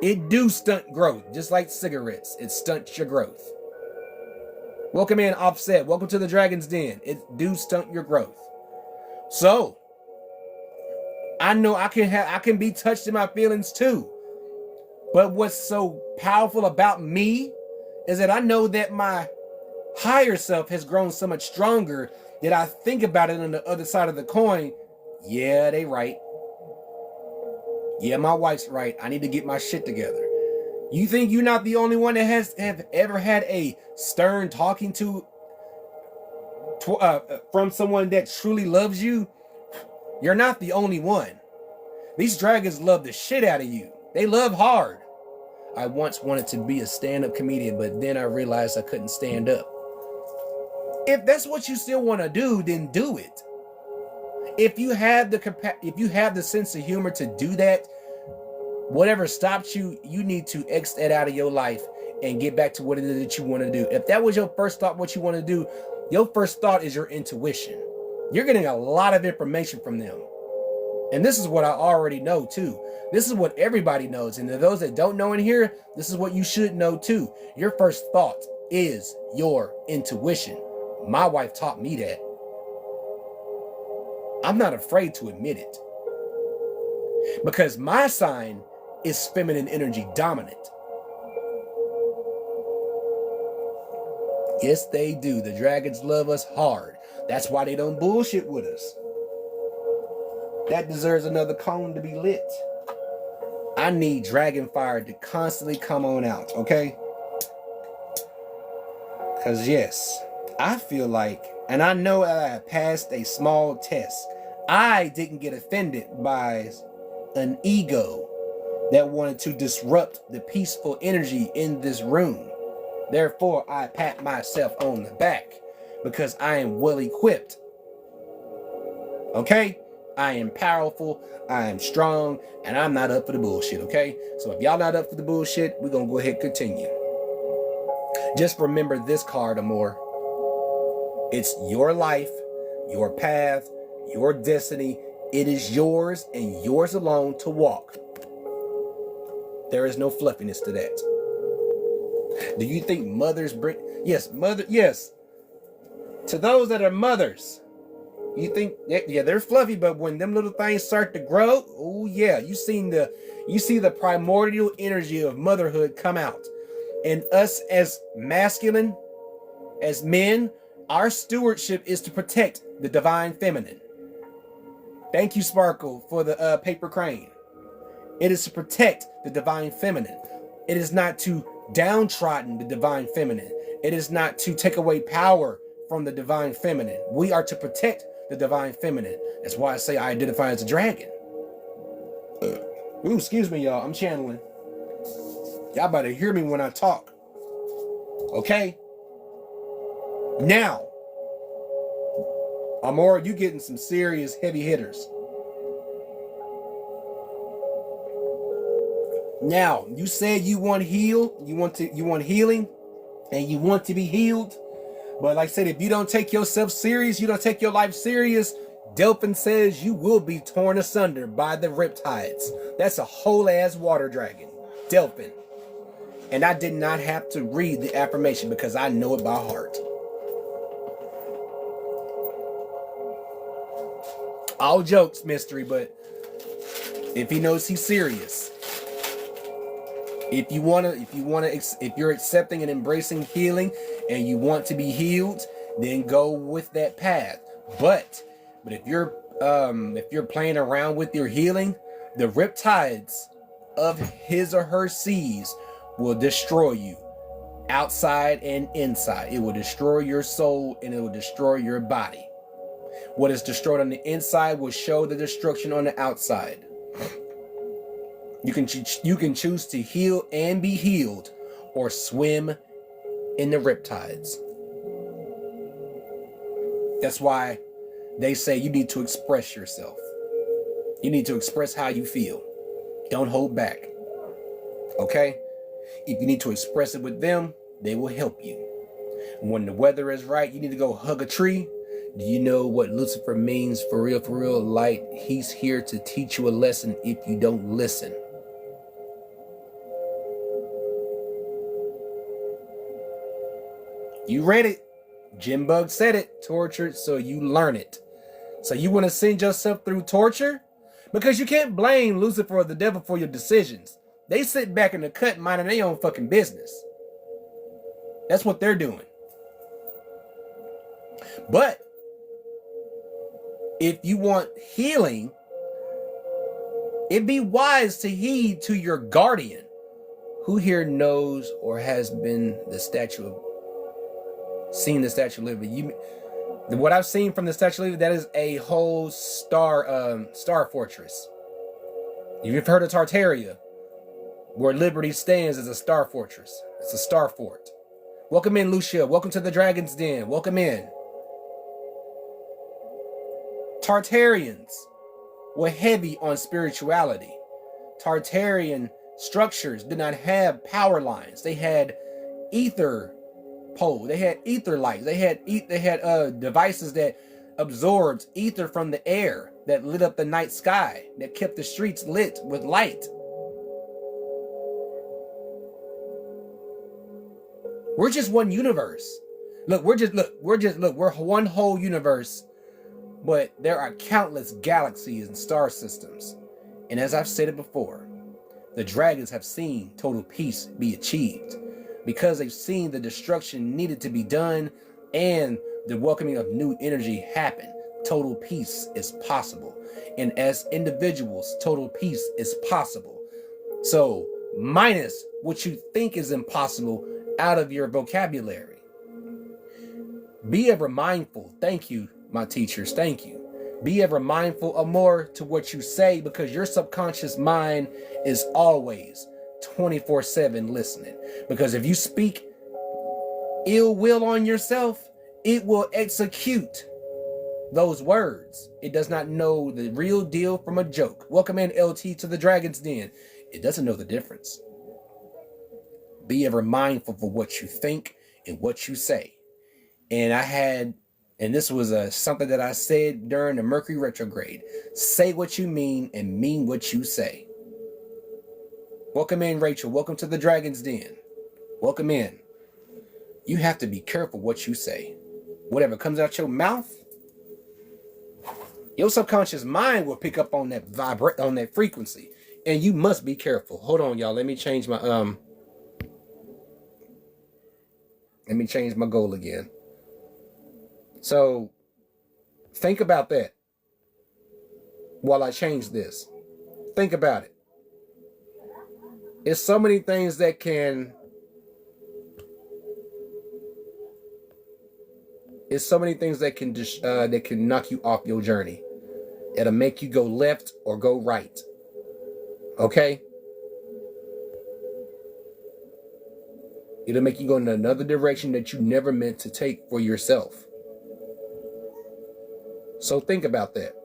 It do stunt growth, just like cigarettes. It stunts your growth. Welcome in, Offset. Welcome to the Dragon's Den. It do stunt your growth. So, I know I can be touched in my feelings too. But what's so powerful about me is that I know that my higher self has grown so much stronger that I think about it on the other side of the coin. Yeah, they right. Yeah, my wife's right. I need to get my shit together. You think you're not the only one that have ever had a stern talking to from someone that truly loves you? You're not the only one. These dragons love the shit out of you. They love hard. I once wanted to be a stand-up comedian, but then I realized I couldn't stand up. If that's what you still want to do, then do it. If you have the sense of humor to do that, whatever stops you, you need to X that out of your life and get back to what it is that you want to do. If that was your first thought, what you want to do, your first thought is your intuition. You're getting a lot of information from them. And this is what I already know too. This is what everybody knows. And to those that don't know in here, this is what you should know too. Your first thought is your intuition. My wife taught me that. I'm not afraid to admit it. Because my sign is feminine energy dominant. Yes, they do. The dragons love us hard. That's why they don't bullshit with us. That deserves another cone to be lit. I need dragon fire to constantly come on out, okay? Because yes, I feel like, and I know I passed a small test. I didn't get offended by an ego that wanted to disrupt the peaceful energy in this room. Therefore, I pat myself on the back because I am well equipped. Okay? I am powerful, I am strong, and I'm not up for the bullshit, okay? So if y'all not up for the bullshit, we're gonna go ahead and continue. Just remember this card, Amor. It's your life, your path, your destiny. It is yours and yours alone to walk. There is no fluffiness to that. Do you think mothers bring... Yes. To those that are mothers, you think, yeah, they're fluffy, but when them little things start to grow, oh yeah, you see the primordial energy of motherhood come out. And us as masculine, as men, our stewardship is to protect the divine feminine. Thank you, Sparkle, for the paper crane. It is to protect the divine feminine. It is not to downtrodden the divine feminine. It is not to take away power from the divine feminine. We are to protect the divine feminine. That's why I say I identify as a dragon. Ooh, excuse me, y'all. I'm channeling. Y'all better hear me when I talk. Okay? Now, Amor, you getting some serious heavy hitters. Now, you said you want healing, and you want to be healed. But like I said, if you don't take yourself serious, you don't take your life serious, Delphin says you will be torn asunder by the riptides. That's a whole ass water dragon, Delphin. And I did not have to read the affirmation because I know it by heart. All jokes, mystery, but if he knows he's serious. If you're accepting and embracing healing and you want to be healed, then go with that path. But if you're playing around with your healing, the riptides of his or her seas will destroy you, outside and inside. It will destroy your soul and it will destroy your body. What is destroyed on the inside will show the destruction on the outside. You can choose to heal and be healed, or swim in the riptides. That's why they say you need to express yourself. You need to express how you feel. Don't hold back. Okay? If you need to express it with them, they will help you. When the weather is right, you need to go hug a tree. Do you know what Lucifer means for real, light? He's here to teach you a lesson if you don't listen. You read it. Jim Bug said it. Tortured so you learn it. So you want to send yourself through torture? Because you can't blame Lucifer or the devil for your decisions. They sit back in the cut minding their own fucking business. That's what they're doing. But if you want healing, it'd be wise to heed to your guardian. Who here knows or has been seen the Statue of Liberty? What I've seen from the Statue of Liberty, that is a whole star fortress. You've heard of Tartaria, where Liberty stands as a star fortress. It's a star fort. Welcome in, Lucia. Welcome to the Dragon's Den. Welcome in. Tartarians were heavy on spirituality. Tartarian structures did not have power lines. They had ether pole. They had ether lights. They had devices that absorbed ether from the air, that lit up the night sky, that kept the streets lit with light. We're just one universe. We're one whole universe, but there are countless galaxies and star systems. And as I've said it before, the dragons have seen total peace be achieved because they've seen the destruction needed to be done and the welcoming of new energy happen. Total peace is possible. And as individuals, total peace is possible. So minus what you think is impossible out of your vocabulary. Be ever mindful. Thank you, my teachers. Thank you. Be ever mindful of more to what you say, because your subconscious mind is always 24/7 listening. Because if you speak ill will on yourself, it will execute those words. It does not know the real deal from a joke. Welcome in, LT, to the Dragon's Den. It doesn't know the difference. Be ever mindful for what you think and what you say. And this was something that I said during the Mercury retrograde. Say what you mean and mean what you say. Welcome in, Rachel. Welcome to the Dragon's Den. Welcome in. You have to be careful what you say. Whatever comes out your mouth, your subconscious mind will pick up on that frequency, and you must be careful. Hold on, y'all. Let me change my goal again. So think about that while I change this. Think about it. It's so many things that can knock you off your journey. It'll make you go left or go right. Okay? It'll make you go in another direction that you never meant to take for yourself. So think about that.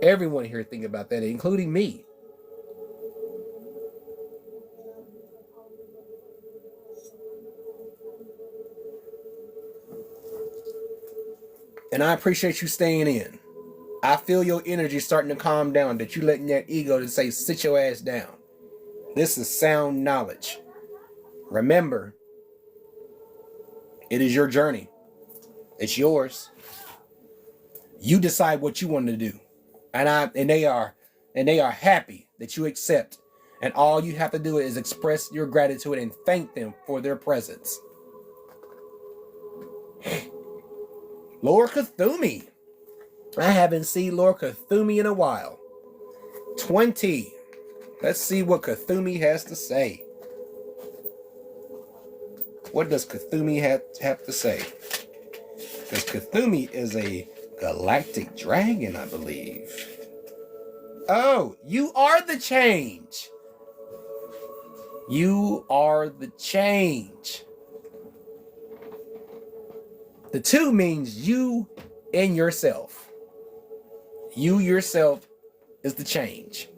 Everyone here think about that, including me. And I appreciate you staying in. I feel your energy starting to calm down, that you letting that ego to say, sit your ass down. This is sound knowledge. Remember, it is your journey. It's yours. You decide what you want to do. And they are happy that you accept. And all you have to do is express your gratitude and thank them for their presence. Lord Cthulhu. I haven't seen Lord Cthulhu in a while. 20. Let's see what Cthulhu has to say. What does Cthulhu have to say? Because Cthulhu is a galactic dragon, I believe. Oh, you are the change. You are the change. The 2 means you in yourself. You yourself is the change.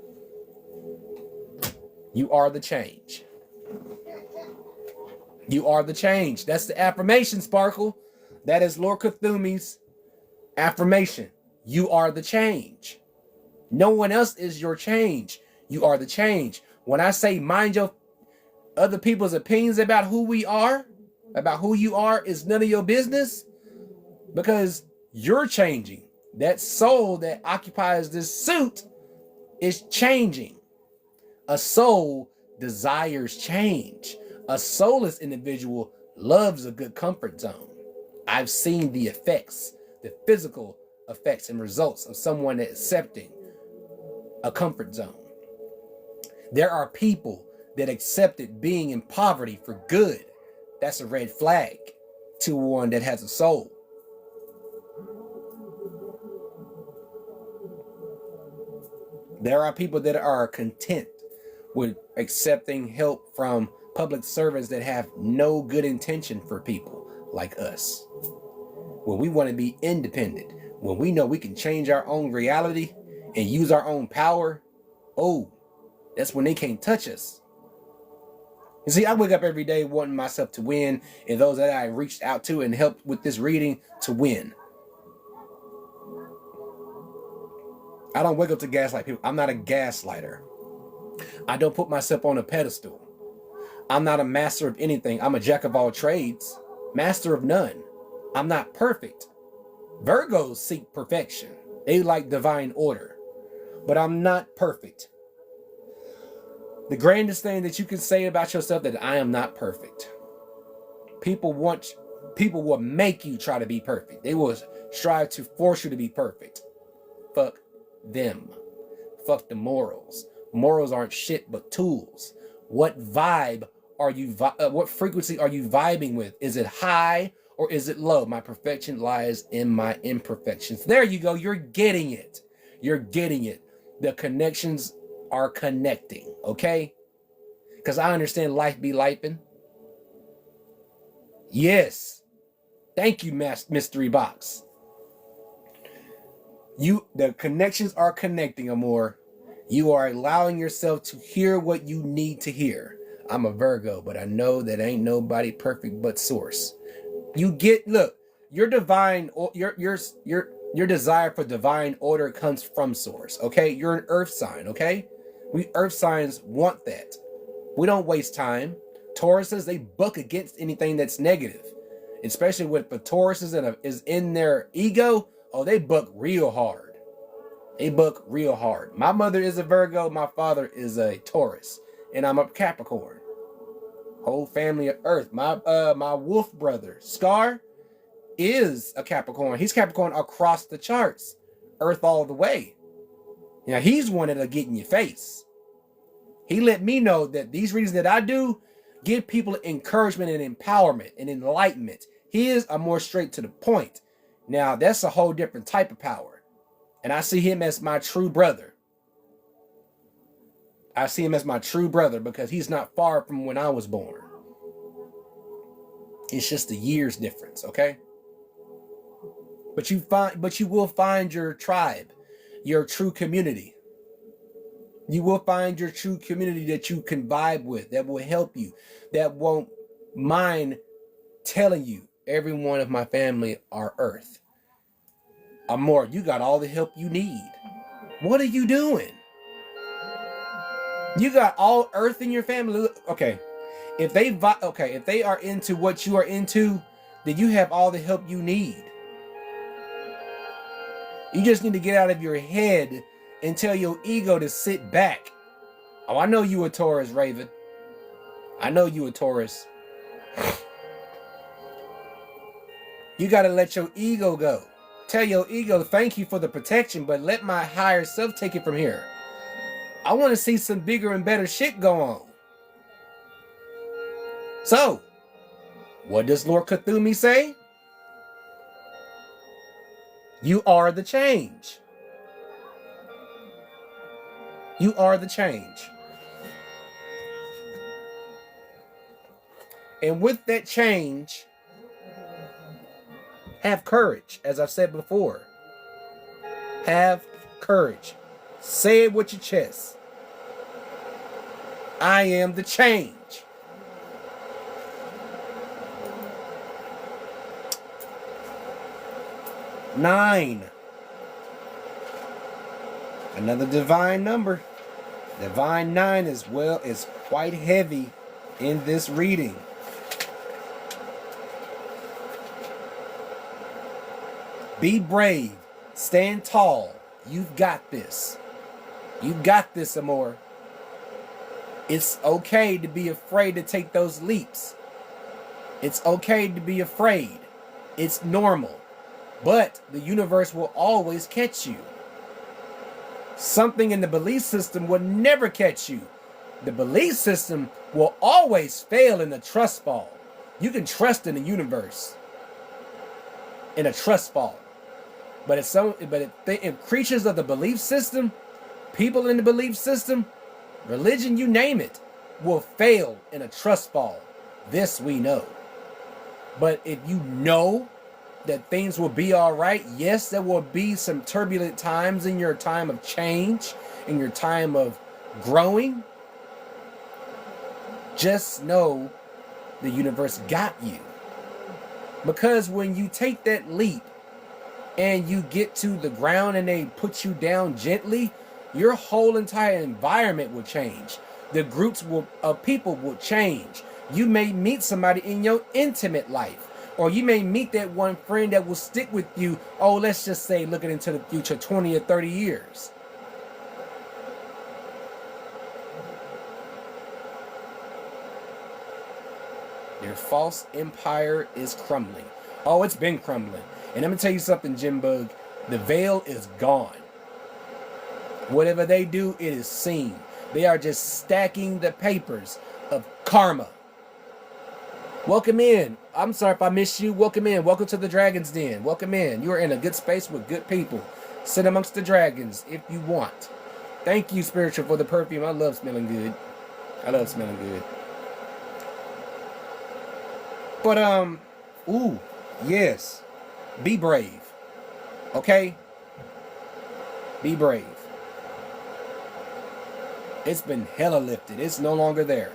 You are the change. You are the change. That's the affirmation, Sparkle. That is Lord Cthumi's affirmation. You are the change. No one else is your change. You are the change. When I say mind your other people's opinions about who we are, about who you are, is none of your business, because you're changing. That soul that occupies this suit is changing. A soul desires change. A soulless individual loves a good comfort zone. I've seen the effects, the physical effects and results of someone accepting a comfort zone. There are people that accepted being in poverty for good. That's a red flag to one that has a soul. There are people that are content with accepting help from public servants that have no good intention for people like us. When we want to be independent, when we know we can change our own reality and use our own power, oh, that's when they can't touch us. You see, I wake up every day wanting myself to win, and those that I reached out to and helped with this reading to win. I don't wake up to gaslight people. I'm not a gaslighter. I don't put myself on a pedestal. I'm not a master of anything. I'm a jack of all trades, master of none. I'm not perfect. Virgos seek perfection. They like divine order, but I'm not perfect. The grandest thing that you can say about yourself that I am not perfect. People will make you try to be perfect. They will strive to force you to be perfect. Fuck them. Fuck the morals. Morals aren't shit but tools. What vibe are you? What frequency are you vibing with? Is it high or is it low? My perfection lies in my imperfections. There you go. You're getting it. You're getting it. The connections are connecting. Okay? Because I understand life be lifing. Yes. Thank you, Mystery Box. The connections are connecting, Amor. You are allowing yourself to hear what you need to hear. I'm a Virgo, but I know that ain't nobody perfect but Source. Look, your divine, your desire for divine order comes from Source, okay? You're an earth sign, okay? We earth signs want that. We don't waste time. Tauruses, they buck against anything that's negative. Especially with the Tauruses is in their ego, oh, they buck real hard. They buck real hard. My mother is a Virgo, my father is a Taurus, and I'm a Capricorn. Whole family of Earth. My wolf brother, Scar, is a Capricorn. He's Capricorn across the charts. Earth all the way. Now, he's one that'll get in your face. He let me know that these readings that I do give people encouragement and empowerment and enlightenment. His are more straight to the point. Now, that's a whole different type of power. And I see him as my true brother. I see him as my true brother because he's not far from when I was born. It's just a year's difference, okay? But you will find your tribe, your true community. You will find your true community that you can vibe with, that will help you, that won't mind telling you every one of my family are Earth. Amor, you got all the help you need. What are you doing? You got all Earth in your family. Okay, if they are into what you are into, then you have all the help you need. You just need to get out of your head and tell your ego to sit back. Oh, I know you a Taurus, Raven. I know you a Taurus. You got to let your ego go. Tell your ego, thank you for the protection, but let my higher self take it from here. I want to see some bigger and better shit go on. So, what does Lord Cthulhu say? You are the change. You are the change. And with that change Have courage, as I've said before. Have courage. Say it with your chest. I am the change. Nine. Another divine number. Divine 9 as well is quite heavy in this reading. Be brave. Stand tall. You've got this. You've got this, Amor. It's okay to be afraid to take those leaps. It's okay to be afraid. It's normal. But the universe will always catch you. Something in the belief system will never catch you. The belief system will always fail in the trust fall. You can trust in the universe in a trust fall. But if creatures of the belief system, people in the belief system, religion, you name it, will fail in a trust fall. This we know. But if you know that things will be all right, yes, there will be some turbulent times in your time of change, in your time of growing. Just know the universe got you. Because when you take that leap and you get to the ground and they put you down gently, your whole entire environment will change. The groups of people will change. You may meet somebody in your intimate life. Or you may meet that one friend that will stick with you, oh, let's just say looking into the future 20 or 30 years. Your false empire is crumbling. Oh, it's been crumbling. And I'm going to tell you something, Jim Bug. The veil is gone. Whatever they do, it is seen. They are just stacking the papers of karma. Welcome in. I'm sorry if I missed you. Welcome in. Welcome to the Dragon's Den. Welcome in. You are in a good space with good people. Sit amongst the dragons if you want. Thank you, Spiritual, for the perfume. I love smelling good. I love smelling good. But, ooh, yes. Be brave. Okay? Be brave. It's been hella lifted. It's no longer there.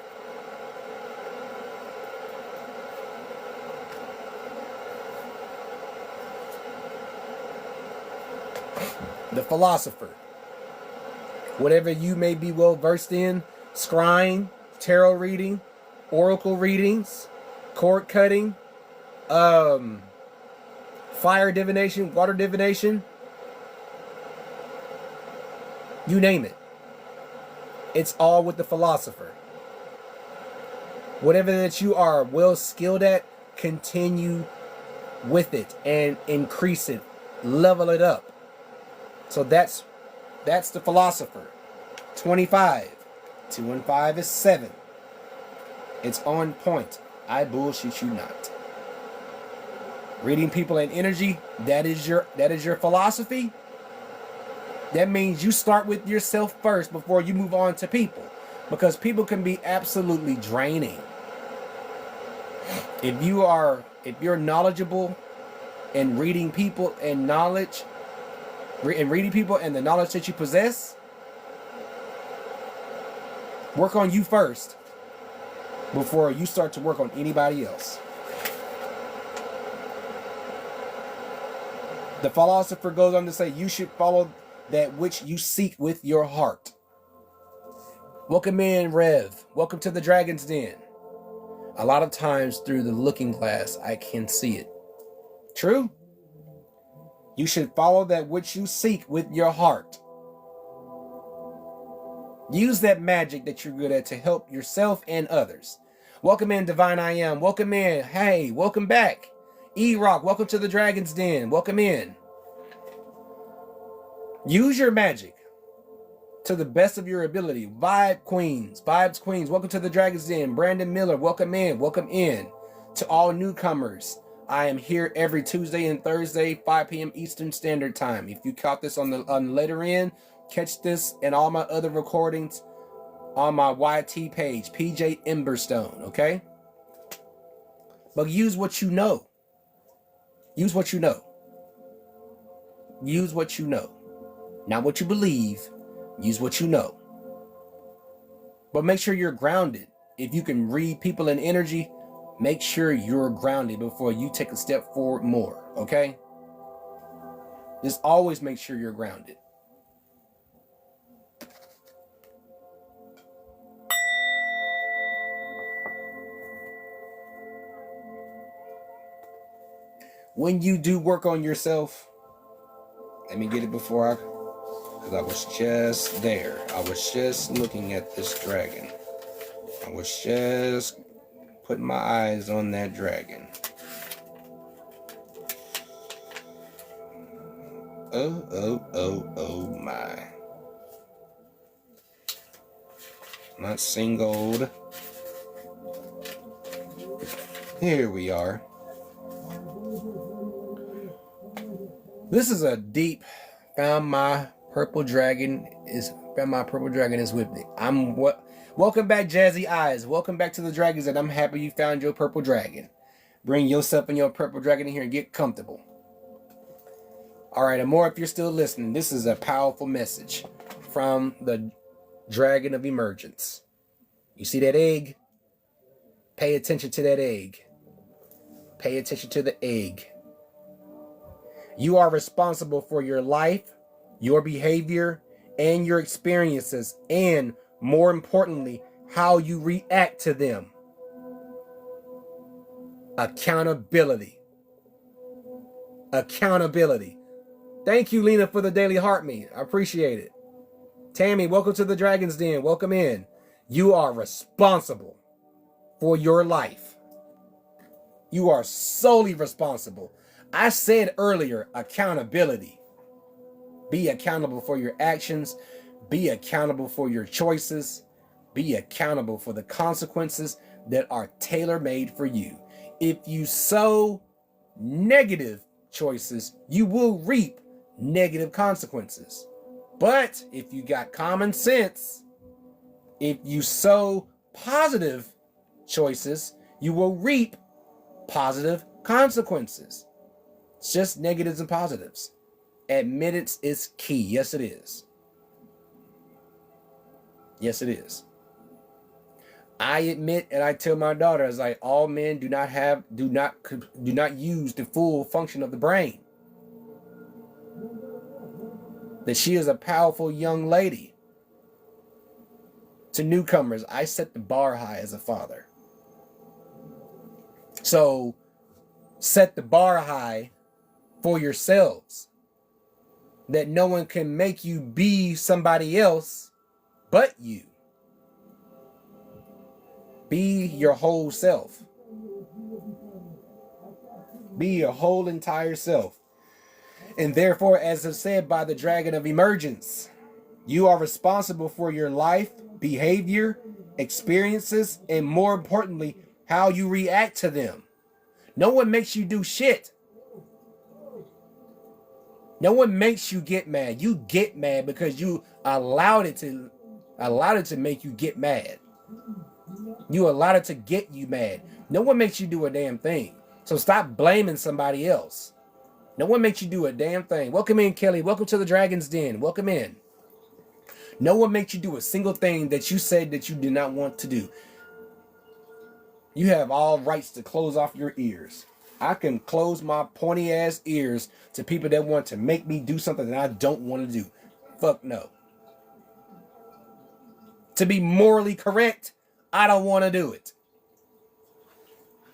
The philosopher. Whatever you may be well versed in, scrying, tarot reading, oracle readings, cord cutting, fire divination, water divination, you name it. It's all with the philosopher. Whatever that you are well skilled at, continue with it and increase it, level it up. So that's the philosopher. 25. 2 and 5 is 7. It's on point. I bullshit you not. Reading people and energy, that is your philosophy. That means you start with yourself first before you move on to people. Because people can be absolutely draining. If you're knowledgeable in reading people and knowledge, and reading people and the knowledge that you possess, work on you first before you start to work on anybody else. The philosopher goes on to say, you should follow that which you seek with your heart. Welcome in, Rev. Welcome to the Dragon's Den. A lot of times through the looking glass, I can see it. True? You should follow that which you seek with your heart. Use that magic that you're good at to help yourself and others. Welcome in, Divine I Am. Welcome in. Hey, welcome back. E-Rock, welcome to the Dragon's Den. Welcome in. Use your magic to the best of your ability. Vibes Queens, welcome to the Dragon's Den. Brandon Miller, welcome in. Welcome in. To all newcomers, I am here every Tuesday and Thursday, 5 p.m. Eastern Standard Time. If you caught this on the later end, catch this and all my other recordings on my YT page, PJ Emberstone, okay? But use what you know. Use what you know. Use what you know. Not what you believe. Use what you know. But make sure you're grounded. If you can read people and energy, make sure you're grounded before you take a step forward more, okay? Just always make sure you're grounded. When you do work on yourself, let me get it before because I was just there. I was just looking at this dragon. I was just putting my eyes on that dragon. Oh my. Not singled. Here we are. This is a deep. Found my purple dragon is with me. Welcome back, Jazzy Eyes. Welcome back to the Dragons, and I'm happy you found your purple dragon. Bring yourself and your purple dragon in here and get comfortable. All right, Amor, if you're still listening, this is a powerful message from the Dragon of Emergence. You see that egg? Pay attention to that egg. Pay attention to the egg. You are responsible for your life, your behavior, and your experiences, and more importantly, how you react to them. Accountability. Accountability. Thank you, Lena, for the daily heart me. I appreciate it. Tammy, welcome to the Dragon's Den. Welcome in. You are responsible for your life. You are solely responsible. I said earlier, accountability. Be accountable for your actions. Be accountable for your choices. Be accountable for the consequences that are tailor-made for you. If you sow negative choices, you will reap negative consequences. But if you got common sense, if you sow positive choices, you will reap positive consequences. It's just negatives and positives. Admittance is key. Yes, it is. Yes, it is. I admit, and I tell my daughter, as like all men do not use the full function of the brain. That she is a powerful young lady. To newcomers, I set the bar high as a father. So set the bar high for yourselves. That no one can make you be somebody else but you. Be your whole self. Be your whole entire self. And therefore, as is said by the Dragon of Emergence, you are responsible for your life, behavior, experiences, and more importantly, how you react to them. No one makes you do shit. No one makes you get mad. You get mad because you allowed it to make you get mad. You allowed it to get you mad. No one makes you do a damn thing. So stop blaming somebody else. No one makes you do a damn thing. Welcome in, Kelly. Welcome to the Dragon's Den. Welcome in. No one makes you do a single thing that you said that you did not want to do. You have all rights to close off your ears. I can close my pointy ass ears to people that want to make me do something that I don't want to do. Fuck no. To be morally correct, I don't want to do it.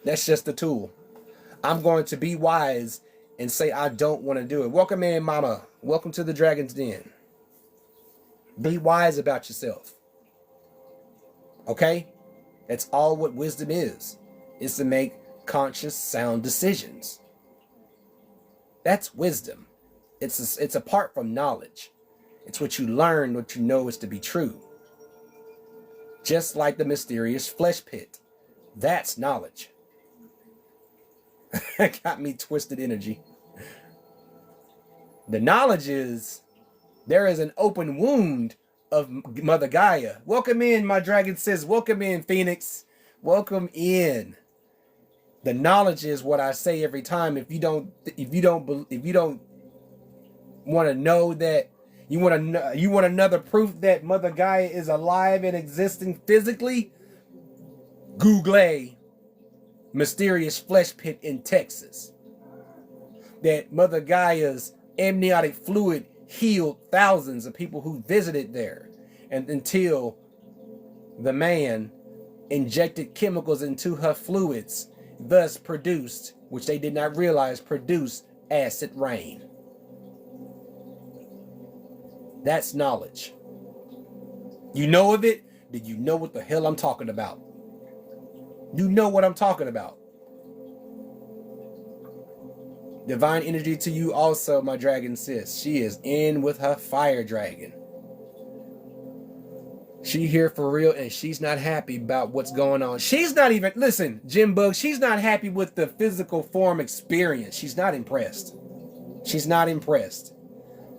That's just a tool. I'm going to be wise and say I don't want to do it. Welcome in, Mama. Welcome to the Dragon's Den. Be wise about yourself. Okay? That's all what wisdom is to make conscious, sound decisions. That's wisdom. It's apart from knowledge. It's what you learn, what you know is to be true. Just like the mysterious flesh pit. That's knowledge. Got me twisted energy. The knowledge is there is an open wound of Mother Gaia. Welcome in, my dragon says. Welcome in, Phoenix. Welcome in. The knowledge is what I say every time. If you don't want to know that, you want another proof that Mother Gaia is alive and existing physically, Google mysterious flesh pit in Texas. That Mother Gaia's amniotic fluid healed thousands of people who visited there, and until the man injected chemicals into her fluids, thus produced, which they did not realize, produced acid rain. That's knowledge. You know of it? Did you know what the hell I'm talking about? You know what I'm talking about. Divine energy to you also, my dragon sis. She is in with her fire dragon. She here for real, and she's not happy about what's going on. She's not even, listen, Jim Bug, she's not happy with the physical form experience. She's not impressed. She's not impressed.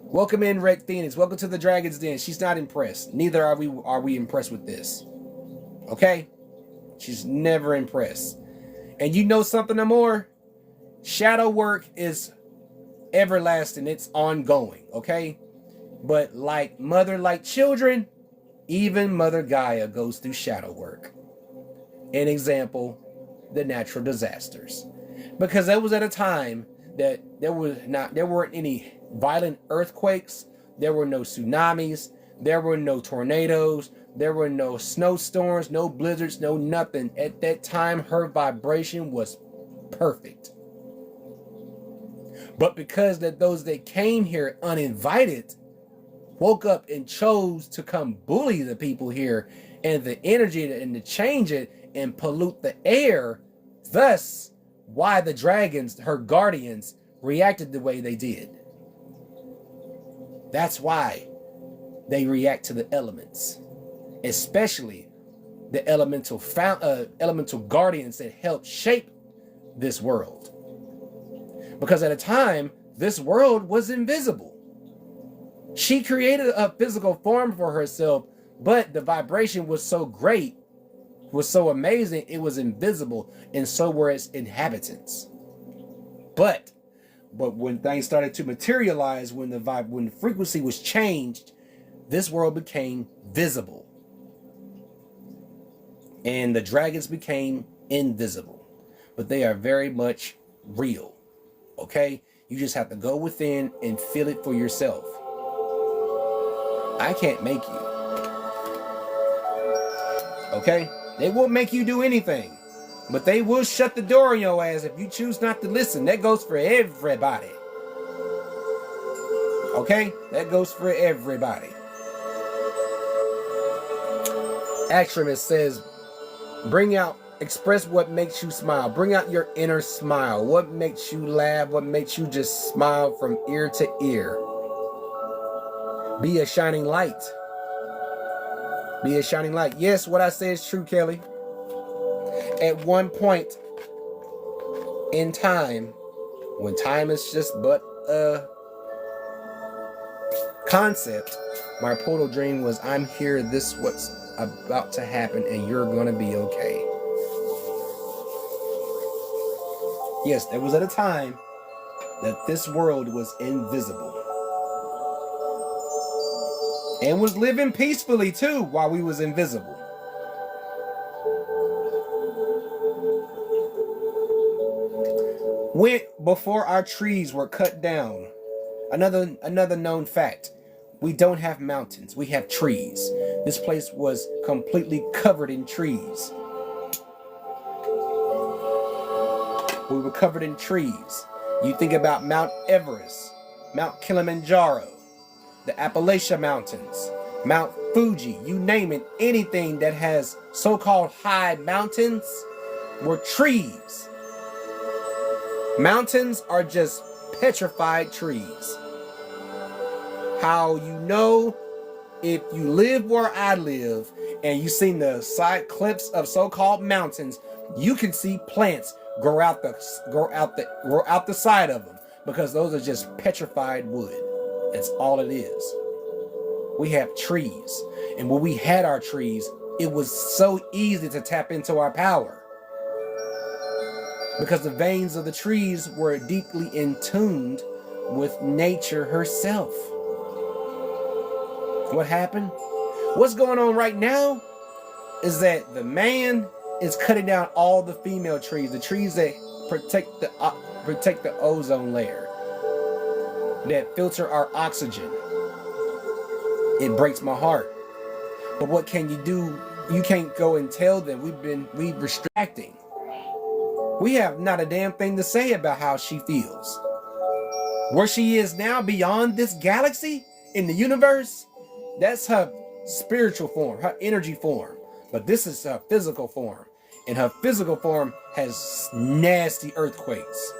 Welcome in, Red Phoenix. Welcome to the Dragon's Den. She's not impressed. Neither are we impressed with this. Okay? She's never impressed. And you know something more? Shadow work is everlasting. It's ongoing. Okay? But like mother, like children, even Mother Gaia goes through shadow work. An example, the natural disasters. Because that was at a time that there weren't any violent earthquakes, there were no tsunamis, there were no tornadoes, there were no snowstorms, no blizzards, no nothing. At that time, her vibration was perfect. But because that those that came here uninvited woke up and chose to come bully the people here and the energy and to change it and pollute the air, thus why the dragons, her guardians, reacted the way they did. That's why they react to the elements, especially the elemental guardians that helped shape this world. Because at a time, this world was invisible. She created a physical form for herself, but the vibration was so great, was so amazing, it was invisible, and so were its inhabitants. But when things started to materialize, when the frequency was changed, this world became visible. And the dragons became invisible. But they are very much real. Okay? You just have to go within and feel it for yourself. I can't make you. Okay? They won't make you do anything. But they will shut the door on your ass if you choose not to listen. That goes for everybody. Okay? That goes for everybody. Extremist says, express what makes you smile. Bring out your inner smile. What makes you laugh? What makes you just smile from ear to ear? Be a shining light. Be a shining light. Yes, what I say is true, Kelly. At one point in time, when time is just but a concept, my portal dream was, I'm here, this what's about to happen, and you're gonna be okay. Yes, there was at a time that this world was invisible. And was living peacefully too while we was invisible. Before our trees were cut down. Another known fact. We don't have mountains. We have trees. This place was completely covered in trees. We were covered in trees. You think about Mount Everest, Mount Kilimanjaro, the Appalachian Mountains, Mount Fuji, you name it, anything that has so-called high mountains were trees. Mountains are just petrified trees. How you know, if you live where I live and you seen the side cliffs of so-called mountains, you can see plants grow out the side of them, because those are just petrified wood. That's all it is. We have trees, and when we had our trees, it was so easy to tap into our power. because the veins of the trees were deeply in tuned with nature herself. What happened? What's going on right now is that the man is cutting down all the female trees, the trees that protect the ozone layer, that filter our oxygen. It breaks my heart. But what can you do? You can't go and tell them we've restricting. We have not a damn thing to say about how she feels. Where she is now beyond this galaxy in the universe, that's her spiritual form, her energy form. But this is her physical form. And her physical form has nasty earthquakes.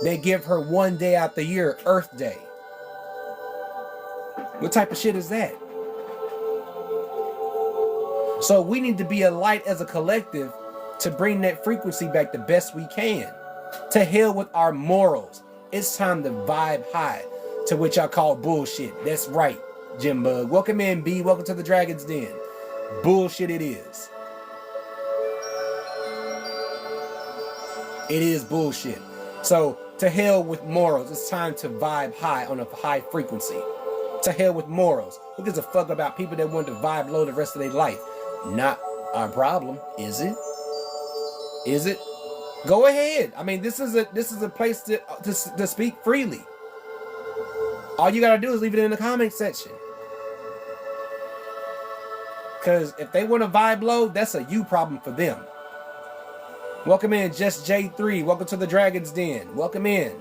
They give her one day out the year, Earth Day. What type of shit is that? So we need to be a light as a collective to bring that frequency back the best we can. To hell with our morals. It's time to vibe high, to which I call bullshit. That's right, Jim Bug. Welcome in, B. Welcome to the Dragon's Den. Bullshit it is. It is bullshit. So, to hell with morals. It's time to vibe high on a high frequency. To hell with morals. Who gives a fuck about people that want to vibe low the rest of their life? Not our problem, is it? Is it? Go ahead. I mean, this is a place to speak freely. All you gotta do is leave it in the comment section. Because if they want to vibe low, that's a you problem for them. Welcome in, Just J3. Welcome to the Dragon's Den. Welcome in.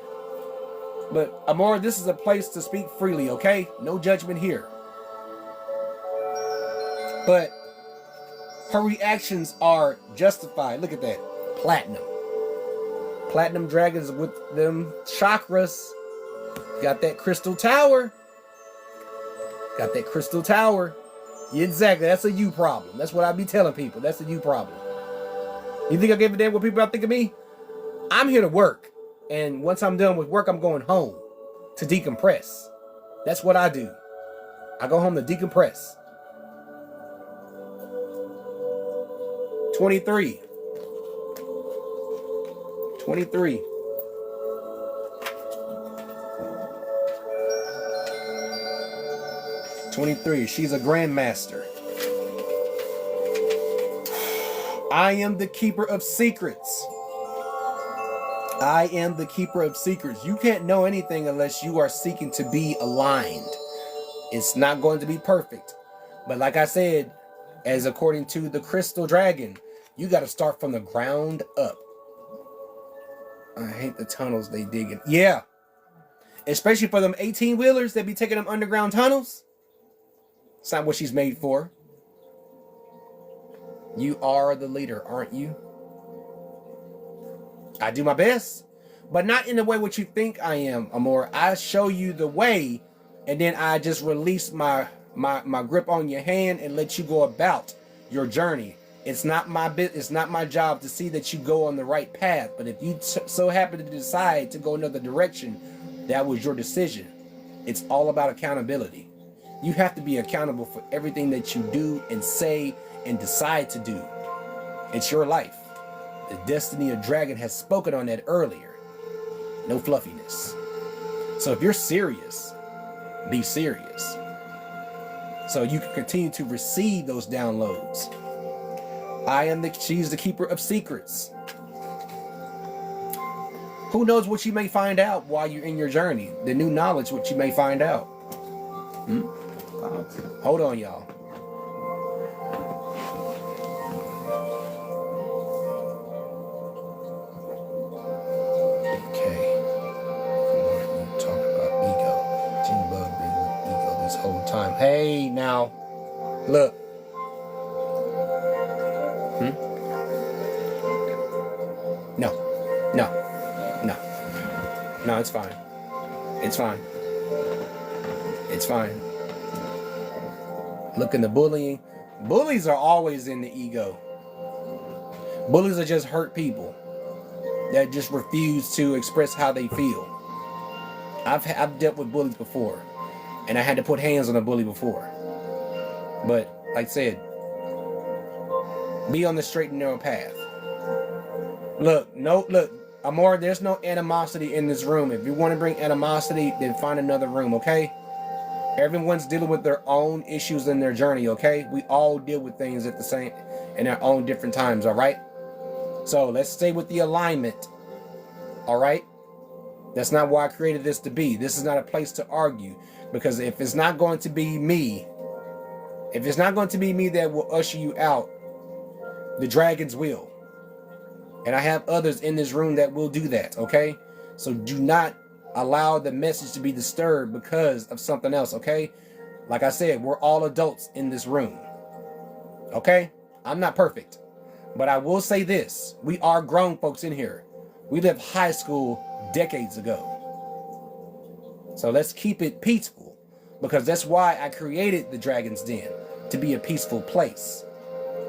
But Amora, this is a place to speak freely, okay? No judgment here. But her reactions are justified. Look at that. Platinum. Platinum dragons with them chakras. Got that crystal tower. Got that crystal tower. Yeah, exactly. That's a you problem. That's what I be telling people. That's a you problem. You think I give a damn what people think of me? I'm here to work. And once I'm done with work, I'm going home to decompress. That's what I do. I go home to decompress. 23. 23. She's a grandmaster. I am the keeper of secrets. I am the keeper of secrets. You can't know anything unless you are seeking to be aligned. It's not going to be perfect. But like I said, as according to the Crystal Dragon, you got to start from the ground up. I hate the tunnels they dig in. Yeah. Especially for them 18-wheelers that be taking them underground tunnels. It's not what she's made for. You are the leader, aren't you? I do my best, but not in the way what you think I am, Amor. I show you the way, and then I just release my grip on your hand and let you go about your journey. It's not my job to see that you go on the right path, but if you so happen to decide to go another direction, that was your decision. It's all about accountability. You have to be accountable for everything that you do and say and decide to do. It's your life. The Destiny of Dragon has spoken on that earlier. No fluffiness. So if you're serious, be serious. So you can continue to receive those downloads. She's the keeper of secrets. Who knows what you may find out while you're in your journey? The new knowledge, what you may find out. Hold on, y'all. Hey, now, look. No, it's fine. It's fine. It's fine. Look, in the bullying. Bullies are always in the ego. Bullies are just hurt people that just refuse to express how they feel. I've dealt with bullies before. And I had to put hands on a bully before. But, like I said, be on the straight and narrow path. Look, no, look, Amor, there's no animosity in this room. If you want to bring animosity, then find another room, okay? Everyone's dealing with their own issues in their journey, okay? We all deal with things at the same, in our own different times, all right? So let's stay with the alignment, all right? That's not why I created this to be. This is not a place to argue, because if it's not going to be me, if it's not going to be me that will usher you out, the dragons will. And I have others in this room that will do that, okay? So do not allow the message to be disturbed because of something else, okay? Like I said, we're all adults in this room, okay? I'm not perfect, but I will say this. We are grown folks in here. We left high school decades ago. So let's keep it peaceful, because that's why I created the Dragon's Den, to be a peaceful place,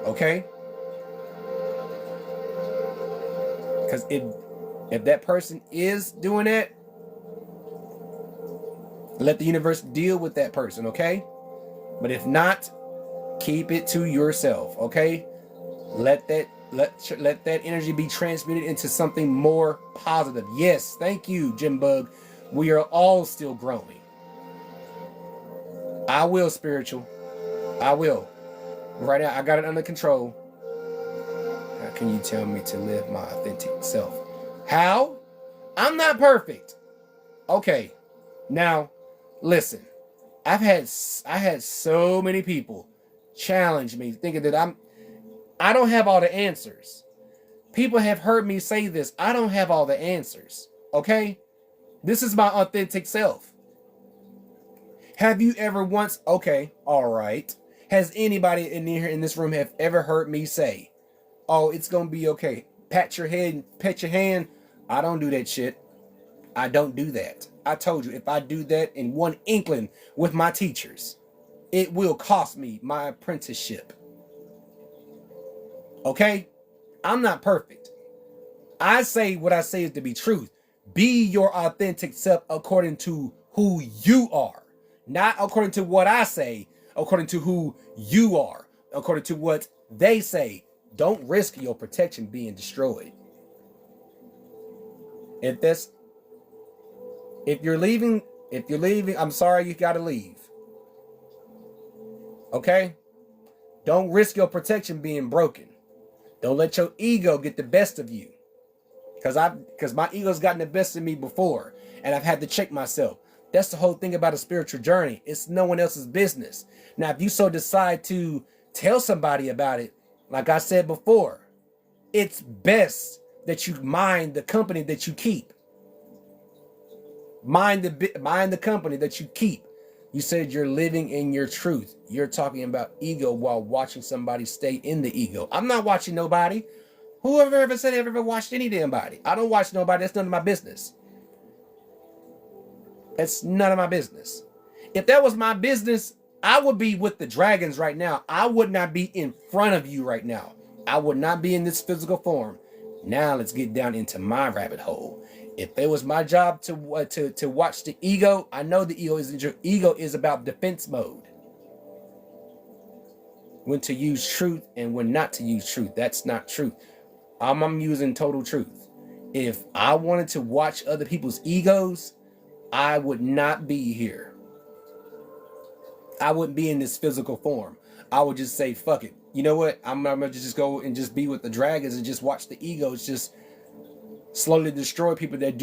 okay? Because if that person is doing that, let the universe deal with that person, okay? But if not, keep it to yourself, okay? Let that energy be transmuted into something more positive. Yes, thank you, Jim Bug. We are all still growing. I will, spiritual. I will. Right now, I got it under control. How can you tell me to live my authentic self? How? I'm not perfect. Okay. Now, listen. I had so many people challenge me thinking that I don't have all the answers. People have heard me say this. I don't have all the answers. Okay? This is my authentic self. Have you ever once, okay, all right. Has anybody in here in this room have ever heard me say, oh, it's going to be okay. Pat your head, pet your hand. I don't do that shit. I don't do that. I told you, if I do that in one inkling with my teachers, it will cost me my apprenticeship. Okay? I'm not perfect. I say what I say is to be truth. Be your authentic self according to who you are. Not according to what I say, according to who you are, according to what they say. Don't risk your protection being destroyed. If you're leaving, I'm sorry, you gotta leave. Okay? Don't risk your protection being broken. Don't let your ego get the best of you. Because my ego's gotten the best of me before, and I've had to check myself. That's the whole thing about a spiritual journey. It's no one else's business. Now, if you so decide to tell somebody about it, like I said before, it's best that you mind the company that you keep. Mind the company that you keep. You said you're living in your truth. You're talking about ego while watching somebody stay in the ego. I'm not watching nobody. Whoever ever said I've ever watched any damn body? I don't watch nobody. That's none of my business. It's none of my business. If that was my business, I would be with the dragons right now. I would not be in front of you right now. I would not be in this physical form. Now let's get down into my rabbit hole. If it was my job to watch the ego, I know the ego is about defense mode. When to use truth and when not to use truth. That's not truth. I'm using total truth. If I wanted to watch other people's egos, I would not be here. I wouldn't be in this physical form. I would just say, fuck it. You know what? I'm gonna just go and just be with the dragons and just watch the egos just slowly destroy people that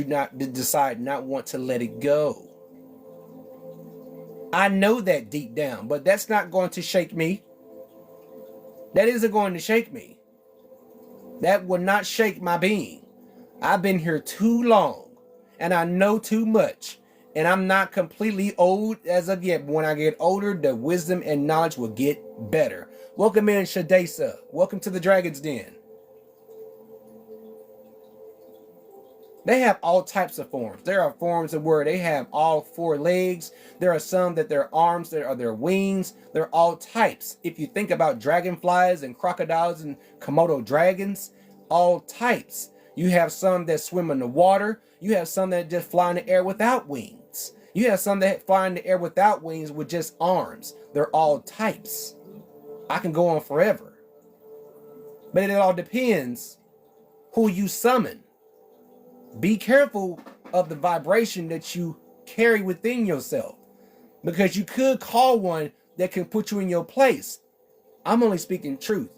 decide not want to let it go. I know that deep down, but that's not going to shake me. That isn't going to shake me. That will not shake my being. I've been here too long, and I know too much, and I'm not completely old as of yet. But when I get older, the wisdom and knowledge will get better. Welcome in, Shadesa. Welcome to the Dragon's Den. They have all types of forms. There are forms of where they have all four legs. There are some that their arms, there are their wings. They're all types. If you think about dragonflies and crocodiles and Komodo dragons, all types. You have some that swim in the water. You have some that just fly in the air without wings. You have some that fly in the air without wings with just arms. They're all types. I can go on forever. But it all depends who you summon. Be careful of the vibration that you carry within yourself, because you could call one that can put you in your place. I'm only speaking truth.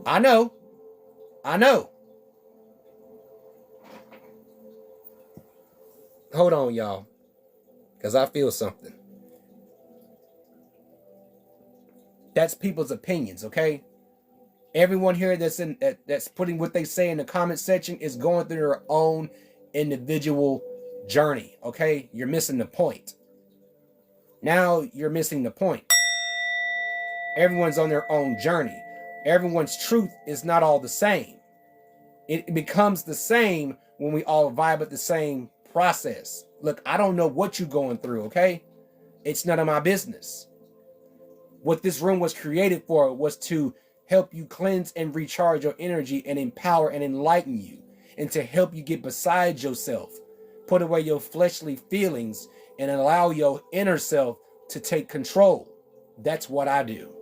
I know. Hold on, y'all, because I feel something. That's people's opinions, okay? Everyone here that's putting what they say in the comment section is going through their own individual journey, okay? You're missing the point. Now you're missing the point. Everyone's on their own journey. Everyone's truth is not all the same. It becomes the same when we all vibe at the same process. Look, I don't know what you're going through, okay? It's none of my business. What this room was created for was to help you cleanse and recharge your energy and empower and enlighten you, and to help you get beside yourself, put away your fleshly feelings, and allow your inner self to take control. That's what I do.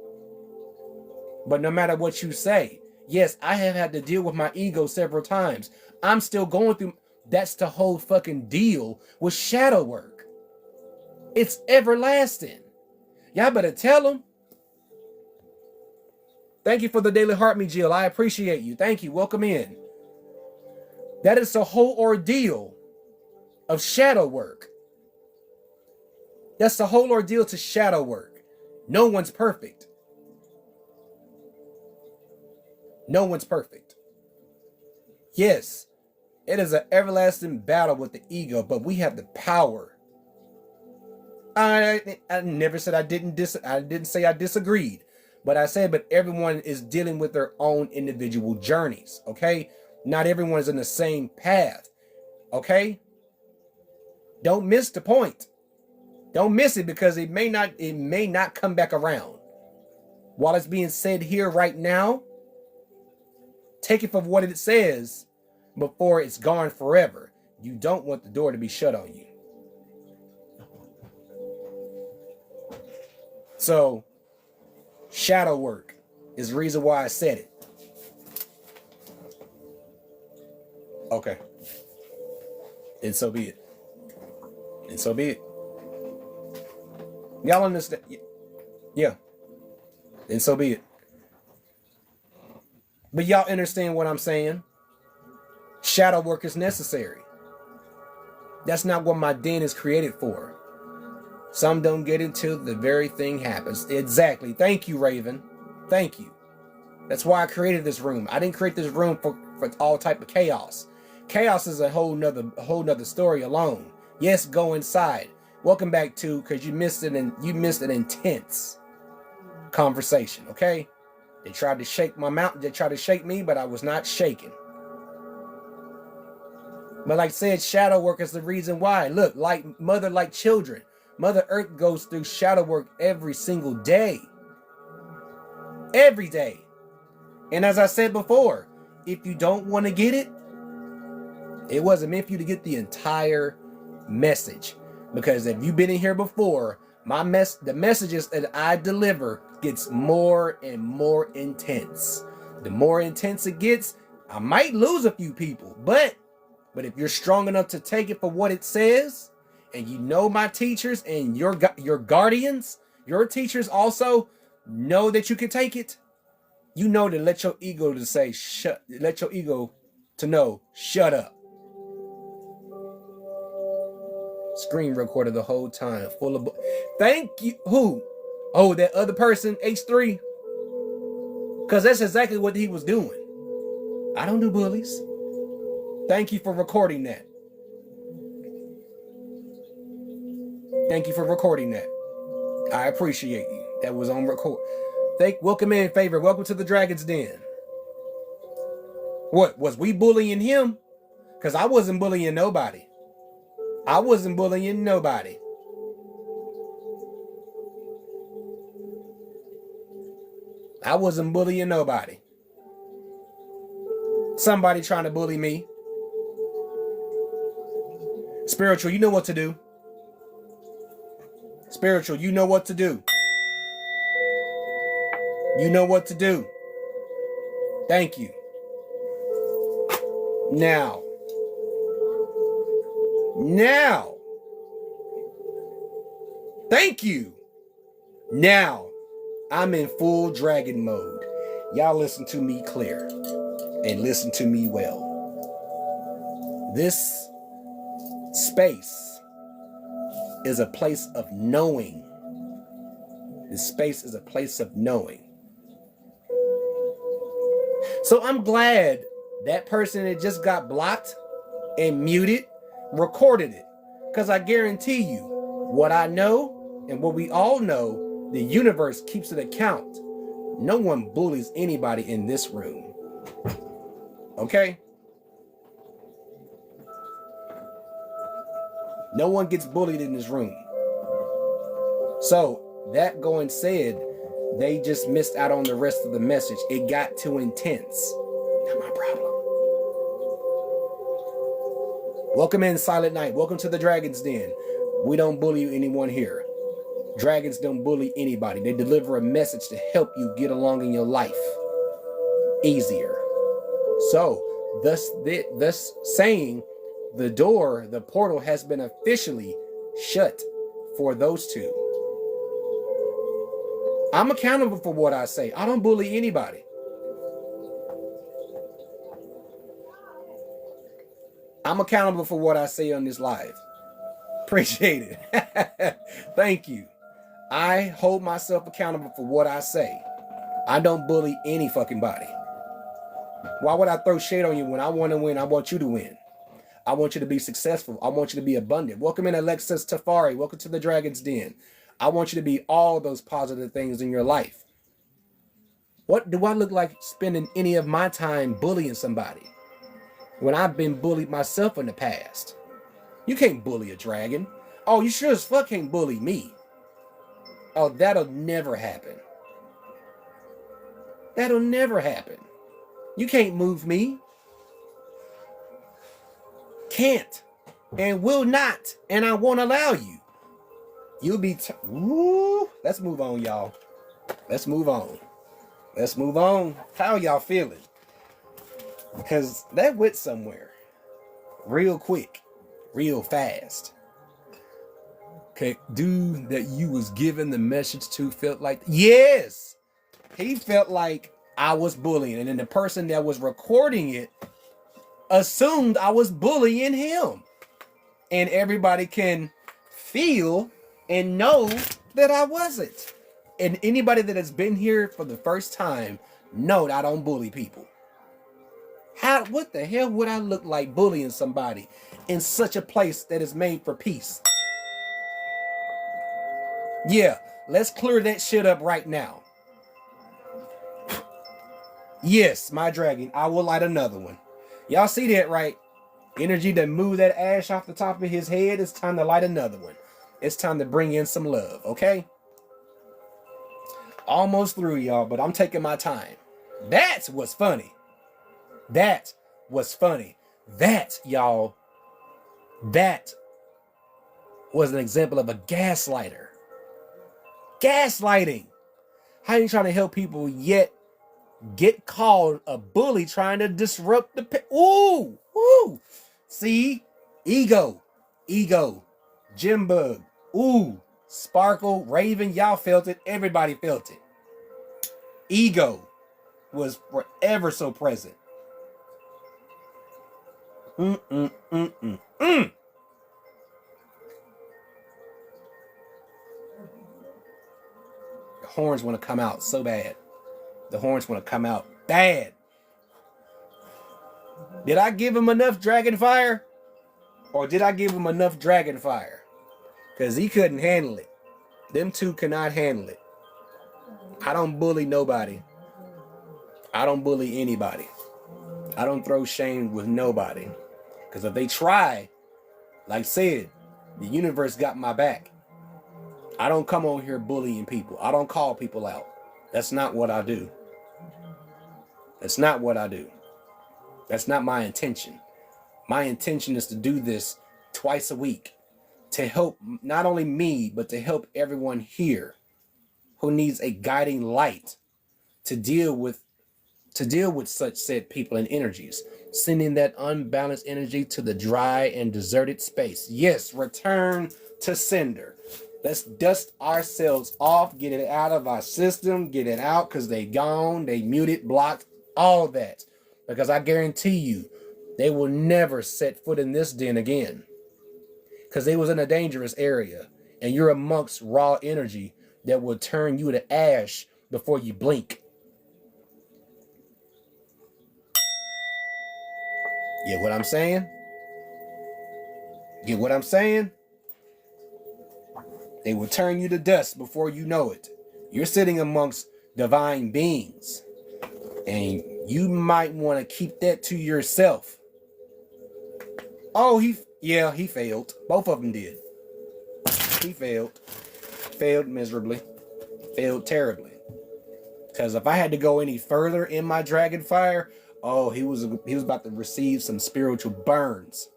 But no matter what you say, yes, I have had to deal with my ego several times. I'm still going through. That's the whole fucking deal with shadow work. It's everlasting. Y'all better tell them. Thank you for the daily heart, me, Jill. I appreciate you. Thank you. Welcome in. That is the whole ordeal of shadow work. That's the whole ordeal to shadow work. No one's perfect. No one's perfect. Yes, it is an everlasting battle with the ego, but we have the power. I never said I didn't say I disagreed, but I said, but everyone is dealing with their own individual journeys, okay? Not everyone is in the same path, okay? Don't miss the point. Don't miss it, because it may not come back around. While it's being said here right now, take it for what it says before it's gone forever. You don't want the door to be shut on you. So, shadow work is the reason why I said it. Okay. And so be it. And so be it. Y'all understand? Yeah. And so be it. But y'all understand what I'm saying? Shadow work is necessary. That's not what my den is created for. Some don't get it until the very thing happens. Exactly. Thank you, Raven. Thank you. That's why I created this room. I didn't create this room for all type of chaos. Chaos is a whole nother story alone. Yes, go inside. Welcome back to, because you missed an intense conversation, okay? They tried to shake my mountain. They tried to shake me, but I was not shaken. But like I said, shadow work is the reason why. Look, like children. Mother Earth goes through shadow work every single day. Every day. And as I said before, if you don't want to get it, it wasn't meant for you to get the entire message. Because if you've been in here before, the messages that I deliver gets more and more intense. The more intense it gets, I might lose a few people, but if you're strong enough to take it for what it says, and you know my teachers and your guardians, your teachers also know that you can take it, you know to let your ego to say let your ego to know, shut up. Screen recorded the whole time, full of. Thank you. Who? Oh, that other person, H3. Because that's exactly what he was doing. I don't do bullies. Thank you for recording that. Thank you for recording that. I appreciate you. That was on record. Welcome in, favor. Welcome to the Dragon's Den. What? Was we bullying him? Because I wasn't bullying nobody. I wasn't bullying nobody. I wasn't bullying nobody. Somebody trying to bully me. Spiritual, you know what to do. Spiritual, you know what to do. You know what to do. Thank you. Now, thank you. Now, I'm in full dragon mode. Y'all listen to me clear and listen to me well. This space is a place of knowing. This space is a place of knowing. So I'm glad that person that just got blocked and muted recorded it. Because I guarantee you, what I know and what we all know, the universe keeps an account. No one bullies anybody in this room. Okay? No one gets bullied in this room. So, that going said, they just missed out on the rest of the message. It got too intense. Not my problem. Welcome in, Silent Night. Welcome to the Dragon's Den. We don't bully anyone here. Dragons don't bully anybody. They deliver a message to help you get along in your life easier. So, thus saying, the portal has been officially shut for those two. I'm accountable for what I say. I don't bully anybody. I'm accountable for what I say on this live. Appreciate it. Thank you. I hold myself accountable for what I say. I don't bully any fucking body. Why would I throw shade on you when I want to win? I want you to win. I want you to be successful. I want you to be abundant. Welcome in, Alexis Tafari. Welcome to the Dragon's Den. I want you to be all those positive things in your life. What do I look like spending any of my time bullying somebody when I've been bullied myself in the past? You can't bully a dragon. Oh, you sure as fuck can't bully me. Oh, that'll never happen. That'll never happen. You can't move me. Can't and will not, and I won't allow you. You'll be woo. Let's move on, y'all. Let's move on. Let's move on. How y'all feeling? Because that went somewhere real quick, real fast. Okay, dude that you was giving the message to felt like, yes, he felt like I was bullying, and then the person that was recording it assumed I was bullying him. And everybody can feel and know that I wasn't. And anybody that has been here for the first time know that I don't bully people. What the hell would I look like bullying somebody in such a place that is made for peace? Yeah, let's clear that shit up right now. Yes, my dragon, I will light another one. Y'all see that, right? Energy that moved that ash off the top of his head. It's time to light another one. It's time to bring in some love, okay? Almost through, y'all, but I'm taking my time. That's what's funny. That was funny. That, y'all, that was an example of a gaslighter. Gaslighting. How you trying to help people yet get called a bully trying to disrupt the... Ooh! Ooh! See? Ego. Jimbug. Ooh. Sparkle. Raven. Y'all felt it. Everybody felt it. Ego was forever so present. The horns want to come out so bad. The horns want to come out bad. Did I give him enough dragon fire? Or did I give him enough dragon fire? Because he couldn't handle it. Them two cannot handle it. I don't bully nobody. I don't bully anybody. I don't throw shame with nobody. Because if they try, like said, the universe got my back. I don't come on here bullying people. I don't call people out. That's not what I do. That's not what I do. That's not my intention. My intention is to do this twice a week to help not only me, but to help everyone here who needs a guiding light to deal with to deal with such said people and energies, sending that unbalanced energy to the dry and deserted space. Yes, return to sender. Let's dust ourselves off, get it out of our system, get it out because they gone, they muted, blocked, all that. Because I guarantee you, they will never set foot in this den again. Because they was in a dangerous area. And you're amongst raw energy that will turn you to ash before you blink. Get what I'm saying? Get what I'm saying? They will turn you to dust before you know it. You're sitting amongst divine beings. And you might want to keep that to yourself. Oh, he failed. Both of them did. He failed. Failed miserably. Failed terribly. Because if I had to go any further in my dragon fire, oh, he was about to receive some spiritual burns.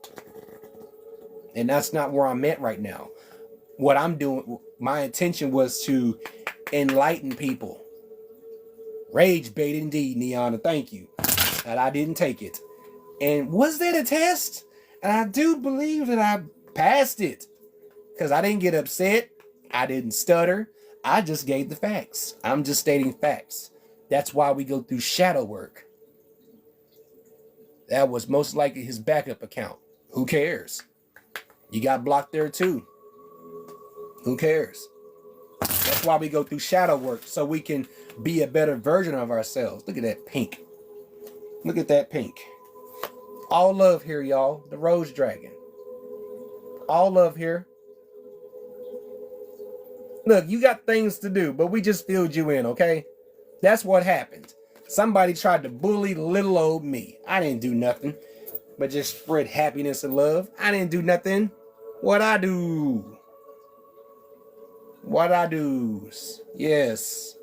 And that's not where I'm at right now. What I'm doing, my intention was to enlighten people. Rage bait indeed, Neon, thank you. And I didn't take it. And was that a test? And I do believe that I passed it. Because I didn't get upset. I didn't stutter. I just gave the facts. I'm just stating facts. That's why we go through shadow work. That was most likely his backup account. Who cares? You got blocked there too. Who cares? That's why we go through shadow work, so we can be a better version of ourselves. Look at that pink. Look at that pink. All love here, y'all. The Rose Dragon. All love here. Look, you got things to do, but we just filled you in, okay? That's what happened. Somebody tried to bully little old me. I didn't do nothing but just spread happiness and love. I didn't do nothing. What I do? What I do? Yes.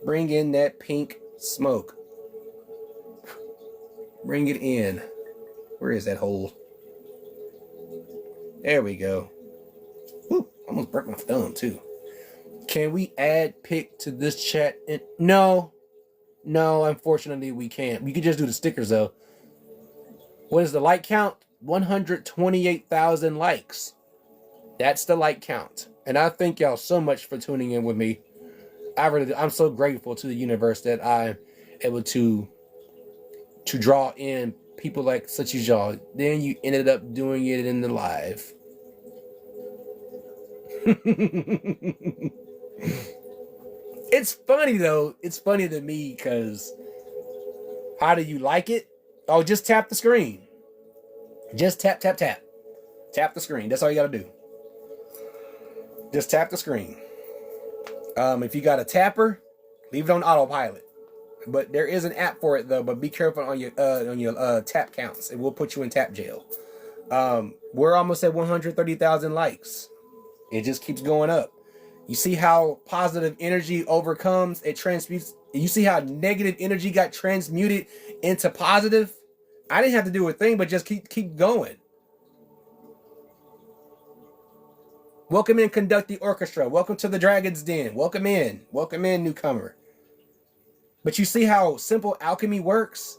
Bring in that pink smoke. Bring it in. Where is that hole? There we go. Whew, almost broke my thumb too. Can we add pic to this chat? No, unfortunately we can't. We could just do the stickers though. What is the like count? 128,000 likes. That's the like count. And I thank y'all so much for tuning in with me. I'm so grateful to the universe that I'm able to draw in people like such as y'all. Then you ended up doing it in the live. It's funny though. It's funny to me because how do you like it? Oh, just tap the screen. Just tap. Tap the screen. That's all you gotta do. Just tap the screen. If you got a tapper, leave it on autopilot. But there is an app for it though. But be careful on your tap counts. It will put you in tap jail. We're almost at 130,000 likes. It just keeps going up. You see how positive energy overcomes, it transmutes. You see how negative energy got transmuted into positive? I didn't have to do a thing, but just keep going. Welcome in, Conduct the Orchestra. Welcome to the Dragon's Den. Welcome in. Welcome in, newcomer. But you see how simple alchemy works?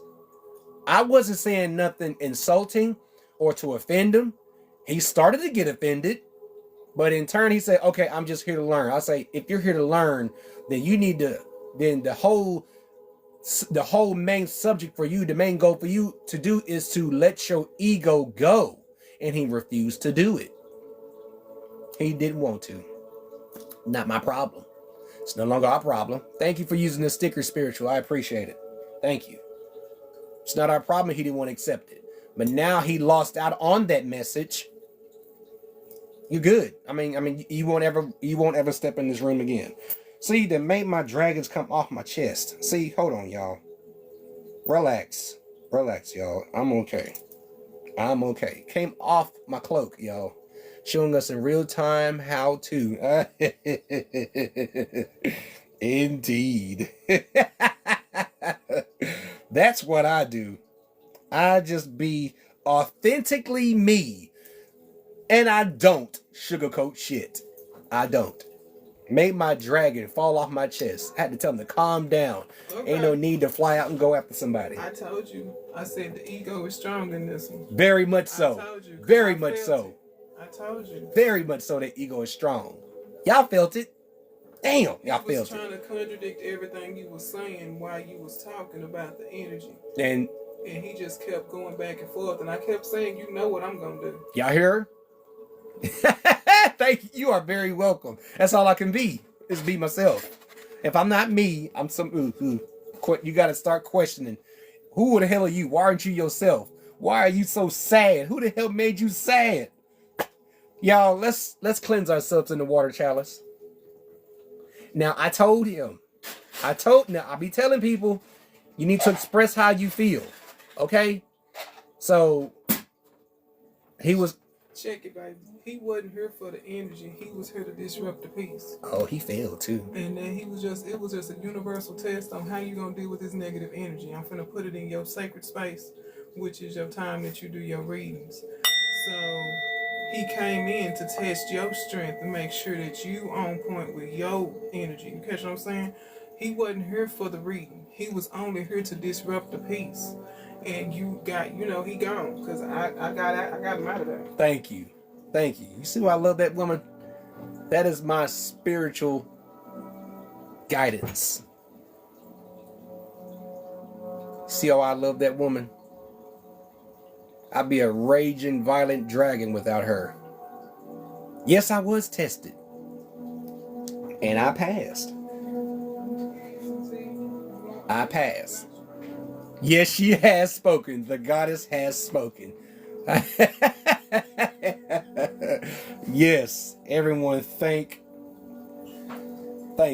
I wasn't saying nothing insulting or to offend him. He started to get offended. But in turn, he said, okay, I'm just here to learn. I say, if you're here to learn, then you need to, then the whole main subject for you, the main goal for you to do is to let your ego go. And he refused to do it. He didn't want to. Not my problem. It's no longer our problem. Thank you for using the sticker, Spiritual. I appreciate it. Thank you. It's not our problem. He didn't want to accept it. But now he lost out on that message. You're good. I mean, you won't ever step in this room again. See, that made my dragons come off my chest. See, hold on, y'all. Relax, y'all. I'm okay. Came off my cloak, y'all. Showing us in real time how to. Indeed. That's what I do. I just be authentically me. And I don't sugarcoat shit. I don't. Made my dragon fall off my chest. I had to tell him to calm down. Okay. Ain't no need to fly out and go after somebody. I told you. I said the ego is strong in this one. Very much so. I told you. 'Cause Very I much felt so. it. I told you. Very much so that ego is strong. Y'all felt it. Damn, y'all I was felt trying it. to contradict everything you was saying while you was talking about the energy. And And he just kept going back and forth. And I kept saying, you know what I'm going to do. y'all hear her? Thank you. You are very welcome. That's all I can be, is be myself. If I'm not me, I'm some you got to start questioning. Who the hell are you? Why aren't you yourself? Why are you so sad? Who the hell made you sad? Y'all, let's cleanse ourselves in the water chalice. Now, I told him. I'll be telling people, you need to express how you feel. Okay? So, he was... Check it, baby. He wasn't here for the energy. He was here to disrupt the peace. Oh, he failed too. And then it was just a universal test on how you going to deal with this negative energy. I'm finna put it in your sacred space, which is your time that you do your readings. So, he came in to test your strength and make sure that you on point with your energy. You catch what I'm saying? He wasn't here for the reading. He was only here to disrupt the peace. And you got, he gone. Because I got him out of there. Thank you. Thank you. You see why I love that woman? That is my spiritual guidance. See how I love that woman? I'd be a raging, violent dragon without her. Yes, I was tested. And I passed. I passed. Yes, she has spoken. The goddess has spoken. Yes, everyone thank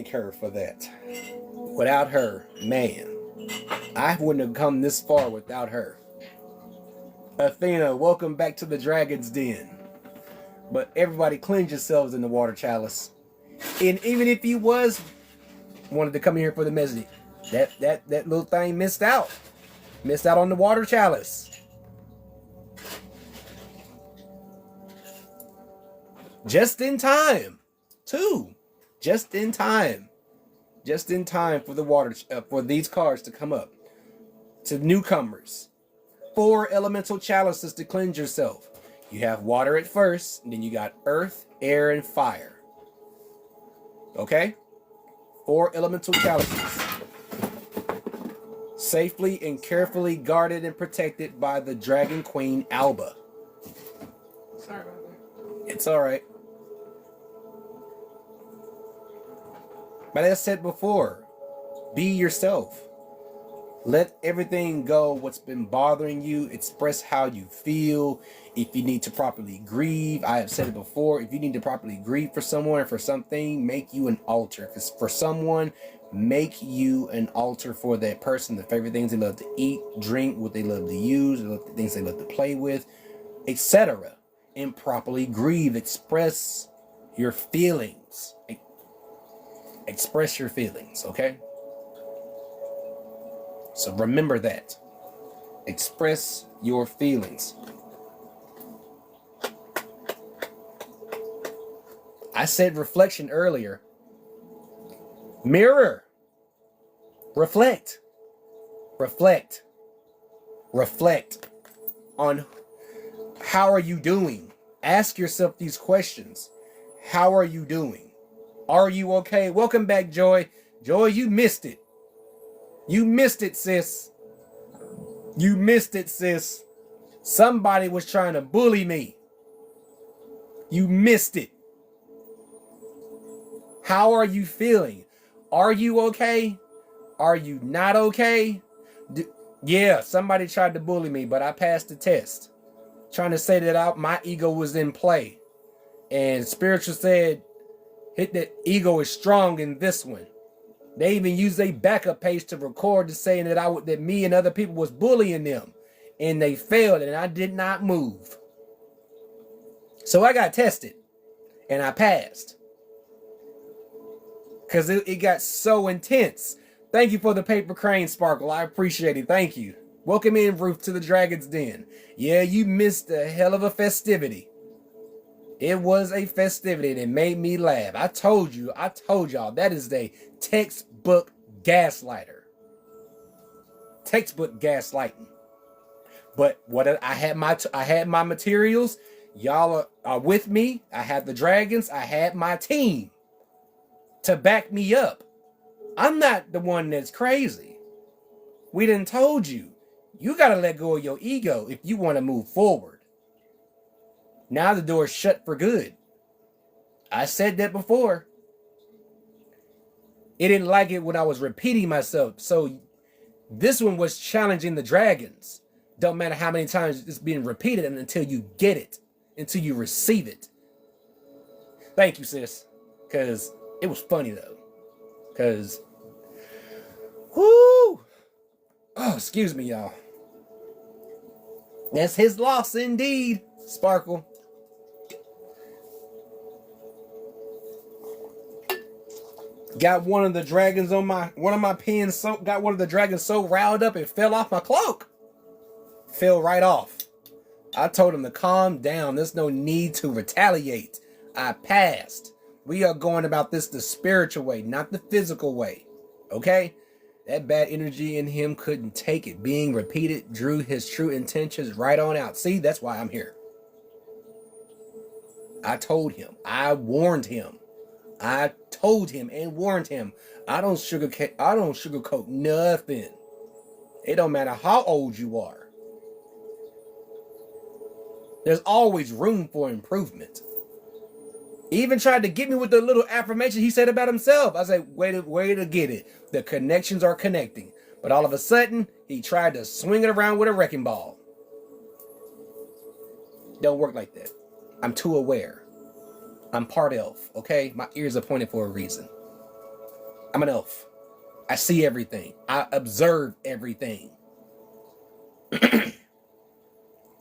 her for that. Without her, man, I wouldn't have come this far without her. Athena, welcome back to the Dragon's Den. But everybody cleanse yourselves in the water chalice. And even if you wanted to come here for the message, that little thing missed out. Missed out on the water chalice. Just in time, too. Just in time. Just in time for the water, for these cards to come up. To newcomers. 4 elemental chalices to cleanse yourself. You have water at first, and then you got earth, air, and fire. Okay? 4 elemental chalices. Safely and carefully guarded and protected by the Dragon Queen Alba. Sorry about that. It's alright. But as I said before, be yourself. Let everything go what's been bothering you. Express how you feel. If you need to properly grieve, I have said it before, if you need to properly grieve for someone or for something, make you an altar. Because for someone, make you an altar for that person. The favorite things they love to eat, drink, what they love to use, the things they love to play with, etc. And properly grieve. Express your feelings. Express your feelings, okay? So remember that. Express your feelings. I said reflection earlier. Mirror. Reflect. Reflect. Reflect on how are you doing? Ask yourself these questions. How are you doing? Are you okay? Welcome back, Joy. Joy, you missed it. You missed it, sis. You missed it, sis. Somebody was trying to bully me. You missed it. How are you feeling? Are you okay? Are you not okay? Yeah, somebody tried to bully me, but I passed the test. Trying to say that my ego was in play. And spiritual said, hit that ego is strong in this one. They even used a backup page to record to saying that me and other people was bullying them. And they failed and I did not move. So I got tested. And I passed. Because it got so intense. Thank you for the paper crane, Sparkle. I appreciate it. Thank you. Welcome in, Ruth, to the Dragon's Den. Yeah, you missed a hell of a festivity. It was a festivity and it made me laugh. I told y'all that is a textbook gaslighter. Textbook gaslighting. But I had my materials. Y'all are with me. I had the dragons. I had my team to back me up. I'm not the one that's crazy. We done told you. You got to let go of your ego if you want to move forward. Now the door's shut for good. I said that before. It didn't like it when I was repeating myself. So this one was challenging the dragons. Don't matter how many times it's being repeated until you get it, until you receive it. Thank you, sis. Because it was funny, though. Because, whoo! Oh, excuse me, y'all. That's his loss, indeed, Sparkle. Got one of the dragons on one of my pins, got one of the dragons so riled up it fell off my cloak. Fell right off. I told him to calm down. There's no need to retaliate. I passed. We are going about this the spiritual way, not the physical way. Okay? That bad energy in him couldn't take it. Being repeated drew his true intentions right on out. See, that's why I'm here. I told him. I warned him. I told him and warned him. I don't sugarcoat nothing. It don't matter how old you are. There's always room for improvement. He even tried to get me with the little affirmation he said about himself. I said, way to get it. The connections are connecting. But all of a sudden, he tried to swing it around with a wrecking ball. Don't work like that. I'm too aware. I'm part elf, okay? My ears are pointed for a reason. I'm an elf. I see everything. I observe everything.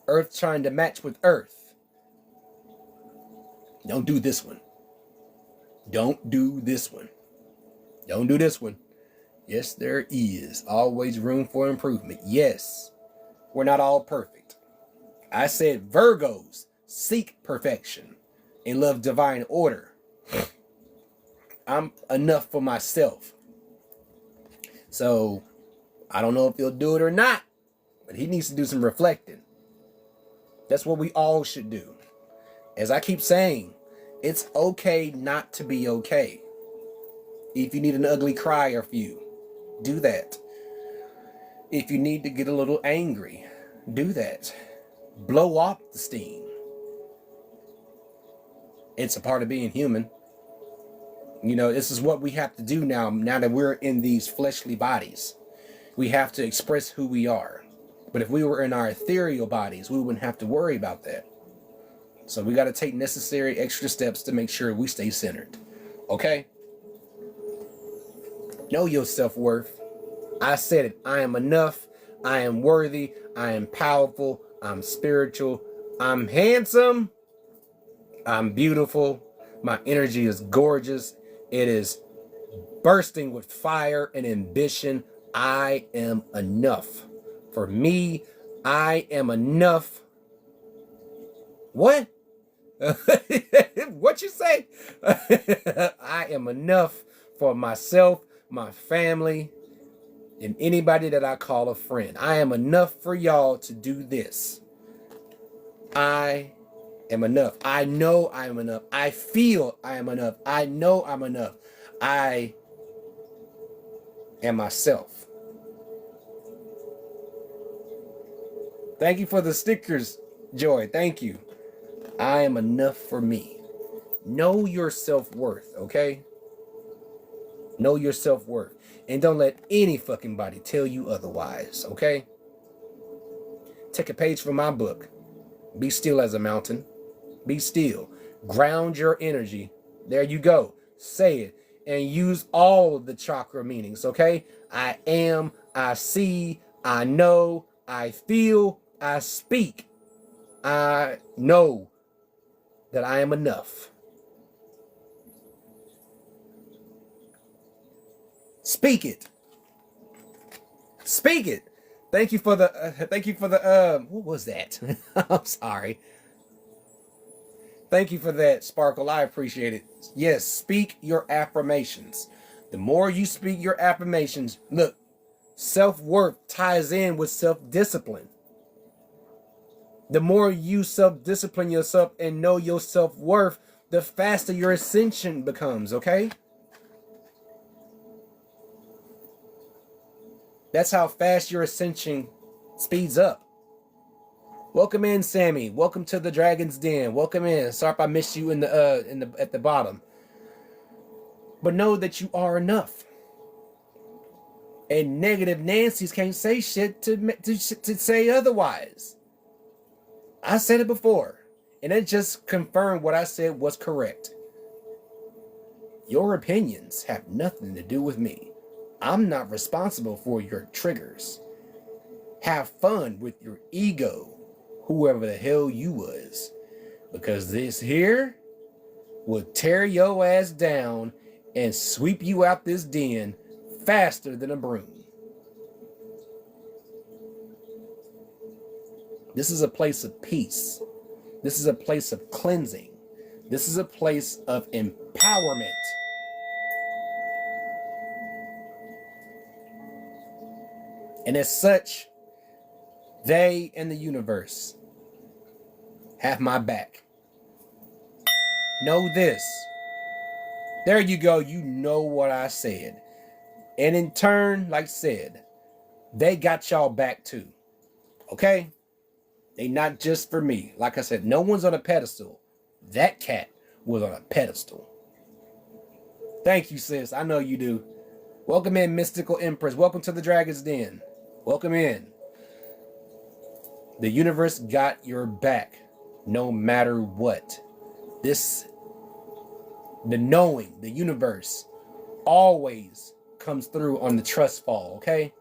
Earth trying to match with Earth. Don't do this one. Don't do this one. Don't do this one. Yes, there is always room for improvement. Yes, we're not all perfect. I said Virgos seek perfection and love divine order. I'm enough for myself. So, I don't know if he'll do it or not, but he needs to do some reflecting. That's what we all should do. As I keep saying, it's okay not to be okay. If you need an ugly cry or few, do that. If you need to get a little angry, do that. Blow off the steam. It's a part of being human. You know, this is what we have to do now that we're in these fleshly bodies. We have to express who we are. But if we were in our ethereal bodies, we wouldn't have to worry about that. So we got to take necessary extra steps to make sure we stay centered. Okay? Know your self-worth. I said it. I am enough. I am worthy. I am powerful. I'm spiritual. I'm handsome. I'm beautiful. My energy is gorgeous. It is bursting with fire and ambition. I am enough. For me, I am enough. What? What you say? I am enough for myself, my family, and anybody that I call a friend. I am enough for y'all to do this. I am enough. I know I am enough. I feel I am enough. I know I'm enough. I am myself. Thank you for the stickers, Joy. Thank you. I am enough for me. Know your self-worth, okay? Know your self-worth. And don't let any fucking body tell you otherwise, okay? Take a page from my book. Be still as a mountain. Be still. Ground your energy. There you go. Say it. And use all of the chakra meanings, okay? I am, I see, I know, I feel, I speak. I know that I am enough. Speak it. Speak it. Thank you for the what was that? I'm sorry. Thank you for that, Sparkle. I appreciate it. Yes, speak your affirmations. The more you speak your affirmations, look, self-worth ties in with self-discipline. The more you self-discipline yourself and know your self-worth, the faster your ascension becomes, okay? That's how fast your ascension speeds up. Welcome in, Sammy. Welcome to the Dragon's Den. Welcome in. Sorry if I missed you at the bottom. But know that you are enough. And negative Nancy's can't say shit to say otherwise. I said it before, and it just confirmed what I said was correct. Your opinions have nothing to do with me. I'm not responsible for your triggers. Have fun with your ego, whoever the hell you was, because this here will tear your ass down and sweep you out this den faster than a broom. This is a place of peace. This is a place of cleansing. This is a place of empowerment. And as such, they and the universe have my back. Know this. There you go. You know what I said. And in turn, like I said, they got y'all back too. Okay? They not just for me. Like I said, no one's on a pedestal. That cat was on a pedestal. Thank you, sis. I know you do. Welcome in, Mystical Empress. Welcome to the Dragon's Den. Welcome in. The universe got your back no matter what. The knowing, the universe always comes through on the trust fall, okay?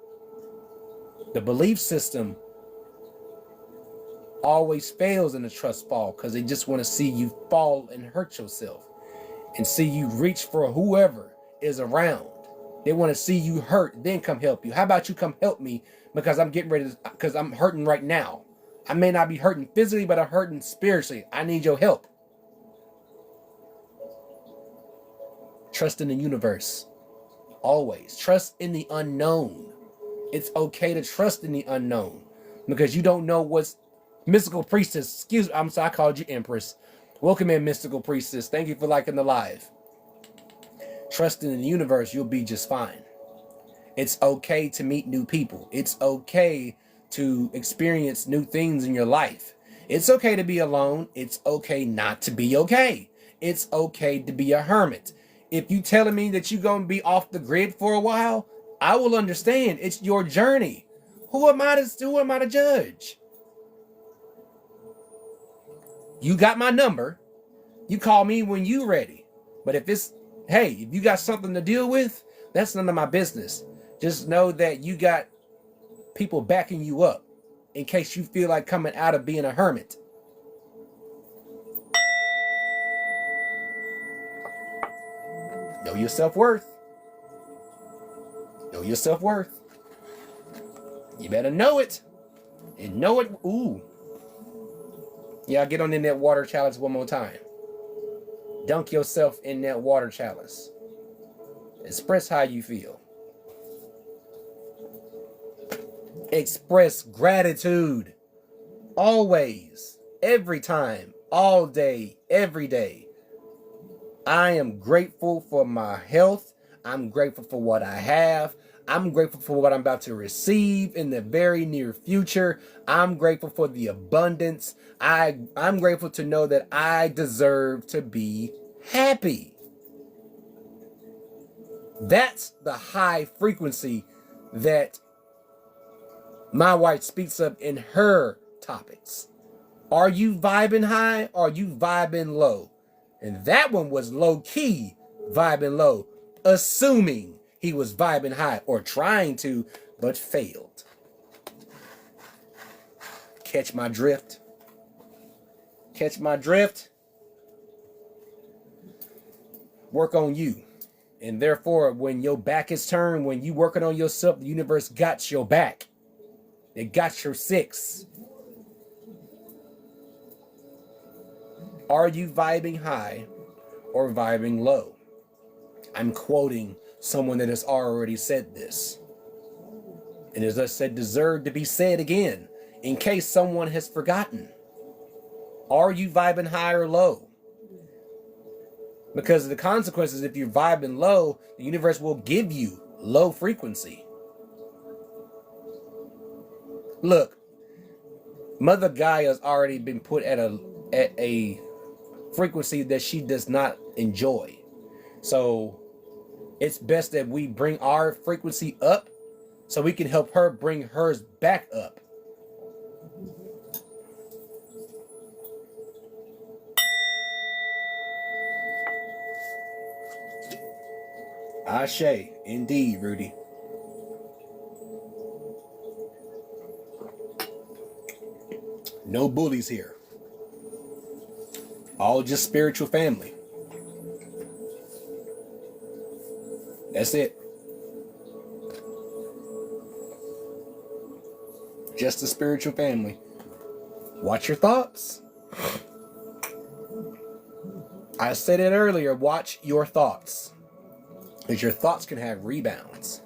The belief system always fails in the trust fall because they just want to see you fall and hurt yourself and see you reach for whoever is around. They want to see you hurt, then come help you. How about you come help me because I'm getting ready to, because I'm hurting right now. I may not be hurting physically, but I'm hurting spiritually. I need your help. Trust in the universe. Always. Trust in the unknown. It's okay to trust in the unknown because you don't know what's Mystical Priestess. Excuse me. I'm sorry, I called you Empress. Welcome in, Mystical Priestess. Thank you for liking the live. Trust in the universe. You'll be just fine. It's okay to meet new people. It's okay to experience new things in your life. It's okay to be alone. It's okay not to be okay. It's okay to be a hermit. If you telling me that you're going to be off the grid for a while, I will understand. It's your journey. Who am I to judge? You got my number. You call me when you ready. But if you got something to deal with, that's none of my business. Just know that you got people backing you up in case you feel like coming out of being a hermit. Know your self-worth. Know your self-worth. You better know it. And know it. Ooh. Yeah, get on in that water chalice one more time. Dunk yourself in that water chalice. Express how you feel. Express gratitude. Always. Every time. All day. Every day. I am grateful for my health. I'm grateful for what I have. I'm grateful for what I'm about to receive in the very near future. I'm grateful for the abundance. I'm grateful to know that I deserve to be happy. That's the high frequency that my wife speaks of in her topics. Are you vibing high? Or are you vibing low? And that one was low key vibing low, assuming he was vibing high or trying to, but failed. Catch my drift? Catch my drift? Work on you. And therefore, when your back is turned, when you working on yourself, the universe got your back. It got your six. Are you vibing high or vibing low? I'm quoting someone that has already said this. And as I said, deserve to be said again, in case someone has forgotten. Are you vibing high or low? Because of the consequences, if you're vibing low, the universe will give you low frequency. Look, Mother Gaia has already been put at a frequency that she does not enjoy. So it's best that we bring our frequency up so we can help her bring hers back up. Ashe, indeed, Rudy. No bullies here. All just spiritual family. That's it. Just a spiritual family. Watch your thoughts. I said it earlier, watch your thoughts. Because your thoughts can have rebounds.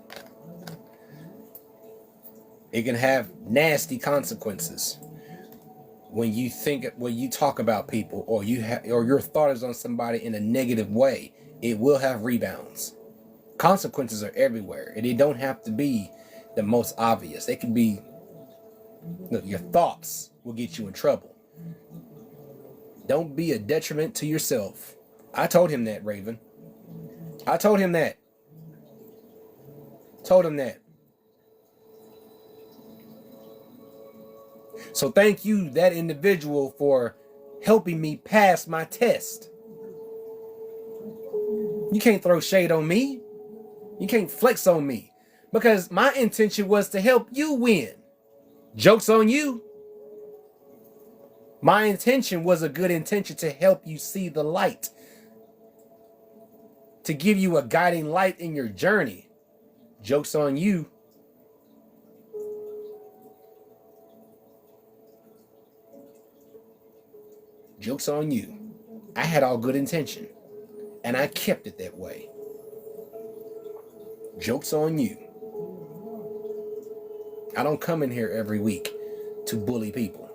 It can have nasty consequences. When you talk about people, or your thought is on somebody in a negative way, it will have rebounds. Consequences are everywhere, and they don't have to be the most obvious. They can be, look, your thoughts will get you in trouble. Don't be a detriment to yourself. I told him that, Raven. I told him that. Told him that. So thank you, that individual, for helping me pass my test. You can't throw shade on me. You can't flex on me. Because my intention was to help you win. Joke's on you. My intention was a good intention to help you see the light. To give you a guiding light in your journey. Joke's on you. Joke's on you. I had all good intention. And I kept it that way. Joke's on you. I don't come in here every week to bully people.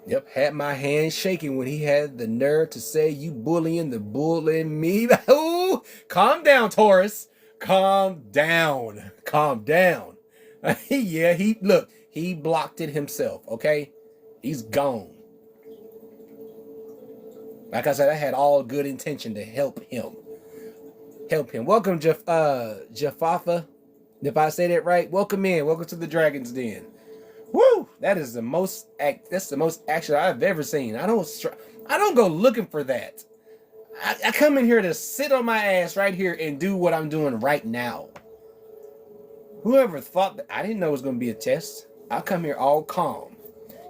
Yep, had my hand shaking when he had the nerve to say, you bullying the bull in me. Ooh, calm down, Taurus. Calm down. Calm down. Yeah, he blocked it himself, okay? He's gone. Like I said, I had all good intention to help him. Help him. Welcome, Jafafa. If I say that right, welcome in. Welcome to the Dragon's Den. Woo! That's the most action I've ever seen. I don't go looking for that. I come in here to sit on my ass right here and do what I'm doing right now. Whoever thought that, I didn't know it was going to be a test. I come here all calm.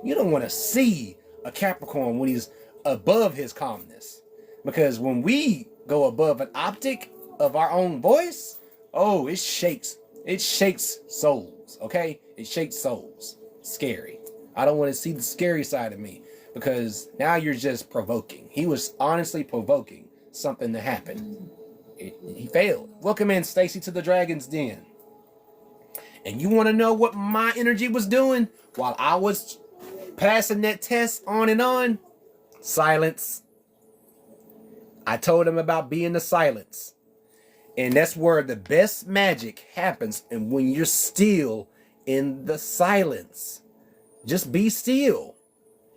You don't want to see a Capricorn when he's above his calmness. Because when we go above an optic of our own voice, oh, it shakes. It shakes souls, okay? It shakes souls. Scary. I don't want to see the scary side of me because now you're just provoking. He was honestly provoking something to happen. He failed. Welcome in, Stacy, to the Dragon's Den. And you want to know what my energy was doing while I was passing that test on and on? Silence. I told him about being the silence. And that's where the best magic happens. And when you're still in the silence, just be still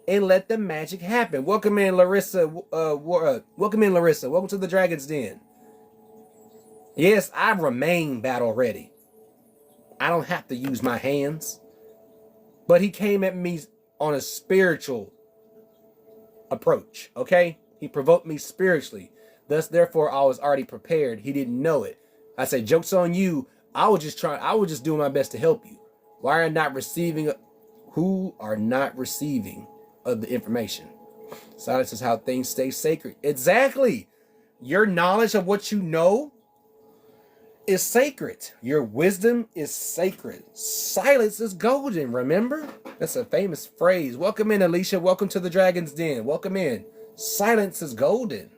and let the magic happen. Welcome in, Larissa. Welcome in, Larissa. Welcome to the Dragon's Den. Yes, I remain battle ready. I don't have to use my hands. But he came at me on a spiritual approach, okay? He provoked me spiritually. Thus, therefore, I was already prepared. He didn't know it. I said, joke's on you. I was just doing my best to help you. Why are you not receiving? Who are not receiving of the information? Silence is how things stay sacred. Exactly. Your knowledge of what you know is sacred. Your wisdom is sacred. Silence is golden, remember? That's a famous phrase. Welcome in, Alicia. Welcome to the Dragon's Den. Welcome in. Silence is golden.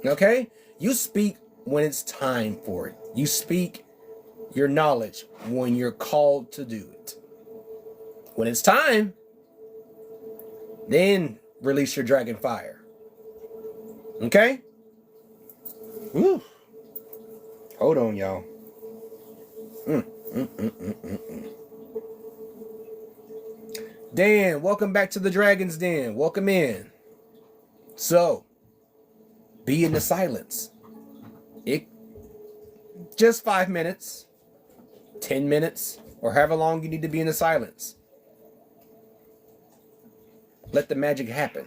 Okay? You speak when it's time for it. You speak your knowledge when you're called to do it. When it's time, then release your dragon fire. Okay? Woo. Hold on, y'all. Dan, welcome back to the Dragon's Den. Welcome in. So, be in the silence. It just 5 minutes, 10 minutes, or however long you need to be in the silence. Let the magic happen.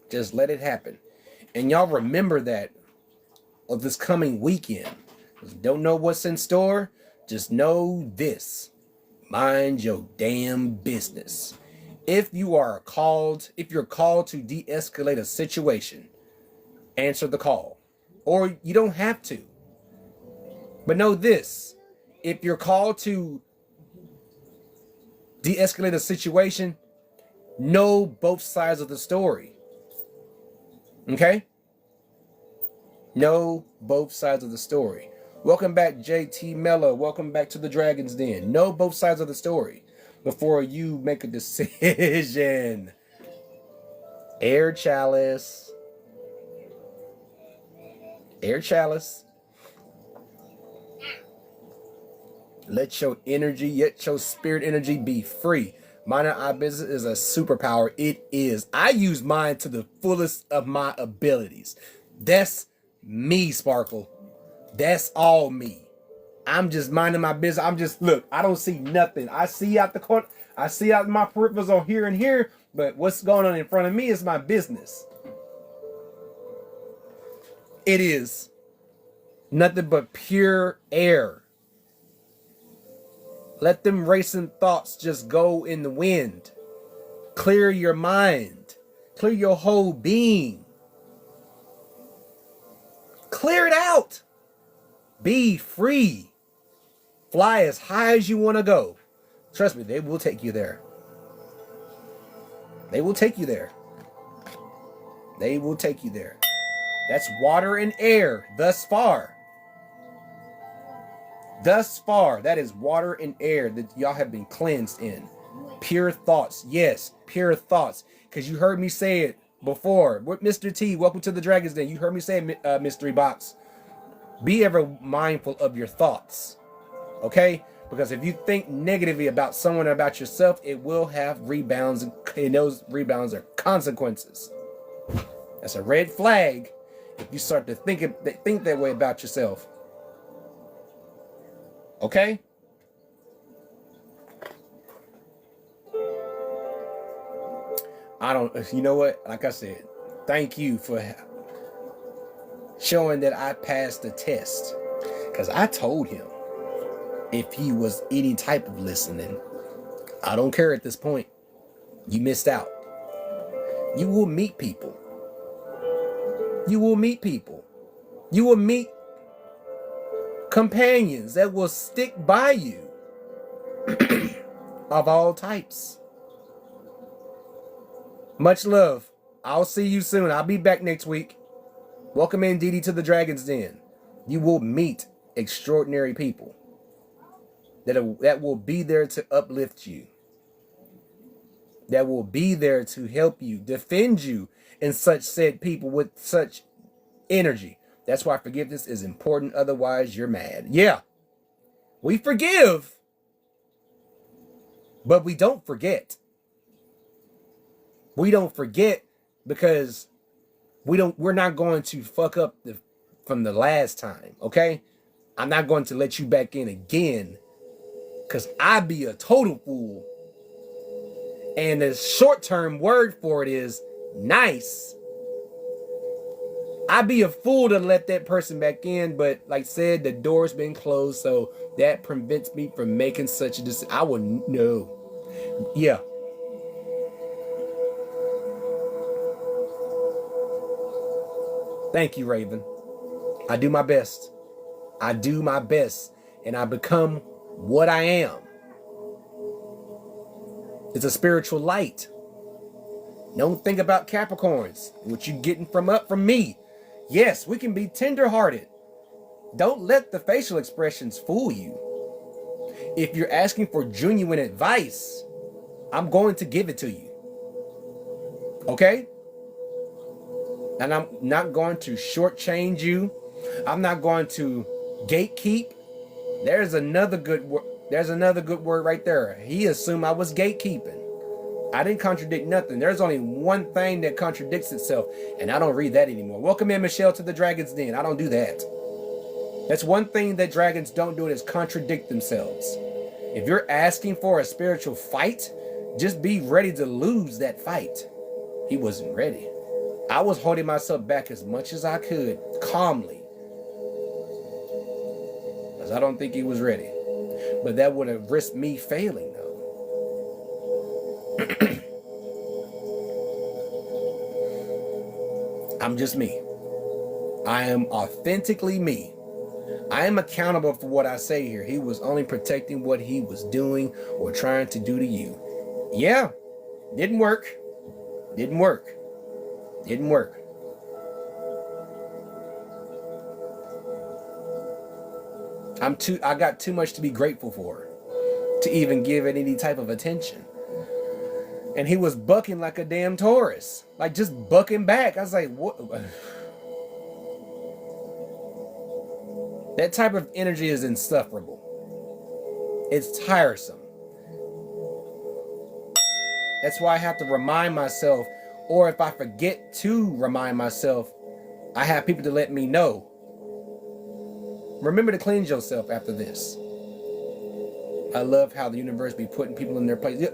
Just let it happen. And y'all remember that of this coming weekend. Don't know what's in store. Just know this. Mind your damn business. If you're called to de-escalate a situation, answer the call. Or you don't have to. But know this. If you're called to de-escalate a situation, know both sides of the story. Okay? Know both sides of the story. Welcome back, JT Mello. Welcome back to the Dragon's Den. Know both sides of the story before you make a decision. Air Chalice. Air Chalice. Let your energy, yet your spirit energy be free. Mind our business is a superpower. It is. I use mine to the fullest of my abilities. That's me, Sparkle. That's all me. I'm just minding my business. Look, I don't see nothing. I see out the corner. I see out my peripherals on here and here, but what's going on in front of me is my business. It is nothing but pure air. Let them racing thoughts just go in the wind. Clear your mind. Clear your whole being. Clear it out. Be free. Fly as high as you want to go. Trust me, they will take you there. They will take you there. They will take you there. That's water and air thus far. Thus far, that is water and air that y'all have been cleansed in. Pure thoughts. Yes, pure thoughts. Because you heard me say it before. With Mr. T, welcome to the Dragon's Den. You heard me say it, Mystery Box. Be ever mindful of your thoughts. Okay? Because if you think negatively about someone or about yourself, it will have rebounds. And those rebounds are consequences. That's a red flag if you start to think that way about yourself. Okay? You know what? Like I said, thank you for showing that I passed the test. Because I told him if he was any type of listening, I don't care at this point. You missed out. You will meet people. You will meet people. You will meet companions that will stick by you of all types. Much love. I'll see you soon. I'll be back next week. Welcome in, Dee Dee, to the Dragon's Den. You will meet extraordinary people that will be there to uplift you, that will be there to help you, defend you, and such said people with such energy. That's why forgiveness is important. Otherwise, you're mad. Yeah, we forgive, but we don't forget. We don't forget because we're not going to fuck up from the last time, okay? I'm not going to let you back in again because I be a total fool. And the short-term word for it is nice. I'd be a fool to let that person back in, but like I said, the door's been closed, so that prevents me from making such a decision. I would know. Yeah. Thank you, Raven. I do my best. I do my best, and I become what I am. It's a spiritual light. Don't think about Capricorns. What you getting from me. Yes, we can be tender-hearted. Don't let the facial expressions fool you. If you're asking for genuine advice, I'm going to give it to you. Okay? And I'm not going to shortchange you. I'm not going to gatekeep. There's another good word right there. He assumed I was gatekeeping. I didn't contradict nothing. There's only one thing that contradicts itself, and I don't read that anymore. Welcome in, Michelle, to the Dragon's Den. I don't do that. That's one thing that dragons don't do, is contradict themselves. If you're asking for a spiritual fight, just be ready to lose that fight. He wasn't ready. I was holding myself back as much as I could, calmly, because I don't think he was ready. But that would have risked me failing, though. I'm just me. I am authentically me. I am accountable for what I say here. He was only protecting what he was doing or trying to do to you. Yeah, didn't work. Didn't work. Didn't work. I got too much to be grateful for to even give it any type of attention. And he was bucking like a damn Taurus. Like, just bucking back. I was like, what? That type of energy is insufferable. It's tiresome. That's why I have to remind myself, or if I forget to remind myself, I have people to let me know. Remember to cleanse yourself after this. I love how the universe be putting people in their place.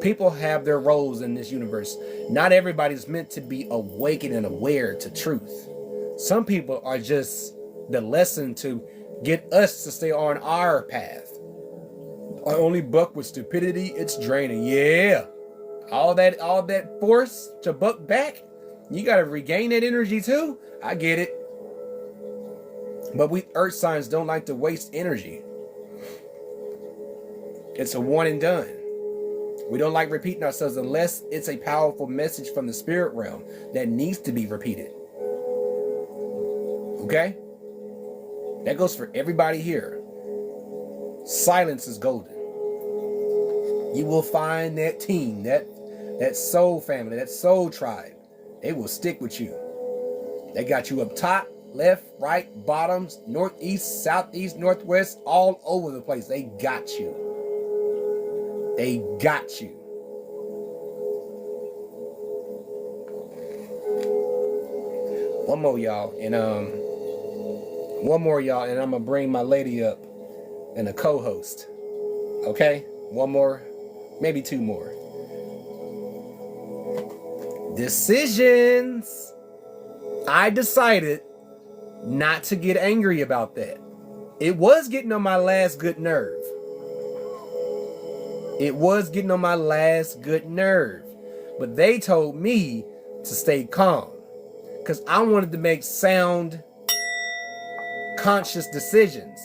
People have their roles in this universe. Not everybody's meant to be awakened and aware to truth. Some people are just the lesson to get us to stay on our path. I only buck with stupidity. It's draining. Yeah. All that force to buck back, you got to regain that energy too. I get it. But we earth signs don't like to waste energy. It's a one and done. We don't like repeating ourselves unless it's a powerful message from the spirit realm that needs to be repeated. Okay? That goes for everybody here. Silence is golden. You will find that team, that soul family, that soul tribe. They will stick with you. They got you up top, left, right, bottoms, northeast, southeast, northwest, all over the place. They got you. They got you. One more, y'all, and I'm gonna bring my lady up and a co-host. Okay? One more, maybe two more. Decisions. I decided not to get angry about that. It was getting on my last good nerve. It was getting on my last good nerve. But they told me to stay calm, because I wanted to make sound, conscious decisions.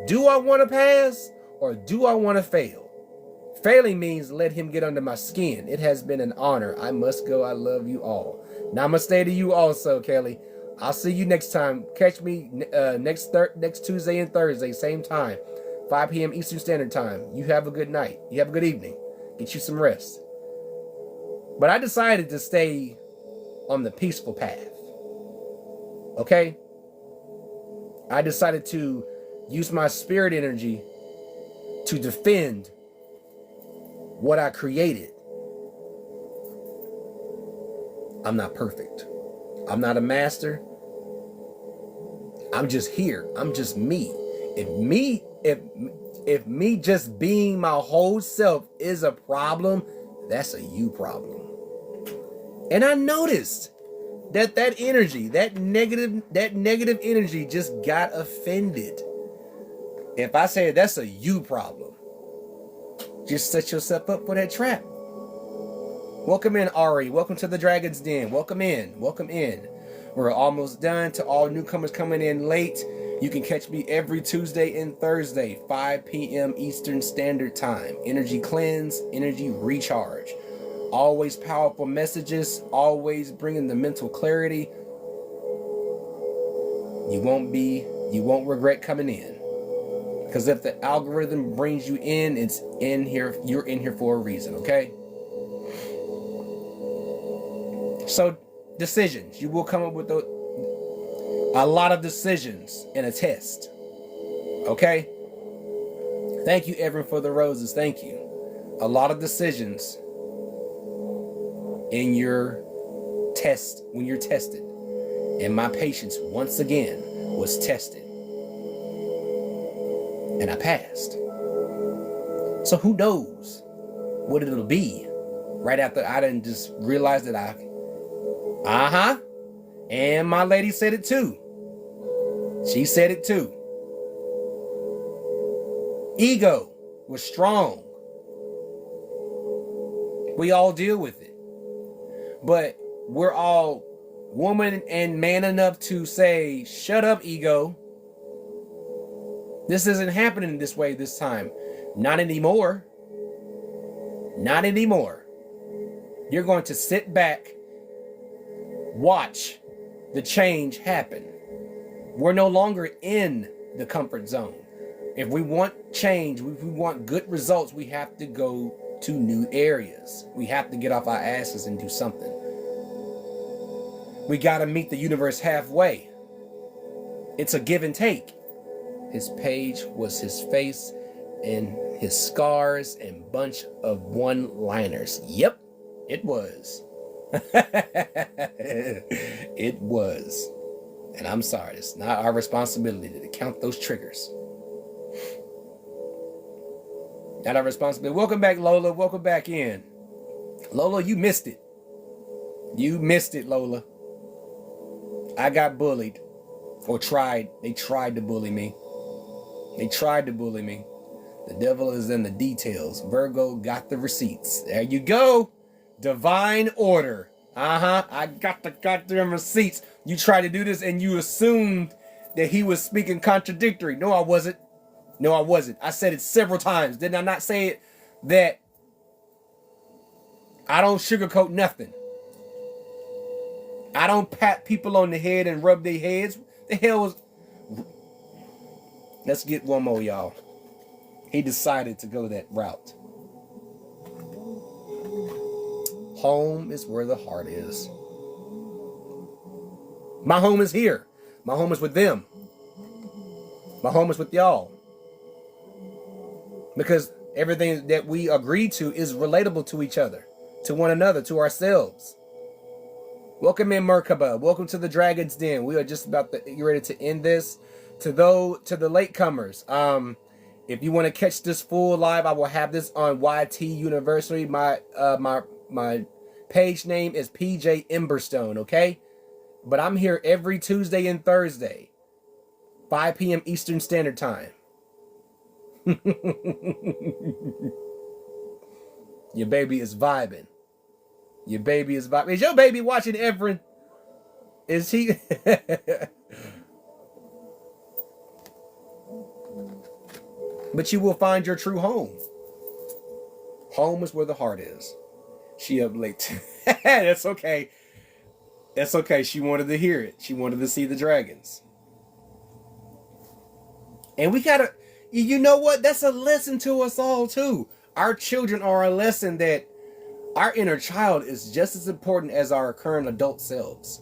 Do I want to pass or do I want to fail? Failing means let him get under my skin. It has been an honor. I must go. I love you all. Namaste to you also, Kelly. I'll see you next time. Catch me next Tuesday and Thursday, same time, 5 p.m. Eastern Standard Time. You have a good night. You have a good evening. Get you some rest. But I decided to stay on the peaceful path. Okay? I decided to use my spirit energy to defend what I created. I'm not perfect. I'm not a master. I'm just here. I'm just me. If me just being my whole self is a problem, that's a you problem. And I noticed that energy, that negative energy just got offended. If I say that's a you problem, just set yourself up for that trap. Welcome in, Ari. Welcome to the Dragon's Den. Welcome in. Welcome in. We're almost done. To all newcomers coming in late, you can catch me every Tuesday and Thursday, 5 p.m. Eastern Standard Time. Energy cleanse, energy recharge. always powerful messages, always bringing the mental clarity. You won't regret coming in. Because if the algorithm brings you in, it's in here. You're in here for a reason, okay? So, decisions. You will come up with a lot of decisions in a test. Okay? Thank you, Evan, for the roses. Thank you. A lot of decisions in your test when you're tested. And my patience, once again, was tested. And I passed. So who knows what it'll be right after I didn't just realize that and my lady said it too. She said it too. Ego was strong. We all deal with it. But we're all woman and man enough to say, shut up, ego. This isn't happening this way this time. Not anymore. Not anymore. You're going to sit back, watch the change happen. We're no longer in the comfort zone. If we want change, if we want good results, we have to go to new areas. We have to get off our asses and do something. We got to meet the universe halfway. It's a give and take. His page was his face and his scars and bunch of one-liners. Yep, it was. It was. And I'm sorry, it's not our responsibility to count those triggers. Not our responsibility. Welcome back, Lola. Welcome back in. Lola, you missed it. You missed it, Lola. I got bullied. Or tried. They tried to bully me. They tried to bully me. The devil is in the details. Virgo got the receipts. There you go. Divine order. I got the goddamn receipts. You tried to do this and you assumed that he was speaking contradictory. No, I wasn't. No, I wasn't. I said it several times. Did I not say it? That I don't sugarcoat nothing. I don't pat people on the head and rub their heads. The hell was... Let's get one more, y'all. He decided to go that route. Home is where the heart is. My home is here. My home is with them. My home is with y'all. Because everything that we agree to is relatable to each other, to one another, to ourselves. Welcome in, Merkaba. Welcome to the Dragon's Den. We are just about to get ready to end this. To the latecomers, if you want to catch this full live, I will have this on YT University. My page name is PJ Emberstone, okay? But I'm here every Tuesday and Thursday, 5 p.m. Eastern Standard Time. Your baby is vibing. Your baby is vibing. Is your baby watching Everin? Is he? But you will find your true home. Home is where the heart is. She up late. That's okay. That's okay. She wanted to hear it. She wanted to see the dragons. And we gotta, you know what? That's a lesson to us all too. Our children are a lesson that our inner child is just as important as our current adult selves.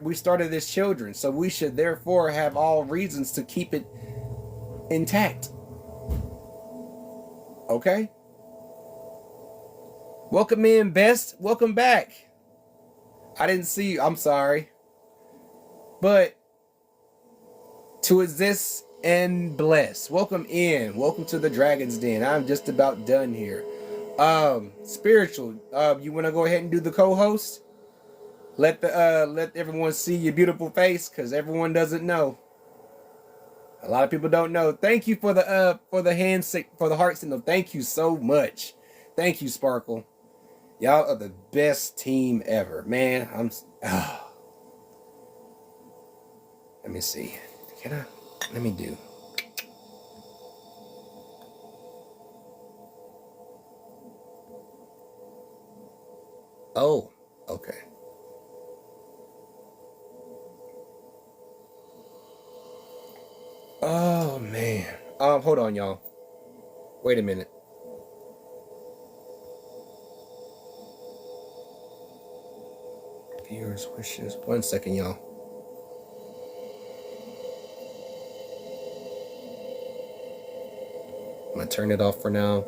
We started as children, so we should therefore have all reasons to keep it intact. Okay? Welcome in, Best. Welcome back. I didn't see you. I'm sorry. But to exist and bless. Welcome in. Welcome to the Dragon's Den. I'm just about done here. Spiritual. You want to go ahead and do the co-host? Let everyone see your beautiful face, because everyone doesn't know. A lot of people don't know. Thank you for the heart signal. Thank you so much. Thank you, Sparkle. Y'all are the best team ever, man. Let me see. Let me do. Oh, okay. Oh man. Hold on, y'all. Wait a minute. Viewers' wishes. 1 second, y'all. I'm gonna turn it off for now.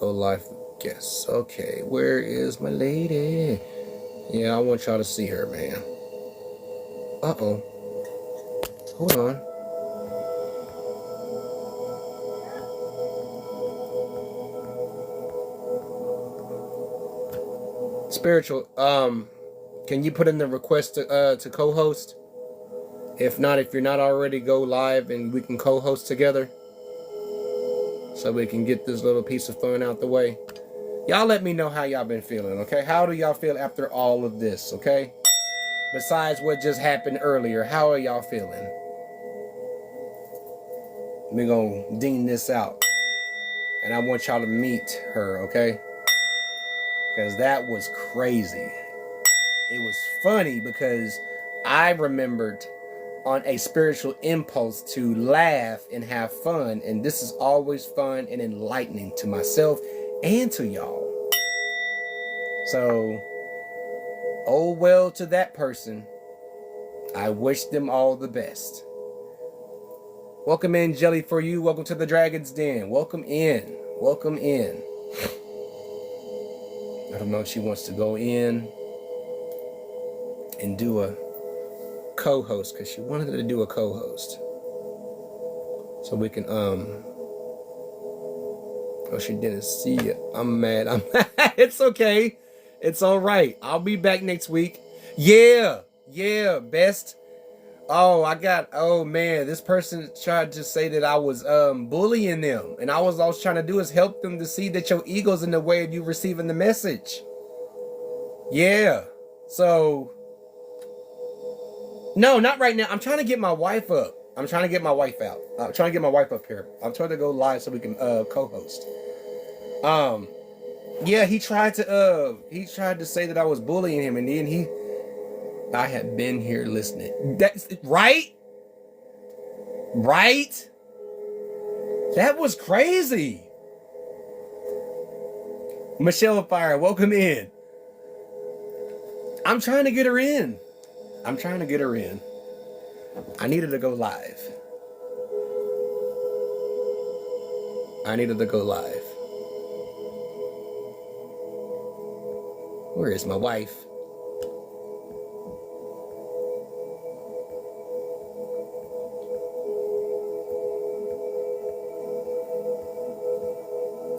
Go live. Guess. Okay, where is my lady? Yeah, I want y'all to see her, man. Uh-oh. Hold on. Spiritual, can you put in the request to co-host? If not, if you're not already, go live and we can co-host together. So we can get this little piece of fun out the way. Y'all let me know how y'all been feeling, okay? How do y'all feel after all of this, okay? Besides what just happened earlier, how are y'all feeling? We're gonna ding this out. And I want y'all to meet her, okay? Because that was crazy. It was funny because I remembered on a spiritual impulse to laugh and have fun. And this is always fun and enlightening to myself and to y'all. So, oh well to that person. I wish them all the best. Welcome in, Jelly for you. Welcome to the Dragon's Den. Welcome in. Welcome in. I don't know if she wants to go in and do a co-host because she wanted to do a co-host. So we can, oh, she didn't see it. I'm mad. It's okay. It's all right. I'll be back next week. Yeah, best. Oh man, this person tried to say that I was bullying them, and all I was trying to do is help them to see that your ego's in the way of you receiving the message. Yeah. So no, not right now. I'm trying to get my wife up. I'm trying to get my wife out. I'm trying to get my wife up here. I'm trying to go live so we can co-host. Yeah, he tried to say that I was bullying him, and then I had been here listening. That's right. Right? That was crazy. Michelle Fire, welcome in. I'm trying to get her in. I needed to go live. Where is my wife?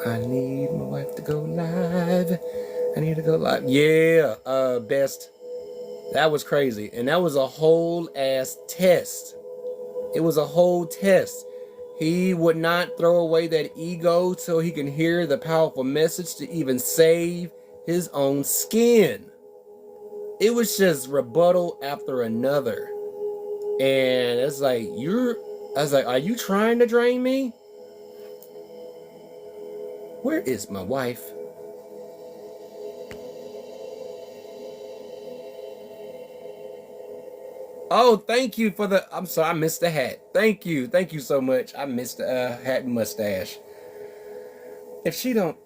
I need my wife to go live. I need to go live. Yeah, best. That was crazy. And that was a whole ass test. It was a whole test. He would not throw away that ego so he can hear the powerful message to even save his own skin. It was just rebuttal after another. And it's like, I was like, are you trying to drain me? Where is my wife? Oh, thank you for the, I'm sorry, I missed the hat. Thank you so much. I missed the hat and mustache. If she don't,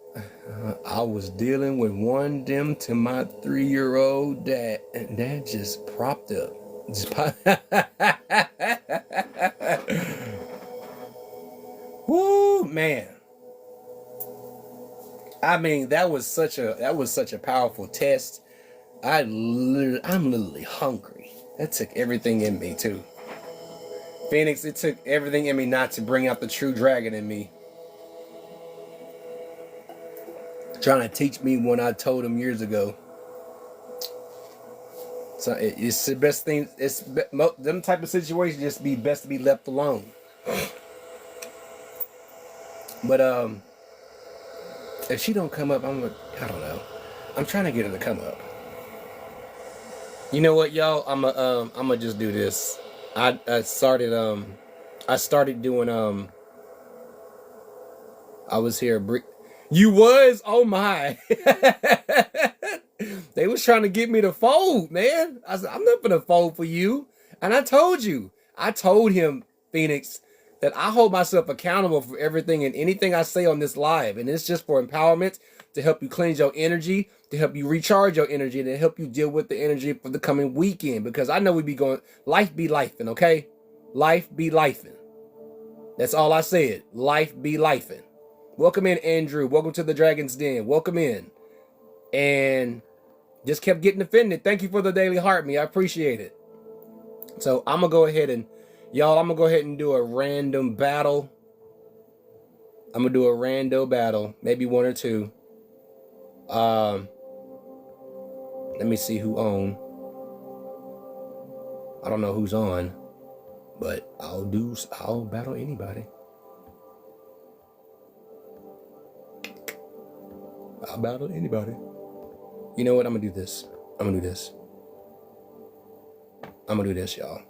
I was dealing with one dim to my 3-year-old dad, and dad just propped up. Woo, man. I mean, that was such a powerful test. I'm literally hungry. That took everything in me too. Phoenix, it took everything in me not to bring out the true dragon in me. Trying to teach me when I told him years ago. So it's the best thing. It's them type of situations just be best to be left alone. But if she don't come up, I don't know. I'm trying to get her to come up. You know what, y'all? I'ma just do this. I started doing I was here. You was? Oh my! They was trying to get me to fold, man. I said, I'm not gonna fold for you. And I told you. I told him, Phoenix, that I hold myself accountable for everything and anything I say on this live, and it's just for empowerment to help you cleanse your energy, to help you recharge your energy, and to help you deal with the energy for the coming weekend. Because I know we be going, life be lifing, okay? Life be lifing. That's all I said. Life be lifing. Welcome in, Andrew. Welcome to the Dragon's Den. Welcome in. And just kept getting offended. Thank you for the daily heart, me. I appreciate it. So I'm gonna go ahead and, y'all, I'm gonna go ahead and do a random battle. I'm gonna do a rando battle, maybe one or two. Let me see who on. I don't know who's on, but I'll battle anybody. I'll battle anybody. You know what? I'm gonna do this. I'm gonna do this, y'all.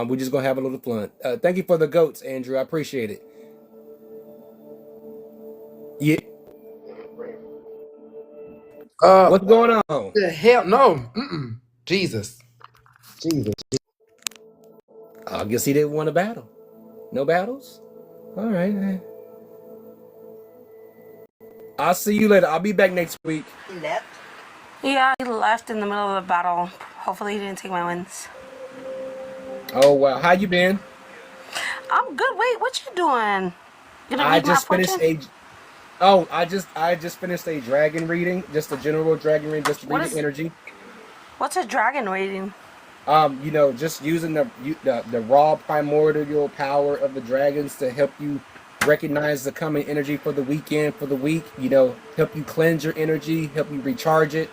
We're just gonna have a little fun. Thank you for the goats, Andrew. I appreciate it. Yeah. What's going on? The hell no. Jesus. I guess he didn't want to battle. No battles? All right. I'll see you later. I'll be back next week. He left. Yeah, he left in the middle of the battle. Hopefully he didn't take my wins. Oh wow, how you been? I'm good. Wait, what you doing? You gonna I read my just finished fortune? I just finished a dragon reading, just a general dragon reading, just to read the energy. What's a dragon reading? You know, just using the raw primordial power of the dragons to help you recognize the coming energy for the weekend, for the week. You know, help you cleanse your energy, help you recharge it.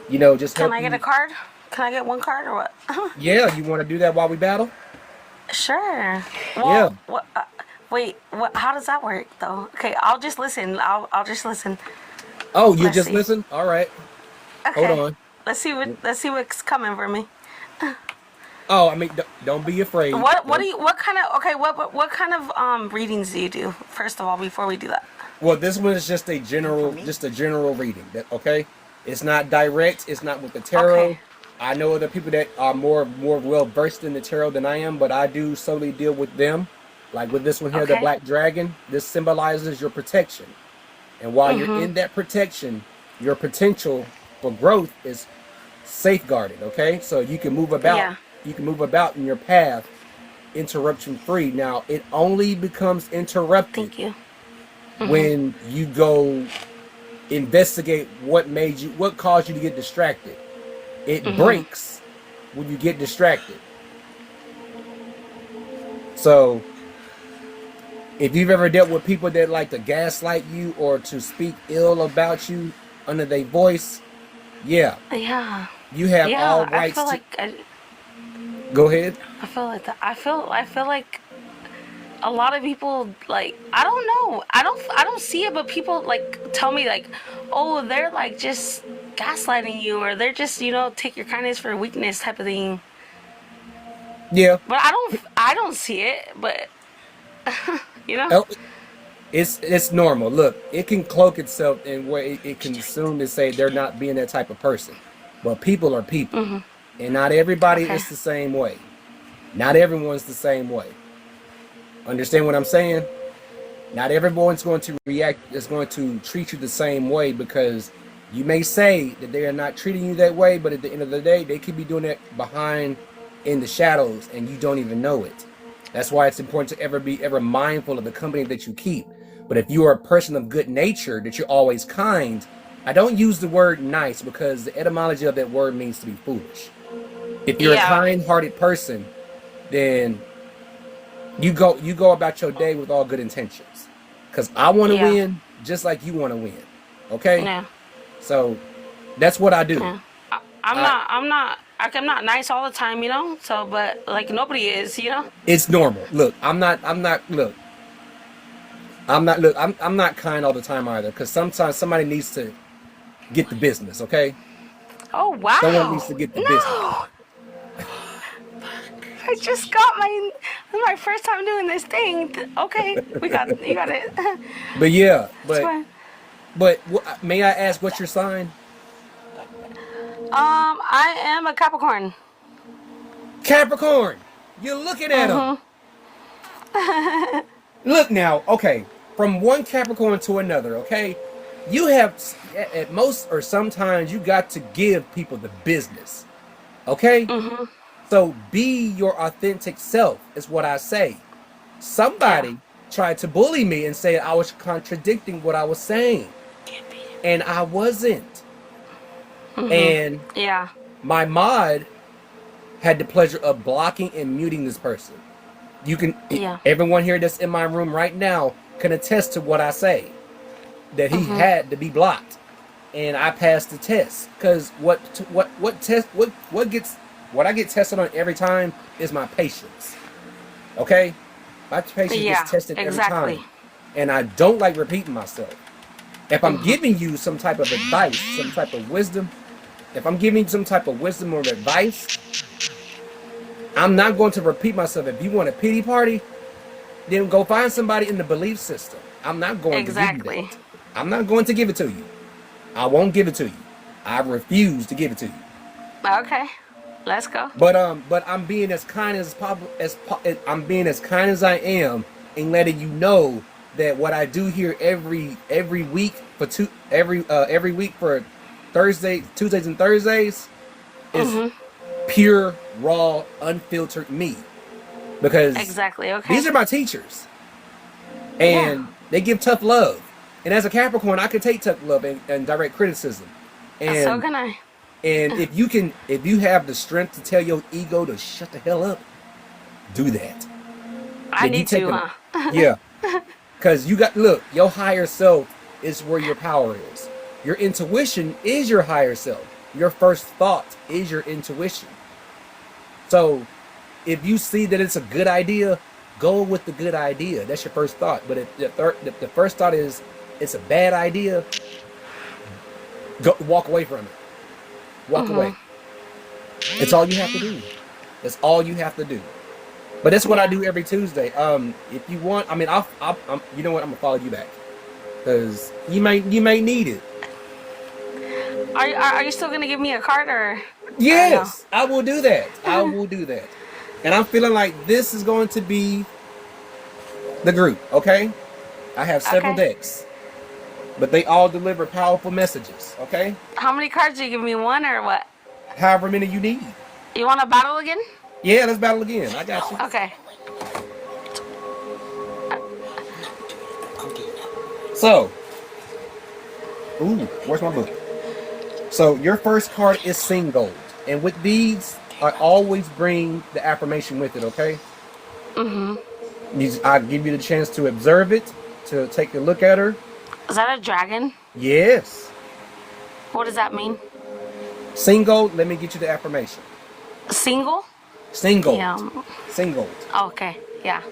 You know, just help. Can I get a card? Can I get one card or what? Yeah, you want to do that while we battle? Sure. Yeah. Well, what, wait. What? How does that work though? Okay, I'll just listen. I'll just listen. Oh, you Let's just see. listen? All right. Okay. Hold on. Let's see what's coming for me. Oh, I mean, don't be afraid. What kind of readings do you do? First of all, before we do that. Well, this one is just a general reading. That okay? It's not direct. It's not with the tarot. Okay. I know other people that are more well versed in the tarot than I am, but I do solely deal with them. Like with this one here, the Okay. Black Dragon. This symbolizes your protection, and while you're in that protection, your potential for growth is safeguarded. Okay, so you can move about. Yeah. You can move about in your path, interruption free. Now, it only becomes interrupted. Thank you. When you go investigate what caused you to get distracted. It breaks when you get distracted. So if you've ever dealt with people that like to gaslight you or to speak ill about you under their voice, yeah, Yeah. you have all Yeah. I rights feel to like go ahead. I feel like that. I feel like a lot of people, like, I don't know. I don't see it, but people like tell me like, oh, they're like just gaslighting you, or they're just, take your kindness for weakness type of thing. Yeah. But I don't see it, but Oh, it's normal. Look, it can cloak itself in where it can assume to say they're not being that type of person. But people are people. And not everybody is the same way. Not everyone's the same way. Understand what I'm saying? Not everyone's going to is going to treat you the same way, because you may say that they are not treating you that way, but at the end of the day, they could be doing it behind in the shadows and you don't even know it. That's why it's important to be ever mindful of the company that you keep. But if you are a person of good nature, that you're always kind, I don't use the word nice because the etymology of that word means to be foolish. If you're a kind-hearted person, then you go about your day with all good intentions. Because I want to win just like you want to win. Okay? Yeah. So that's what I do. Yeah. I'm not nice all the time, So, but like nobody is, It's normal. Look, I'm not kind all the time either, because sometimes somebody needs to get the business, okay? Oh wow. Someone needs to get the business. I just got this is my first time doing this thing. Okay, you got it. But yeah, It's fine. may I ask what's your sign? I am a Capricorn. Capricorn. You're looking at him. Look now, okay, from one Capricorn to another, okay? You have, at most or sometimes, you got to give people the business, okay? So be your authentic self, is what I say. Somebody tried to bully me and say I was contradicting what I was saying, and I wasn't. And Yeah. my mod had the pleasure of blocking and muting this person. You can, everyone here that's in my room right now can attest to what I say, that he had to be blocked, and I passed the test. Because what I get tested on every time is my patience. Okay, my patience gets tested every time, and I don't like repeating myself. If I'm giving you some type of advice, some type of wisdom, if I'm giving you some type of wisdom or advice, I'm not going to repeat myself. If you want a pity party, then go find somebody in the belief system. I'm not going to give you that. I'm not going to give it to you. I won't give it to you. I refuse to give it to you. Okay, let's go. But I'm being as kind I'm being as kind as I am, and letting you know that what I do here every week every week for Tuesdays and Thursdays is pure, raw, unfiltered me. Because these are my teachers, and they give tough love. And as a Capricorn, I can take tough love and direct criticism. And so can I. And if you have the strength to tell your ego to shut the hell up, do that. I need to, huh? Yeah. Because your higher self is where your power is. Your intuition is your higher self. Your first thought is your intuition. So if you see that it's a good idea, go with the good idea. That's your first thought. But if the first thought is it's a bad idea, walk away from it. Walk away. It's all you have to do. That's all you have to do. But that's what I do every Tuesday. If you want, I mean, I'm you know what? I'm gonna follow you back because you may need it. Are you still gonna give me a card or? Yes, I will do that. I will do that. And I'm feeling like this is going to be the group. Okay, I have several decks, but they all deliver powerful messages. Okay. How many cards do you give me? One or what? However many you need. You want to battle again? Yeah, let's battle again. I got you. Okay. So, where's my book? So your first card is Sing Gold, and with these, I always bring the affirmation with it. Okay. I give you the chance to observe it, to take a look at her. Is that a dragon? Yes. What does that mean? Sing Gold. Let me get you the affirmation. Single? Single. Yeah. Single. Oh, okay. Yeah.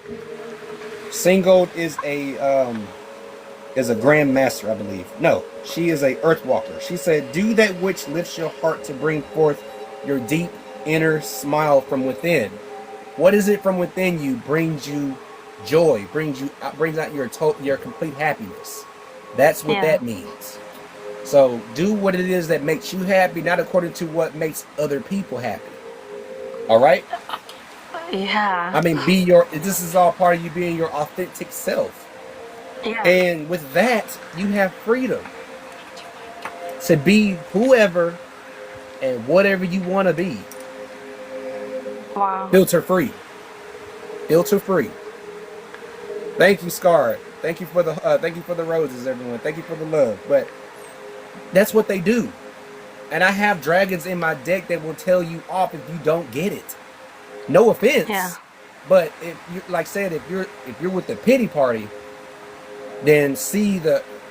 Single is a grand master, I believe. No, she is a earth walker. She said, "Do that which lifts your heart to bring forth your deep inner smile from within." What is it from within you brings you joy, brings out your complete happiness. That's what that means. So do what it is that makes you happy, not according to what makes other people happy. All right? Yeah. I mean, this is all part of you being your authentic self. Yeah. And with that, you have freedom to be whoever and whatever you want to be. Wow. Filter free. Filter free. Thank you, Scar. Thank you for the roses, everyone. Thank you for the love. But that's what they do. And I have dragons in my deck that will tell you off if you don't get it. No offense. Yeah. But if you if you're with the pity party, then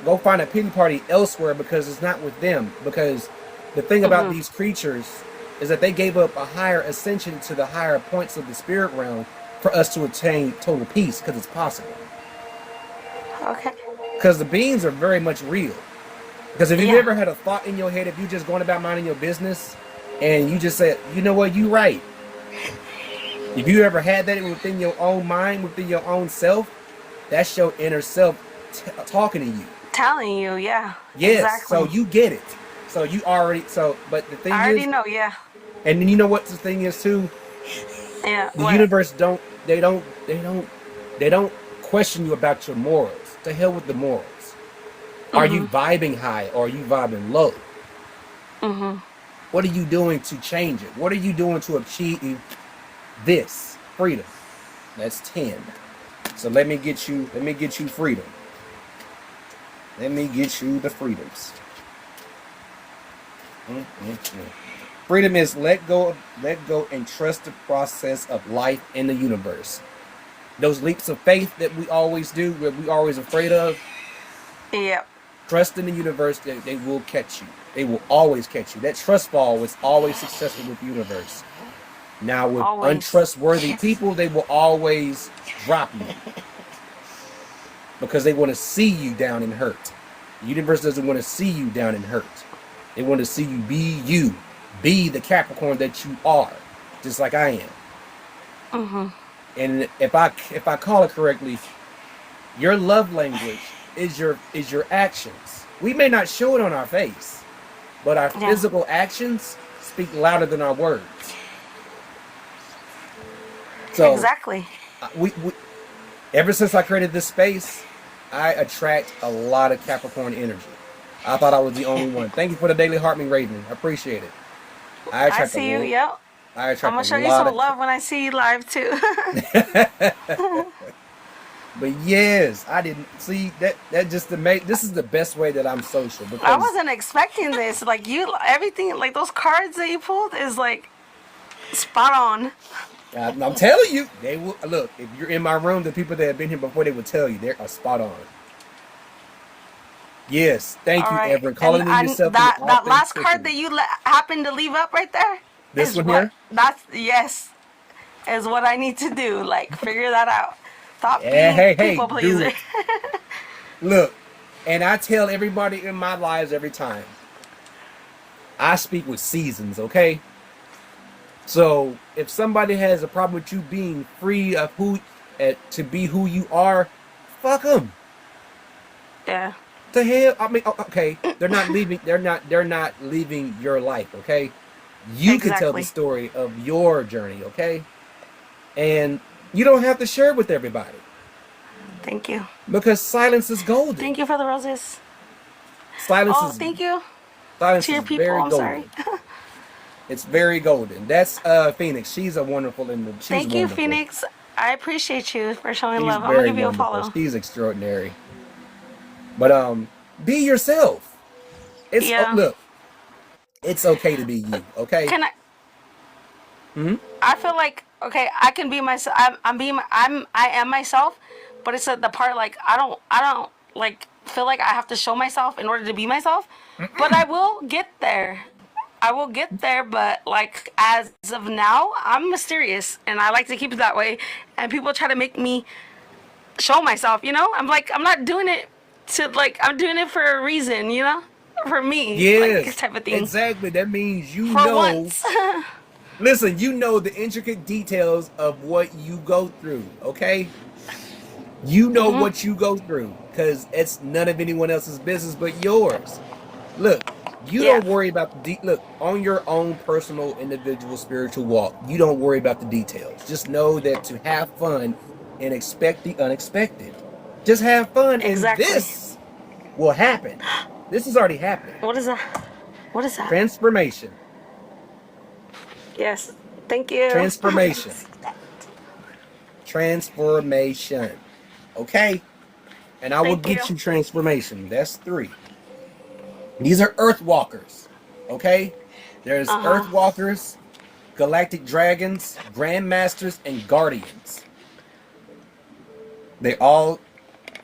go find a pity party elsewhere because it's not with them. Because the thing about these creatures is that they gave up a higher ascension to the higher points of the spirit realm for us to attain total peace, because it's possible. Okay. Because the beings are very much real. Because if you've ever had a thought in your head, if you're just going about minding your business and you just said, you know what, you right. If you ever had that within your own mind, within your own self, that's your inner self talking to you. Telling you, yeah. Yes, so Exactly. you get it. So you already, so, but the thing I already is, know, yeah. and then you know what the thing is too? Yeah. The What? universe they don't question you about your morals. To hell with the morals. Are you vibing high or are you vibing low? What are you doing to change it? What are you doing to achieve this freedom? That's 10. So let me get you freedom. Let me get you the freedoms. Freedom is let go and trust the process of life in the universe. Those leaps of faith that we always do, that we always afraid of, Yep. trust in the universe that they will catch you. They will always catch you. That trust fall was always successful with the universe. Now with Always. untrustworthy people, they will always drop you because they want to see you down and hurt. The universe doesn't want to see you down and hurt. They want to see you, be the Capricorn that you are, just like I am. And if I call it correctly, your love language is your actions. We may not show it on our face, but our Yeah. physical actions speak louder than our words. So Exactly. we ever since I created this space, I attract a lot of Capricorn energy. I thought I was the only one. Thank you for the daily heart rating. I appreciate it. I I attract see you, a, yep. I I'm attract gonna a show you lot some of. love when I see you live too. But yes, I didn't see that. That just to make this is the best way that I'm social I because wasn't expecting this. Like you, everything, like those cards that you pulled is like spot on. I'm telling you, they will look. If you're in my room, the people that have been here before, they will tell you they're spot on. Yes, thank All you, right, Everett. and Calling in yourself. that last card that you happened to leave up right there This is one what here? that's yes is what I need to do. Like figure that out. Stop Yeah, being hey, people do pleaser. it. Look, and I tell everybody in my lives every time. I speak with seasons, okay? So if somebody has a problem with you being free of to be who you are, fuck them. Yeah. The hell? I mean, okay, they're not leaving. They're not leaving your life, okay? You can tell the Exactly. story of your journey, okay? And you don't have to share it with everybody Thank you. because silence is golden. Thank you for the roses. Silence Oh, is thank you silence to your is people. very I'm sorry. golden. It's very golden. That's Phoenix. She's a wonderful individual. She's Thank you, wonderful. Phoenix. I appreciate you for showing She's love. I'm gonna very give you a wonderful. follow. She's extraordinary. But be yourself. It's Yeah. look, it's okay to be you, okay? Can I? Hmm? I feel like okay, I can be myself. I am myself, but it's the part like I don't like feel like I have to show myself in order to be myself. But I will get there. I will get there, but like as of now, I'm mysterious and I like to keep it that way. And people try to make me show myself, you know? I'm like I'm not doing it to like I'm doing it for a reason, you know? For me. Like this Yes, type of thing. exactly. That means you For know. once. Listen, you know the intricate details of what you go through, okay? You know what you go through because it's none of anyone else's business but yours. Look, you Yeah. don't worry about look on your own personal, individual, spiritual walk. You don't worry about the details. Just know that to have fun and expect the unexpected. Just have fun, Exactly. and this will happen. This is already happening. What is that? What is that? Transformation. Yes. Thank you. Transformation. Transformation. Okay? And I will Thank get you. you transformation. That's 3. These are Earth Walkers. Okay? There's Earth Walkers, Galactic Dragons, Grandmasters, and Guardians. They all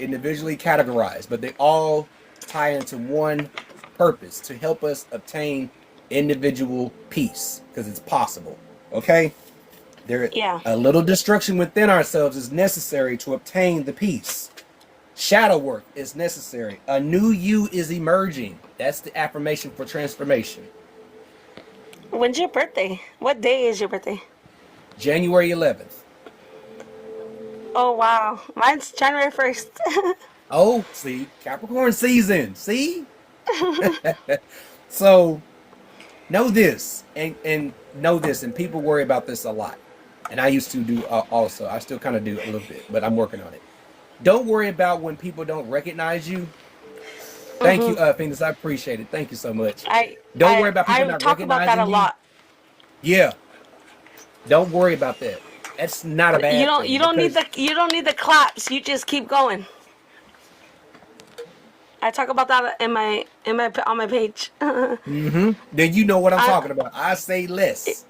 individually categorized, but they all tie into one purpose to help us obtain individual peace because it's possible. Okay? Yeah. A little destruction within ourselves is necessary to obtain the peace. Shadow work is necessary. A new you is emerging. That's the affirmation for transformation. When's your birthday? What day is your birthday? January 11th. Oh wow, mine's January 1st. Oh, see, Capricorn season. See? So know this and know this, and people worry about this a lot. And I used to do also. I still kind of do a little bit, but I'm working on it. Don't worry about when people don't recognize you. Thank you, Phoenix. I appreciate it. Thank you so much. Don't worry about people I not talk about that a recognizing you. lot. Yeah, don't worry about that. That's not a You bad don't thing you don't need because the you don't need the claps. You just keep going. I talk about that on my page. then you know what I'm talking about. I say less.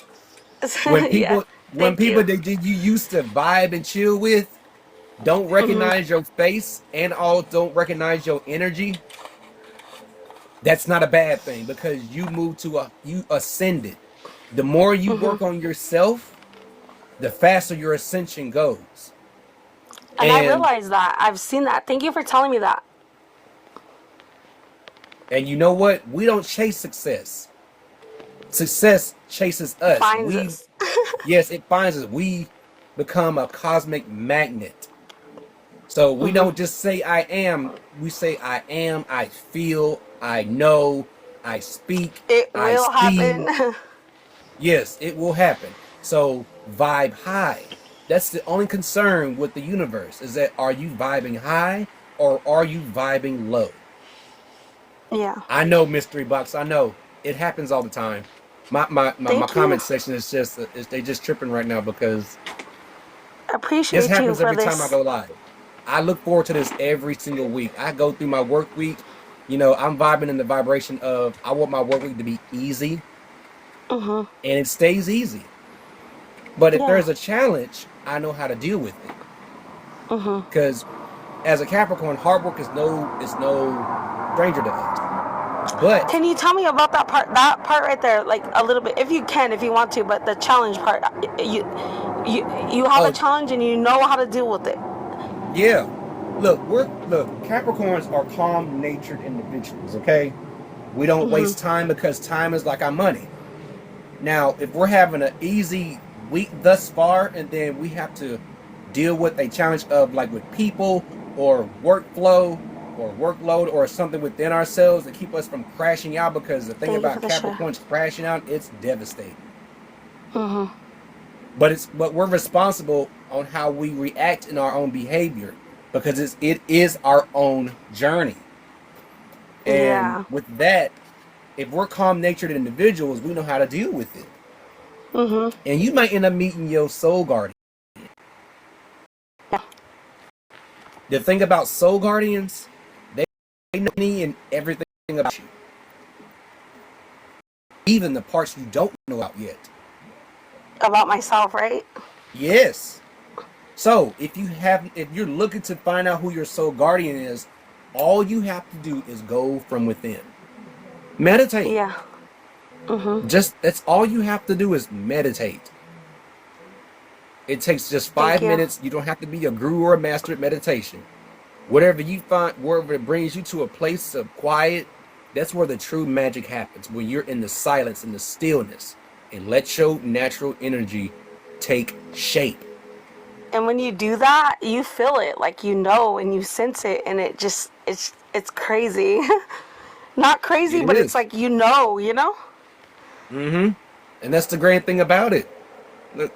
When Yeah. people when Thank people you. that you used to vibe and chill with don't recognize your face and all don't recognize your energy, that's not a bad thing because you ascended. The more you work on yourself, the faster your ascension goes. And I And realize that. I've seen that. Thank you for telling me that. and you know what? We don't chase success. Success chases us. Finds us. Yes, it finds us. We become a cosmic magnet. So we don't just say I am, we say I am, I feel, I know, I speak, It I will see. happen. Yes, it will happen. So vibe high. That's the only concern with the universe is that are you vibing high or are you vibing low? Yeah. I know mystery box. I know it happens all the time. My Thank you. comment section is just they just tripping right now because I this appreciate you happens for every time I this. go live. I look forward to this every single week. I go through my work week. You know, I'm vibing in the vibration of I want my work week to be easy, and it stays easy. But if Yeah. there's a challenge, I know how to deal with it. Because as a Capricorn, hard work is no stranger to us. But Can you tell me about that part right there, like a little bit, if you can, if you want to, but the challenge part, you have a oh challenge and you know how to deal with it. yeah, look, Capricorns are calm-natured individuals. Okay, we don't waste time because time is like our money. Now, if we're having an easy week thus far, and then we have to deal with a challenge of like with people or workflow or workload or something within ourselves to keep us from crashing out, because the thing Thank you about for the share. Capricorns crashing out, it's devastating. But we're responsible on how we react in our own behavior because it is our own journey. And Yeah. with that, if we're calm-natured individuals, we know how to deal with it. And you might end up meeting your soul guardian. Yeah. The thing about soul guardians, they know any and everything about you, even the parts you don't know about yet. About myself, right? Yes. So if you're looking to find out who your soul guardian is, all you have to do is go from within. Meditate. Yeah. That's all you have to do is meditate. It takes just Thank 5 you. minutes. You don't have to be a guru or a master at meditation. Whatever you find, wherever it brings you to a place of quiet, that's where the true magic happens. When you're in the silence, in the stillness, and let your natural energy take shape. And when you do that, you feel it, like you know, and you sense it, and it's crazy. Not crazy, It but is. it's like you know. And that's the great thing about it.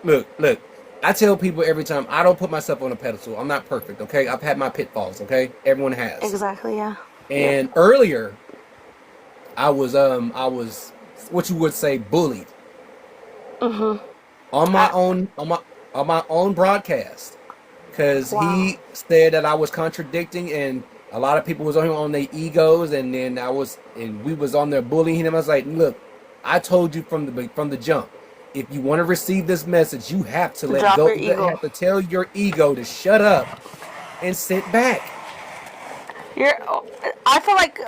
Look. I tell people every time, I don't put myself on a pedestal. I'm not perfect, okay? I've had my pitfalls, okay? Everyone has. Exactly, yeah. And earlier, I was what you would say bullied. On my own broadcast, because Wow. he said that I was contradicting, and a lot of people was on their egos, and then we was on there bullying him. I was like, look, I told you from the jump, if you want to receive this message, you have to let Drop go. your You ego. have to tell your ego to shut up and sit back. I feel like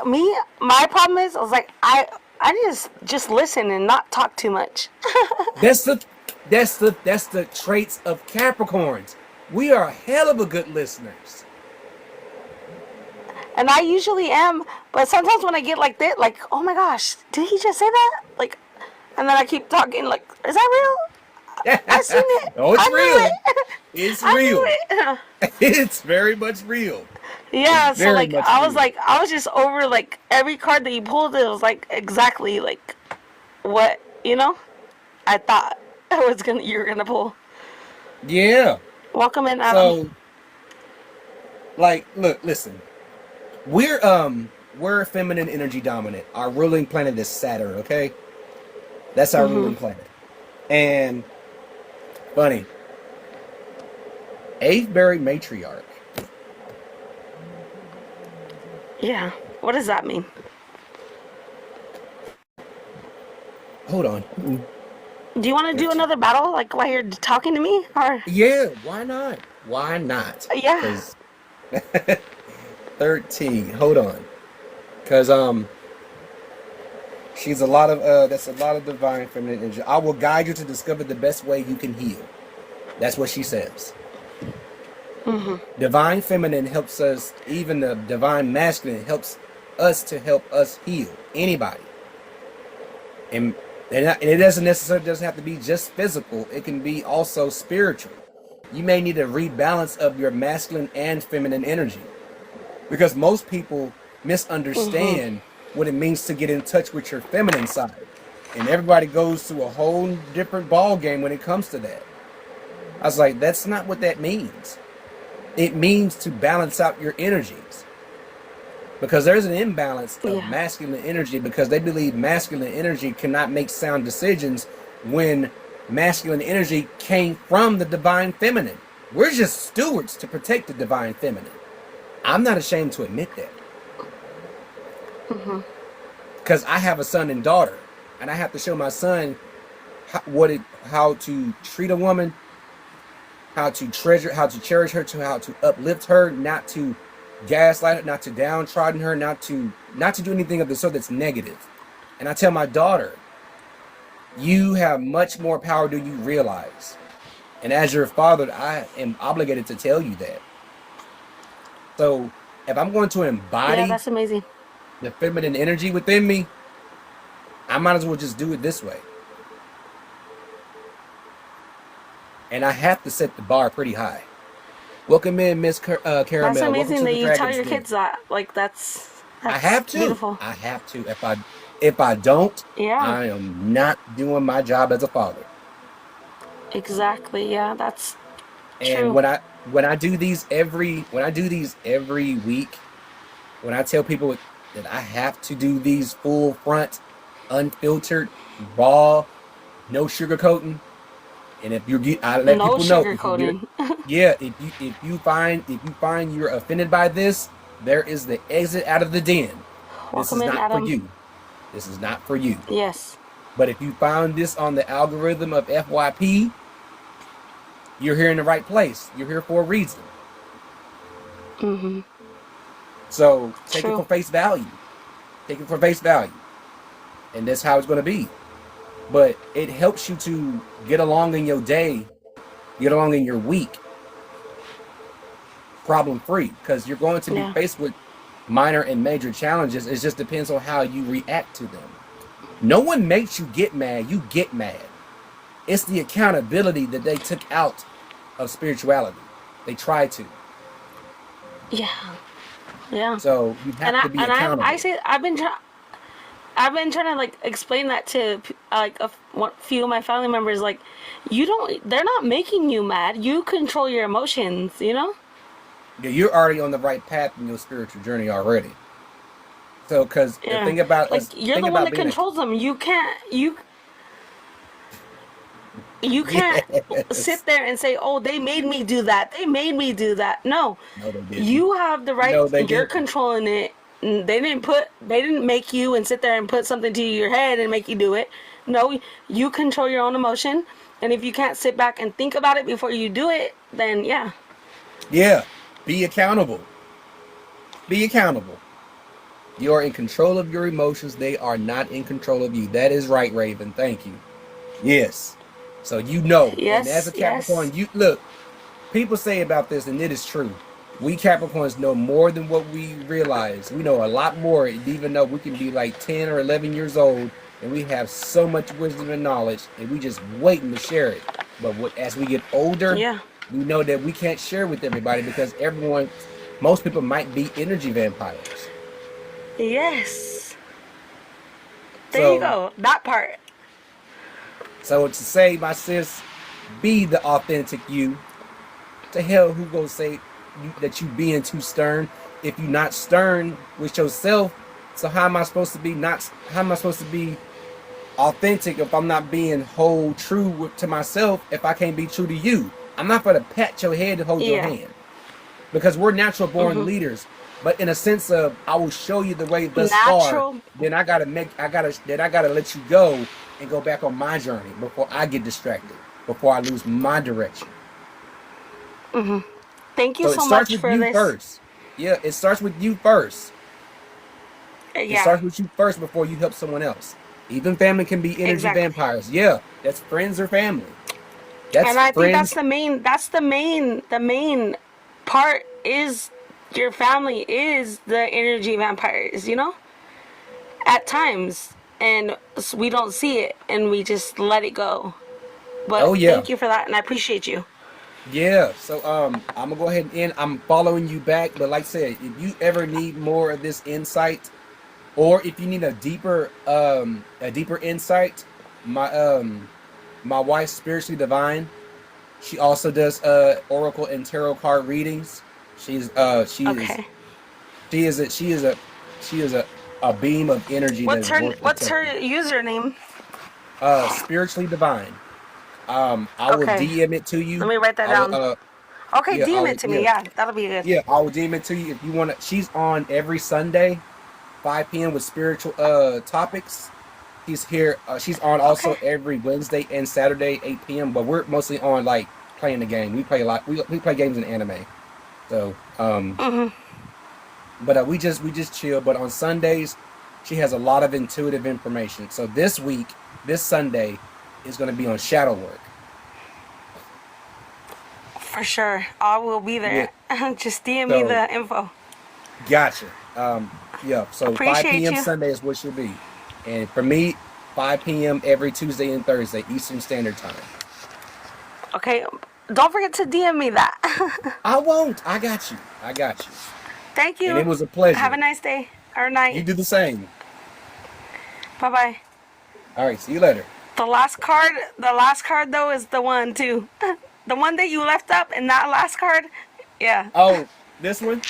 my problem is, I was like, I just listen and not talk too much. That's the traits of Capricorns. We are hell of a good listeners. And I usually am, but sometimes when I get like that, like, oh my gosh, did he just say that? Like, and then I keep talking, like, is that real? I seen it. Oh, it's I knew real. it. It's I real. knew it. It's very much real. Yeah, It's so very like much I was real. like I was just over like every card that you pulled. It was like exactly like what I thought you were gonna pull. Yeah. Welcome in, Adam. So, like, look, listen. We're feminine energy dominant. Our ruling planet is Saturn, okay? That's our ruling planet. And funny, Avebury matriarch. Yeah. What does that mean? Hold on. Do you want to do another battle like while you're talking to me, or Yeah, why not? Why not? yeah? 'Cause 13. Hold on. Cause she's a lot of that's a lot of divine feminine energy. I will guide you to discover the best way you can heal. That's what she says. Divine feminine helps us, even the divine masculine helps us to help us heal. Anybody. And it doesn't have to be just physical. It can be also spiritual. You may need a rebalance of your masculine and feminine energy. Because most people misunderstand what it means to get in touch with your feminine side. And everybody goes through a whole different ball game when it comes to that. I was like, that's not what that means. It means to balance out your energies. Because there's an imbalance of masculine energy because they believe masculine energy cannot make sound decisions when masculine energy came from the divine feminine. We're just stewards to protect the divine feminine. I'm not ashamed to admit that. Because I have a son and daughter, and I have to show my son how to treat a woman, how to treasure, how to cherish her, how to uplift her, not to gaslight her, not to downtrodden her, not to do anything of the sort that's negative. And I tell my daughter, you have much more power than you realize. And as your father, I am obligated to tell you that. So if I'm going to embody That's amazing. the feminine energy within me, I might as well just do it this way. And I have to set the bar pretty high. Welcome in, Miss Caramel. That's amazing that you tell Dragon's your Den. kids that. Like that's I have to. beautiful. I have to. If I don't, Yeah. I am not doing my job as a father. Exactly. Yeah, that's And true. when I do these every week, when I tell people that I have to do these full front, unfiltered, raw, no sugarcoating, and if I let No people know, sugarcoating. if you find you're offended by this, there is the exit out of the den. This Welcome is in, not for Adam. you. This is not for you. Yes. But if you found this on the algorithm of FYP, you're here in the right place. You're here for a reason. So take it True. for face value. Take it for face value. And that's how it's going to be. But it helps you to get along in your day, get along in your week, problem free. Because you're going to be faced with minor and major challenges. It just depends on how you react to them. No one makes you get mad. You get mad. It's the accountability that they took out of spirituality. They tried to. Yeah. Yeah. So you have to be accountable. I say I've been trying to like explain that to like a few of my family members. Like, they're not making you mad. You control your emotions. You know. Yeah, you're already on the right path in your spiritual journey already. So, because the thing about you're the one that controls them. You can't sit there and say, "Oh, they made me do that. They made me do that." No, they didn't. You have the right. No, they you're didn't. controlling it. They didn't make you and sit there and put something to your head and make you do it. No, you control your own emotion. And if you can't sit back and think about it before you do it, then yeah. Yeah, be accountable. Be accountable. You are in control of your emotions. They are not in control of you. That is right, Raven. Thank you. Yes. So you know. Yes, and as a Capricorn, you look, people say about this, and it is true. We Capricorns know more than what we realize. We know a lot more, even though we can be like 10 or 11 years old and we have so much wisdom and knowledge, and we just waiting to share it. But as we get older, Yeah. we know that we can't share with everybody because most people might be energy vampires. Yes. There you go. That part. So to say, my sis, be the authentic you. To hell, who gonna say that you being too stern? If you're not stern with yourself, so how am I supposed to be authentic if I'm not being whole true to myself? If I can't be true to you, I'm not gonna pat your head and hold your hand, because we're natural born leaders. But in a sense of, I will show you the way thus far. Then I gotta let you go and go back on my journey before I get distracted, before I lose my direction. Thank you So so much for this. First. Yeah, it starts with you first. It Yeah. starts with you first before you help someone else. Even family can be energy vampires. Yeah, that's friends or family. And I think that's the main part is your family is the energy vampires, you know? At times. And we don't see it and we just let it go. But thank you for that, and I appreciate you. Yeah, so I'm gonna go ahead and end. I'm following you back, but like I said, if you ever need more of this insight, or if you need a deeper insight, my wife, Spiritually Divine, she also does oracle and tarot card readings. She is a beam of energy. What's her username? Spiritually Divine. I will DM it to you. Let me write that down. DM it to me. Yeah, that'll be good. Yeah, I will DM it to you if you want to. She's on every Sunday, 5 p.m. with spiritual topics. She's here. She's on also every Wednesday and Saturday, 8 p.m. But we're mostly on like playing the game. We play a lot. We play games in anime. So but we just chill. But on Sundays, she has a lot of intuitive information. So this Sunday, is going to be on shadow work. For sure. I will be there. Yeah. Just DM me the info. Gotcha. Yeah, so Appreciate 5 p.m. you. Sunday is what she'll be. And for me, 5 p.m. every Tuesday and Thursday, Eastern Standard Time. Okay. Don't forget to DM me that. I won't. I got you. Thank you. And it was a pleasure. Have a nice day or night. You do the same. Bye-bye. All right, see you later. The last card though is the one too. The one that you left up in that last card. Yeah. Oh, this one?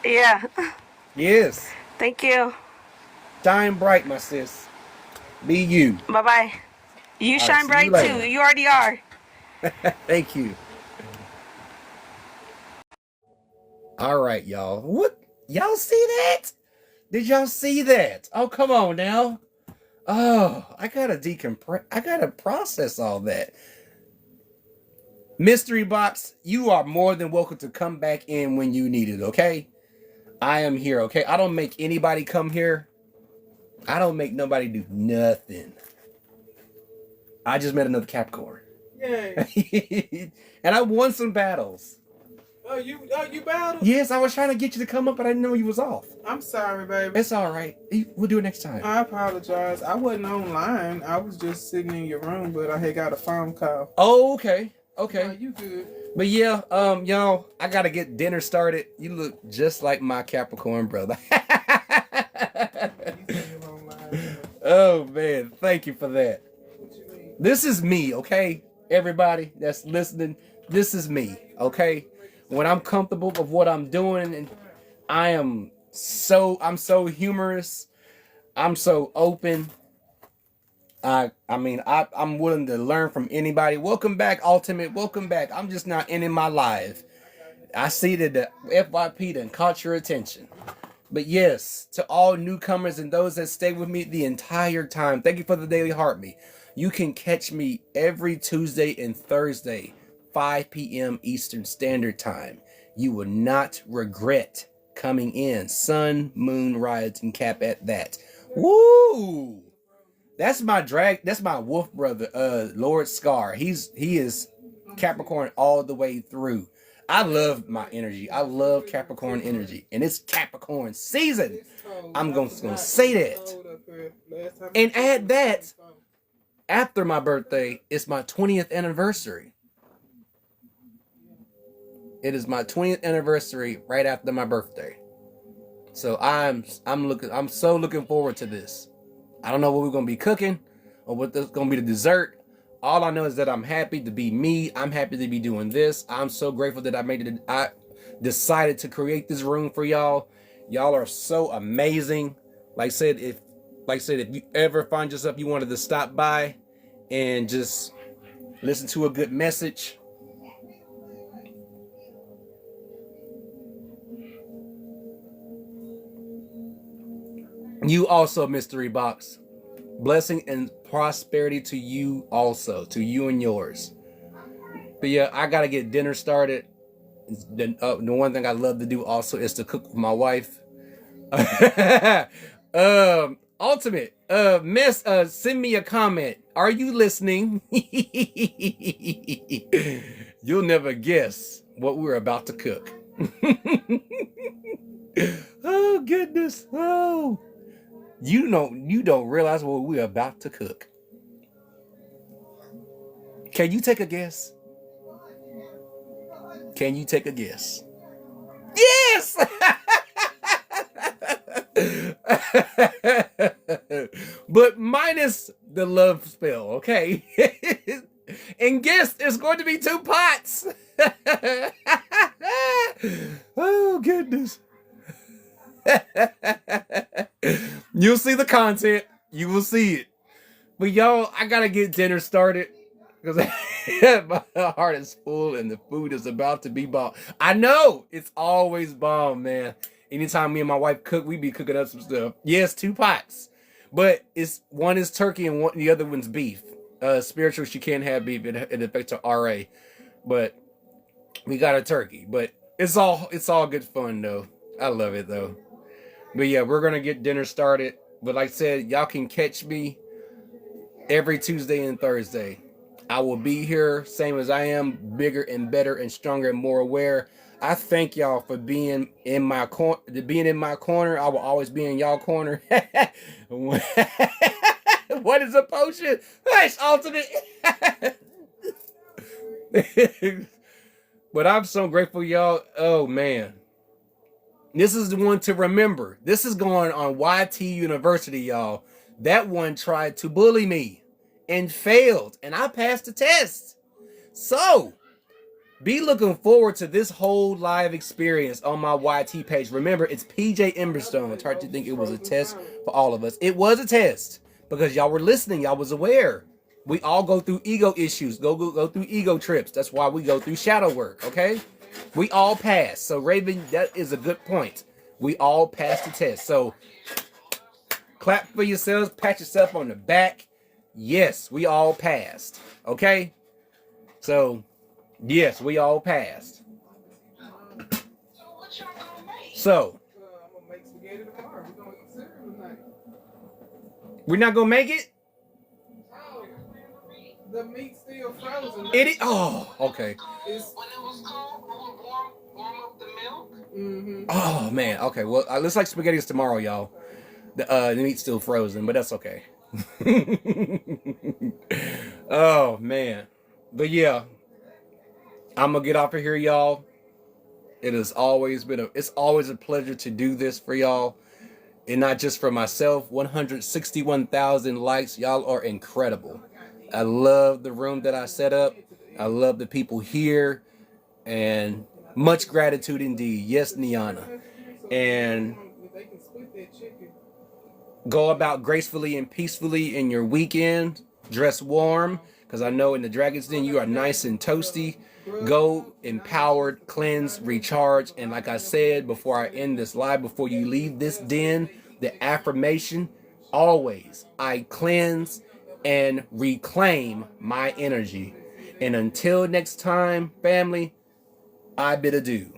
Yeah. Yes. Thank you. Shine bright, my sis. Be you. Bye-bye. You shine bright too. You already are. Thank you. All right, y'all. What? Y'all see that? Did y'all see that? Oh, come on now. Oh, I gotta decompress. I gotta process all that. Mystery Box, you are more than welcome to come back in when you need it, okay? I am here, okay? I don't make anybody come here. I don't make nobody do nothing. I just met another Capricorn. Yay. And I won some battles. Oh, you battled? Yes, I was trying to get you to come up, but I didn't know you was off. I'm sorry, baby. It's all right. We'll do it next time. I apologize. I wasn't online. I was just sitting in your room, but I had got a phone call. Oh, okay. No, you good. But yeah, y'all, I gotta get dinner started. You look just like my Capricorn brother. Oh man, thank you for that. This is me, okay? Everybody that's listening, this is me, okay? When I'm comfortable with what I'm doing, and I'm so humorous, I'm so open. I'm willing to learn from anybody. Welcome back, Ultimate. Welcome back. I'm just not ending my live. I see that the FYP done caught your attention. But yes, to all newcomers and those that stay with me the entire time, thank you for the daily heartbeat. You can catch me every Tuesday and Thursday, 5 p.m. Eastern Standard Time. You will not regret coming in. Sun, moon, rise, and cap at that. Woo! That's my wolf brother, Lord Scar. He is Capricorn all the way through. I love my energy. I love Capricorn energy, and it's Capricorn season. I'm gonna say that. And add that, after my birthday, it's my 20th anniversary. It is my 20th anniversary right after my birthday. So I'm so looking forward to this. I don't know what we're gonna be cooking or what this gonna be the dessert. All I know is that I'm happy to be me. I'm happy to be doing this. I'm so grateful that I decided to create this room for y'all. Y'all are so amazing. Like I said, if you ever find yourself you wanted to stop by and just listen to a good message, you also, Mystery Box. Blessing and prosperity to you also, to you and yours. But yeah, I gotta get dinner started. The one thing I love to do also is to cook with my wife. Ultimate, miss, send me a comment. Are you listening? You'll never guess what we're about to cook. Oh goodness! Oh. You don't realize what we're about to cook. Can you take a guess? Can you take a guess? Yes! But minus the love spell, okay? And guess it's going to be 2 pots. Oh goodness. You'll see the content. You will see it. But y'all, I gotta get dinner started because my heart is full and the food is about to be bomb. I know it's always bomb, man. Anytime me and my wife cook, we be cooking up some stuff. Yes, 2 pots, but one is turkey and the other one's beef. Spiritual, she can't have beef. It affects her RA, but we got a turkey. But it's all good fun though. I love it though. But yeah, we're going to get dinner started. But like I said, y'all can catch me every Tuesday and Thursday. I will be here, same as I am, bigger and better and stronger and more aware. I thank y'all for being in my corner. I will always be in y'all corner. What is a potion? Hush, Ultimate. But I'm so grateful, y'all. Oh, man. This is the one to remember. This is going on YT University, y'all. That one tried to bully me and failed, and I passed the test. So, be looking forward to this whole live experience on my YT page. Remember, it's PJ Emberstone. It's hard to think it was a test for all of us. It was a test because y'all were listening. Y'all was aware. We all go through ego issues, go through ego trips. That's why we go through shadow work, okay? We all passed. So, Raven, that is a good point. We all passed the test. So, clap for yourselves. Pat yourself on the back. Yes, we all passed. Okay? So, yes, we all passed. So, I'm gonna make spaghetti tomorrow. We're gonna eat cereal tonight. we're not going to make it? Oh, the meat's still frozen. Oh, okay. It's, When it was cold, we would warm up the milk. mm-hmm. Oh, man. Okay, well, looks like spaghetti's tomorrow, y'all. The meat's still frozen, but that's okay. Oh, man. But yeah, I'm going to get off of here, y'all. It has always been it's always a pleasure to do this for y'all. And not just for myself. 161,000 likes. Y'all are incredible. I love the room that I set up. I love the people here. And much gratitude indeed. Yes, Niana. And They can split that chicken. go about gracefully and peacefully in your weekend. Dress warm. Because I know in the Dragon's Den you are nice and toasty. Go empowered, cleanse, recharge. And like I said before I end this live, before you leave this den, the affirmation, always, I cleanse and reclaim my energy. And until next time, family, I bid adieu.